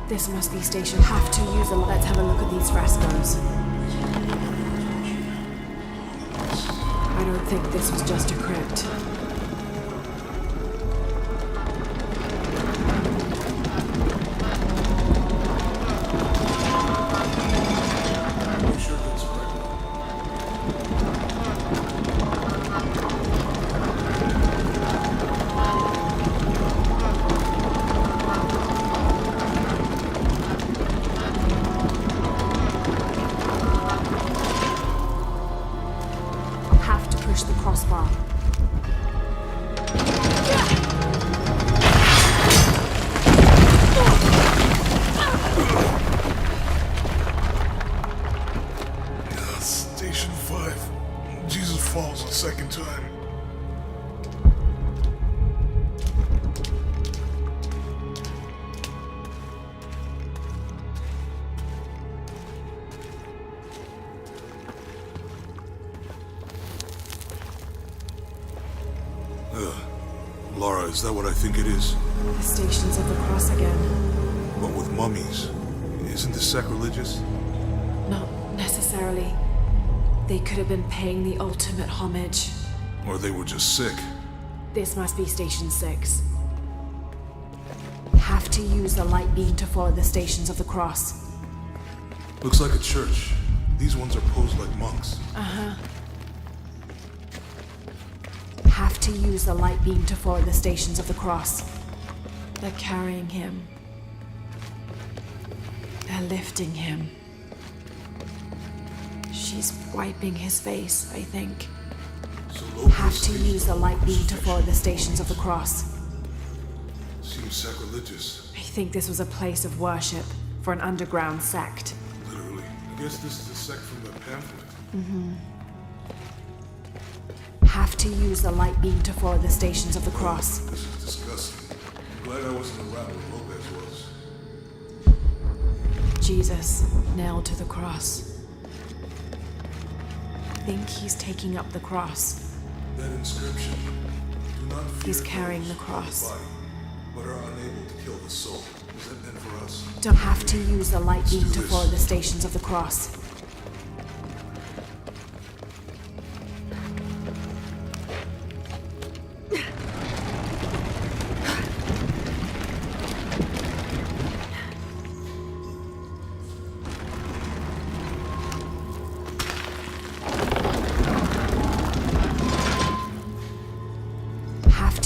This must be station. Have to use a. Let's have a look at these frescoes. I don't think this was just a crypt. Lara, is that what I think it is? The Stations of the Cross again. But with mummies. Isn't this sacrilegious? Not necessarily. They could have been paying the ultimate homage. Or they were just sick. This must be Station 6. Have to use the light beam to follow the Stations of the Cross. Looks like a church. These ones are posed like monks. Uh-huh. Have to use the light beam to follow the Stations of the Cross. They're carrying him. They're lifting him. She's wiping his face, I think. Have to use the light beam to follow the Stations of the Cross. Seems sacrilegious. I think this was a place of worship for an underground sect. Literally. I guess this is a sect from the pamphlet. Mm-hmm. Have to use the light beam to follow the Stations of the Cross. This is disgusting. I'm glad I wasn't around when Lopez was. Jesus, nailed to the cross. I think he's taking up the cross. That inscription. Do not He's carrying the cross. But are unable to kill the soul. Is that meant for us? Don't have to use the light beam to follow the stations of the cross.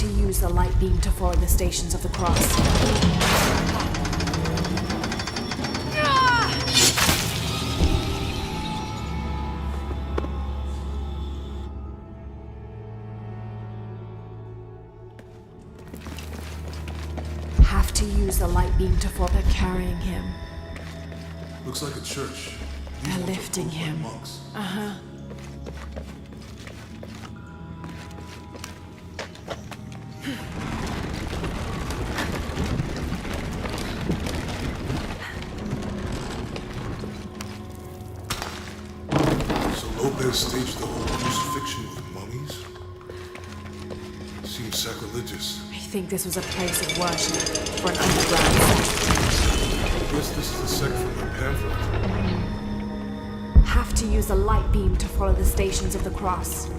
Use the light beam to follow the stations of the cross. Have to use the light beam to follow. They're carrying him. Looks like a church. They're lifting him. Uh-huh. Staged the whole crucifixion with mummies? Seems sacrilegious. I think this was a place of worship for an underground sect. I guess this is the sect from the pamphlet. Have to use the light beam to follow the stations of the cross.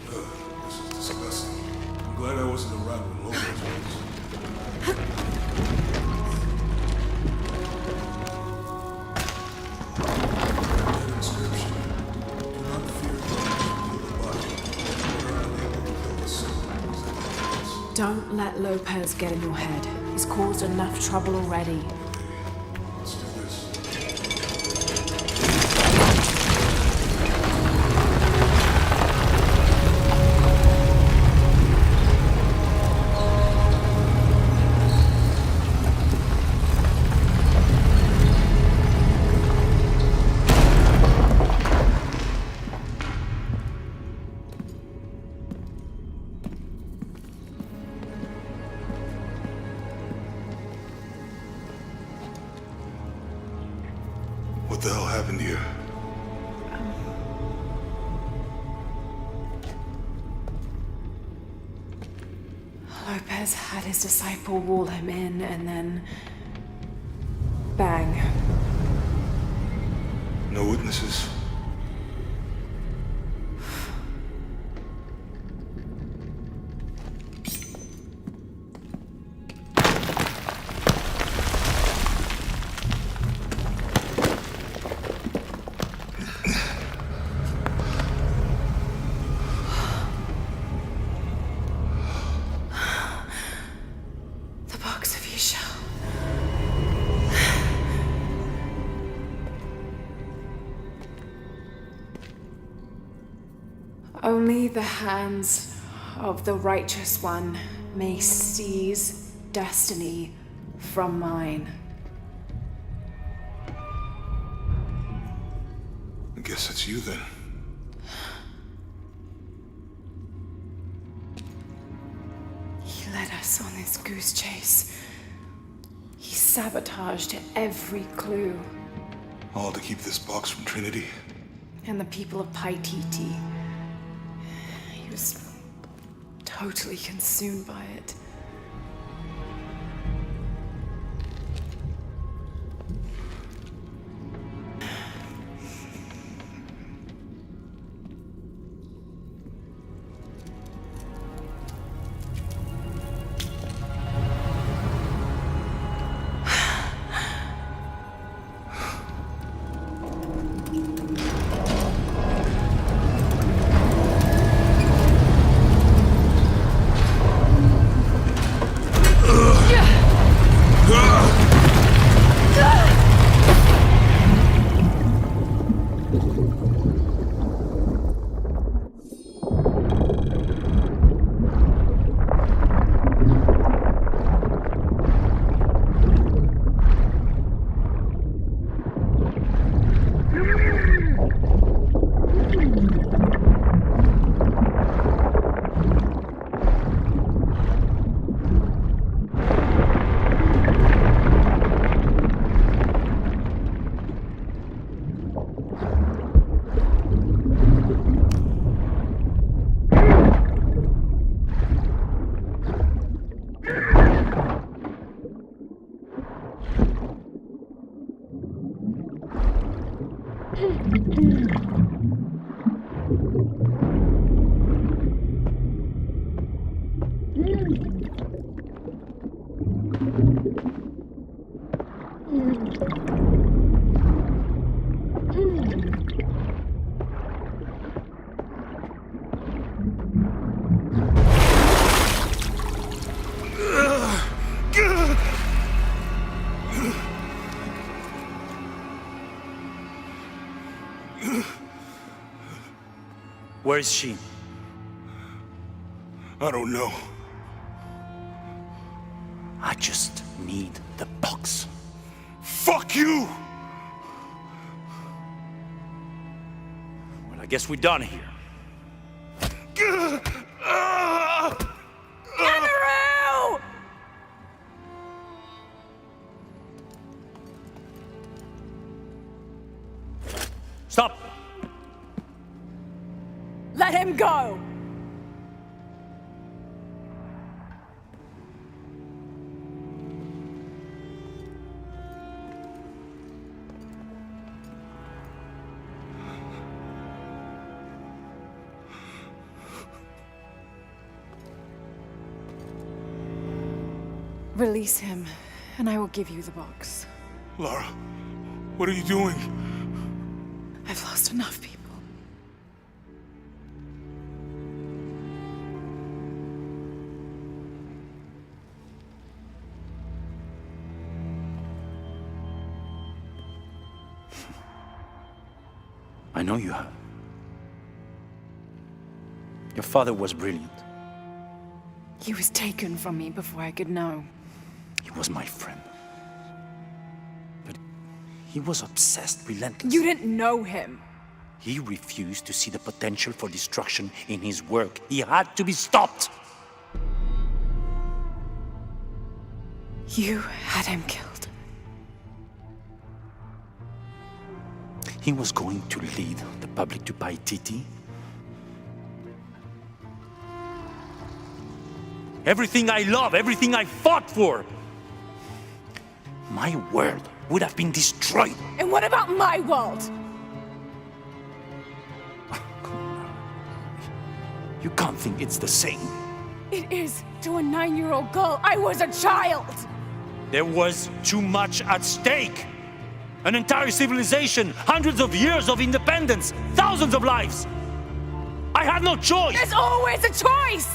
This is disgusting. I'm glad I wasn't around when Lopez was. Don't let Lopez get in your head. He's caused enough trouble already. Let's do this. What the hell happened here? Lopez had his disciple wall him in, and then... bang. No witnesses? Only the hands of the righteous one may seize destiny from mine. I guess it's you then. He led us on this goose chase. He sabotaged every clue. All to keep this box from Trinity. And the people of Paititi. He was totally consumed by it. Where is she? I don't know. I just need the box. Fuck you! Well, I guess we're done here. Amaru! Stop! Let him go! Release him, and I will give you the box. Lara, what are you doing? I've lost enough people. I know you have. Your father was brilliant. He was taken from me before I could know. He was my friend. But he was obsessed, relentless. You didn't know him. He refused to see the potential for destruction in his work. He had to be stopped. You had him killed. He was going to lead the public to Paititi. Everything I love, everything I fought for. My world would have been destroyed. And what about my world? You can't think it's the same. It is to a 9-year-old girl. I was a child. There was too much at stake. An entire civilization, hundreds of years of independence, thousands of lives. I had no choice. There's always a choice.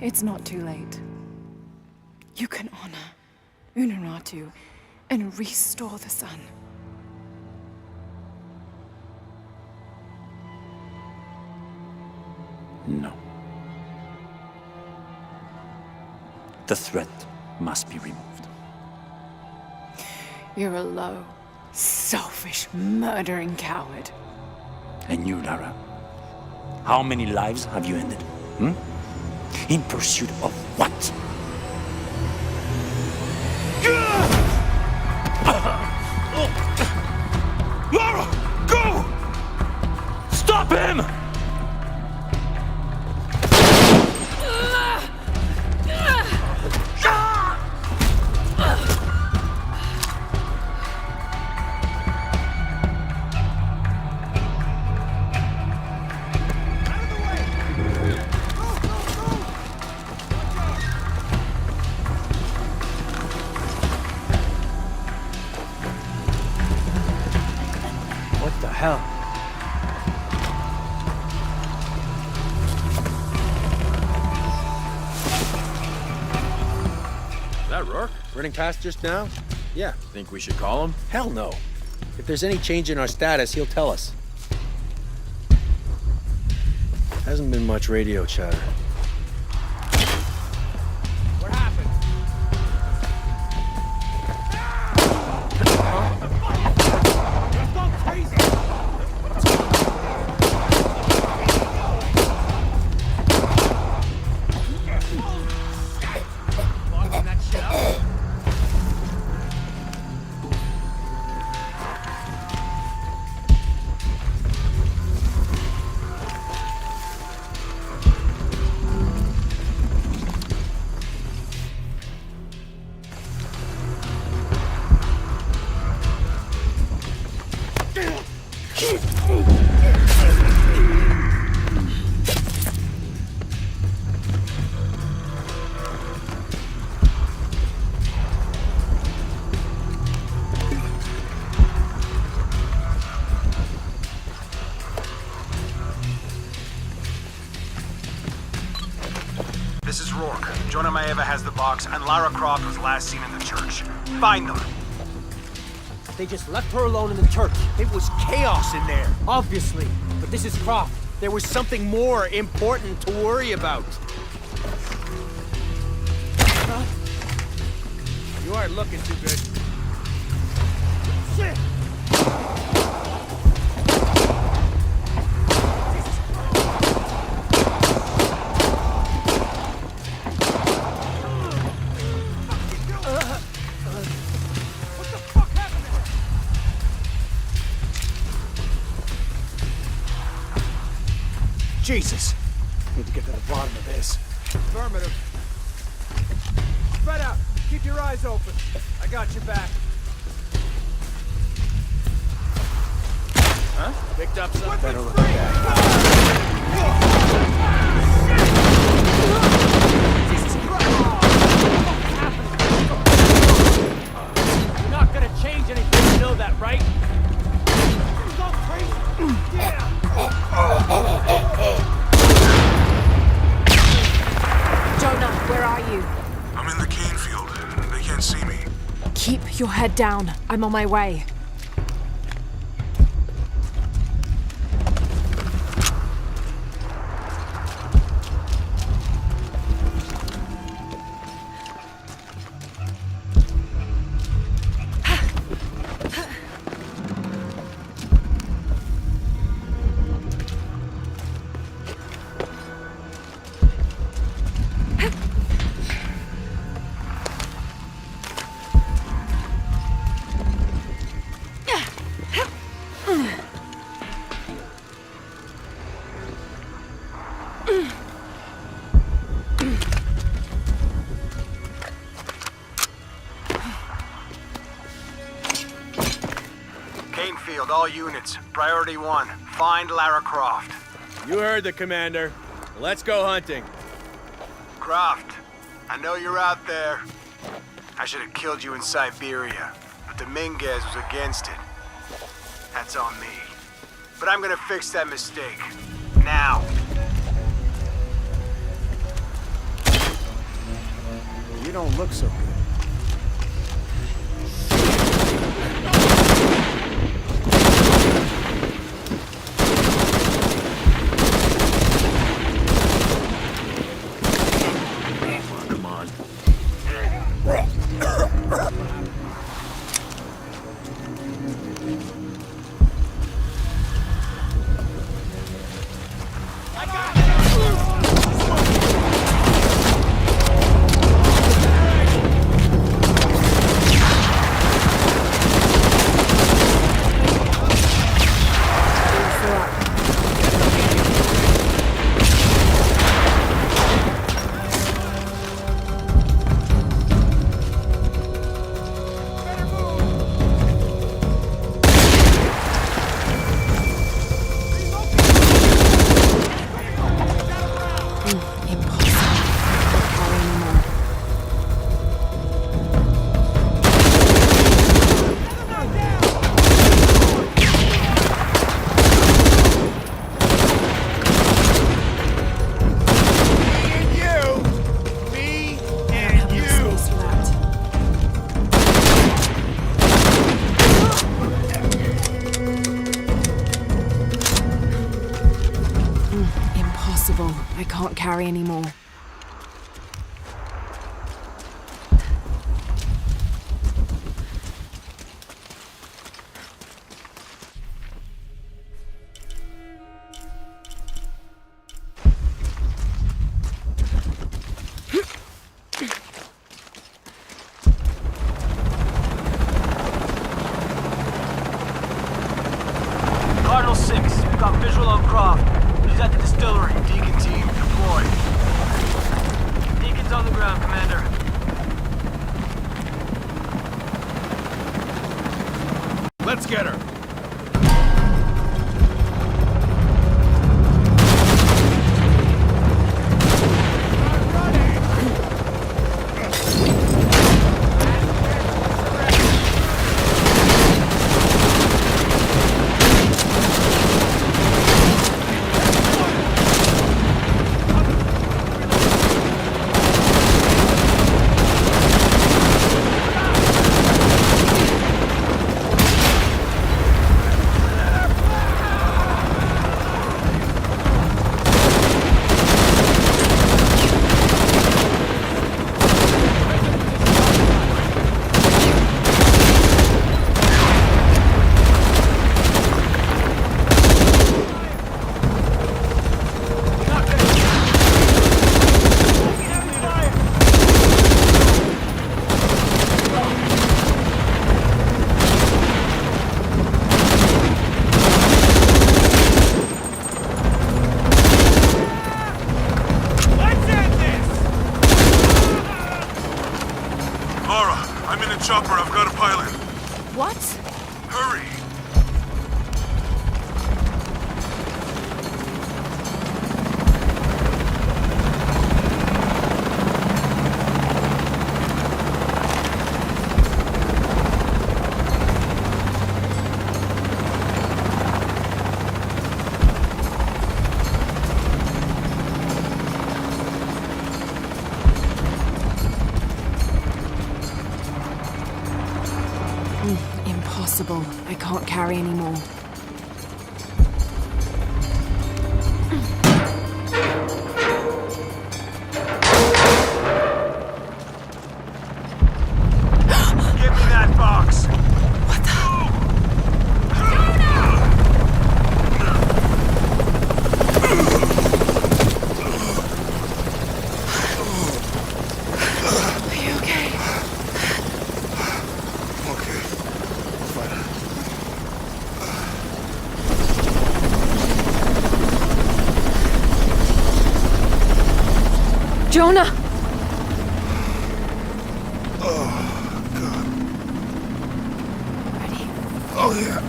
It's not too late. You can honor Unuratu and restore the sun. No. The threat must be removed. You're a low, selfish, murdering coward. And you, Lara? How many lives have you ended? In pursuit of what? Lara, go! Stop him! What the hell? Is that Rourke? Running past just now? Yeah. Think we should call him? Hell no. If there's any change in our status, he'll tell us. Hasn't been much radio chatter. What happened? You're so crazy! Locking that shit up? Maiava has the box, and Lara Croft was last seen in the church. Find them. They just left her alone in the church. It was chaos in there, obviously. But this is Croft. There was something more important to worry about. Huh? You aren't looking too good. Shit! Jesus! Need to get to the bottom of this. Affirmative. Spread out. Keep your eyes open. I got your back. Huh? Picked up something. Better look at that. You're not gonna change anything, you know that, right? Jonah, where are you? I'm in the cane field. They can't see me. Keep your head down. I'm on my way. Canefield, all units. Priority 1. Find Lara Croft. You heard the commander. Let's go hunting. Croft, I know you're out there. I should have killed you in Siberia, but Dominguez was against it. That's on me. But I'm gonna fix that mistake. Now. You don't look so good. Come on. I can't carry anymore. Cardinal 6, we've got visual on Croft. He's at the distillery. Deacon team, deploy. Deacon's on the ground, Commander. Let's get her. chopper, I've got a pilot. What? Hurry! Impossible. I can't carry anymore. Give me that box! Are you okay? Okay. Fine. Jonah! Oh, God. Ready? Oh, yeah.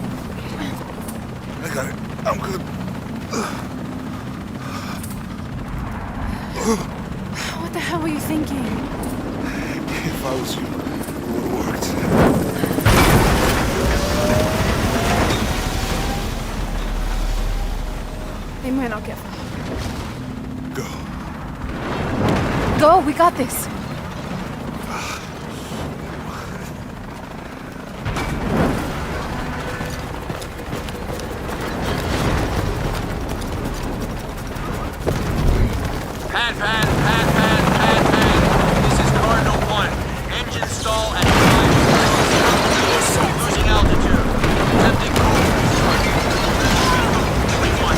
I got it. I'm good. What the hell were you thinking? If I was you, it would have worked. They might not get far. Go. Go, we got this. Pad. This is Cardinal 1. Engine stall at 5. Losing altitude. Attempting cold restart. 21.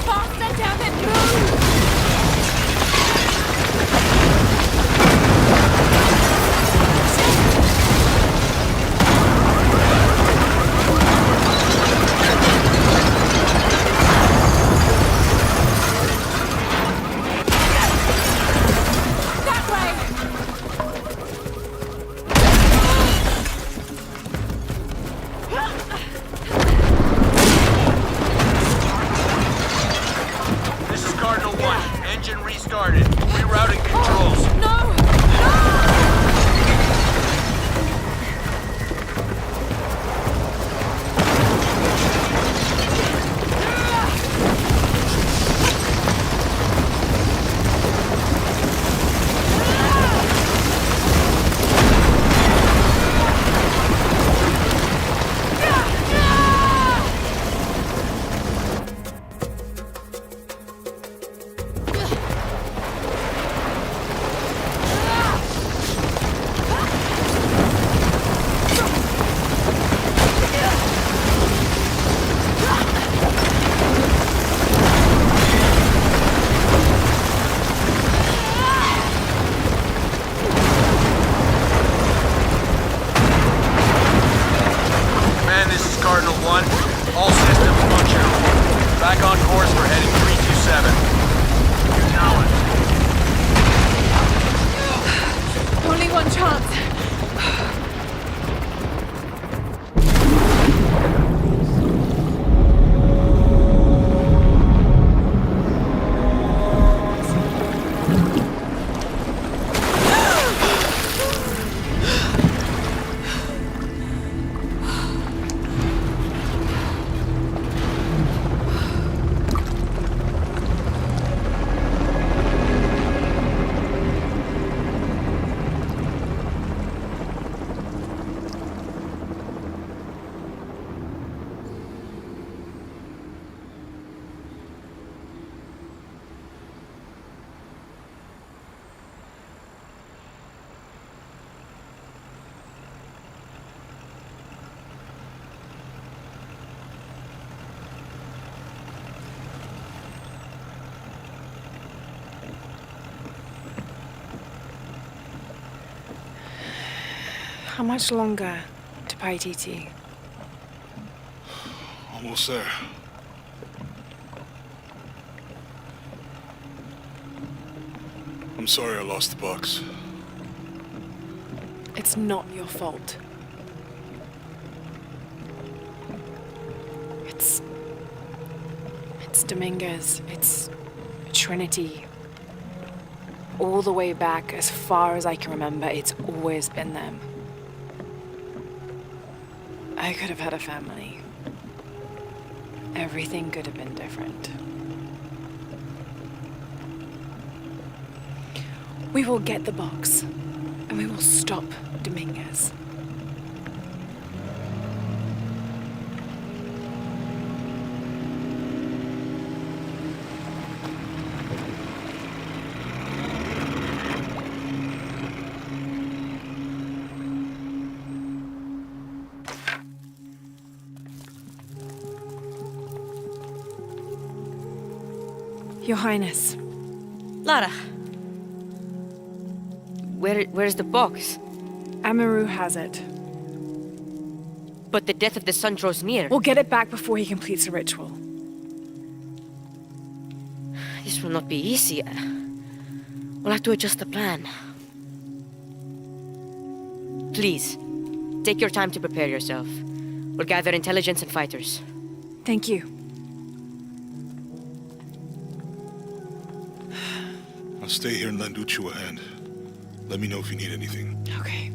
Faster, damn it, move! This is Cardinal 1. Engine restarted. Rerouting controls. Command, this is Cardinal 1. All systems functional. Back on course for heading 327. Acknowledged. Only one chance. How much longer to Paititi? Almost there. I'm sorry I lost the box. It's not your fault. It's Dominguez. It's Trinity. All the way back, as far as I can remember, it's always been them. I could have had a family. Everything could have been different. We will get the box, and we will stop Dominguez. Your Highness. Lara. Where's the box? Amaru has it. But the death of the sun draws near. We'll get it back before he completes the ritual. This will not be easy. We'll have to adjust the plan. Please, take your time to prepare yourself. We'll gather intelligence and fighters. Thank you. I'll stay here and lend Uchu a hand. Let me know if you need anything. Okay.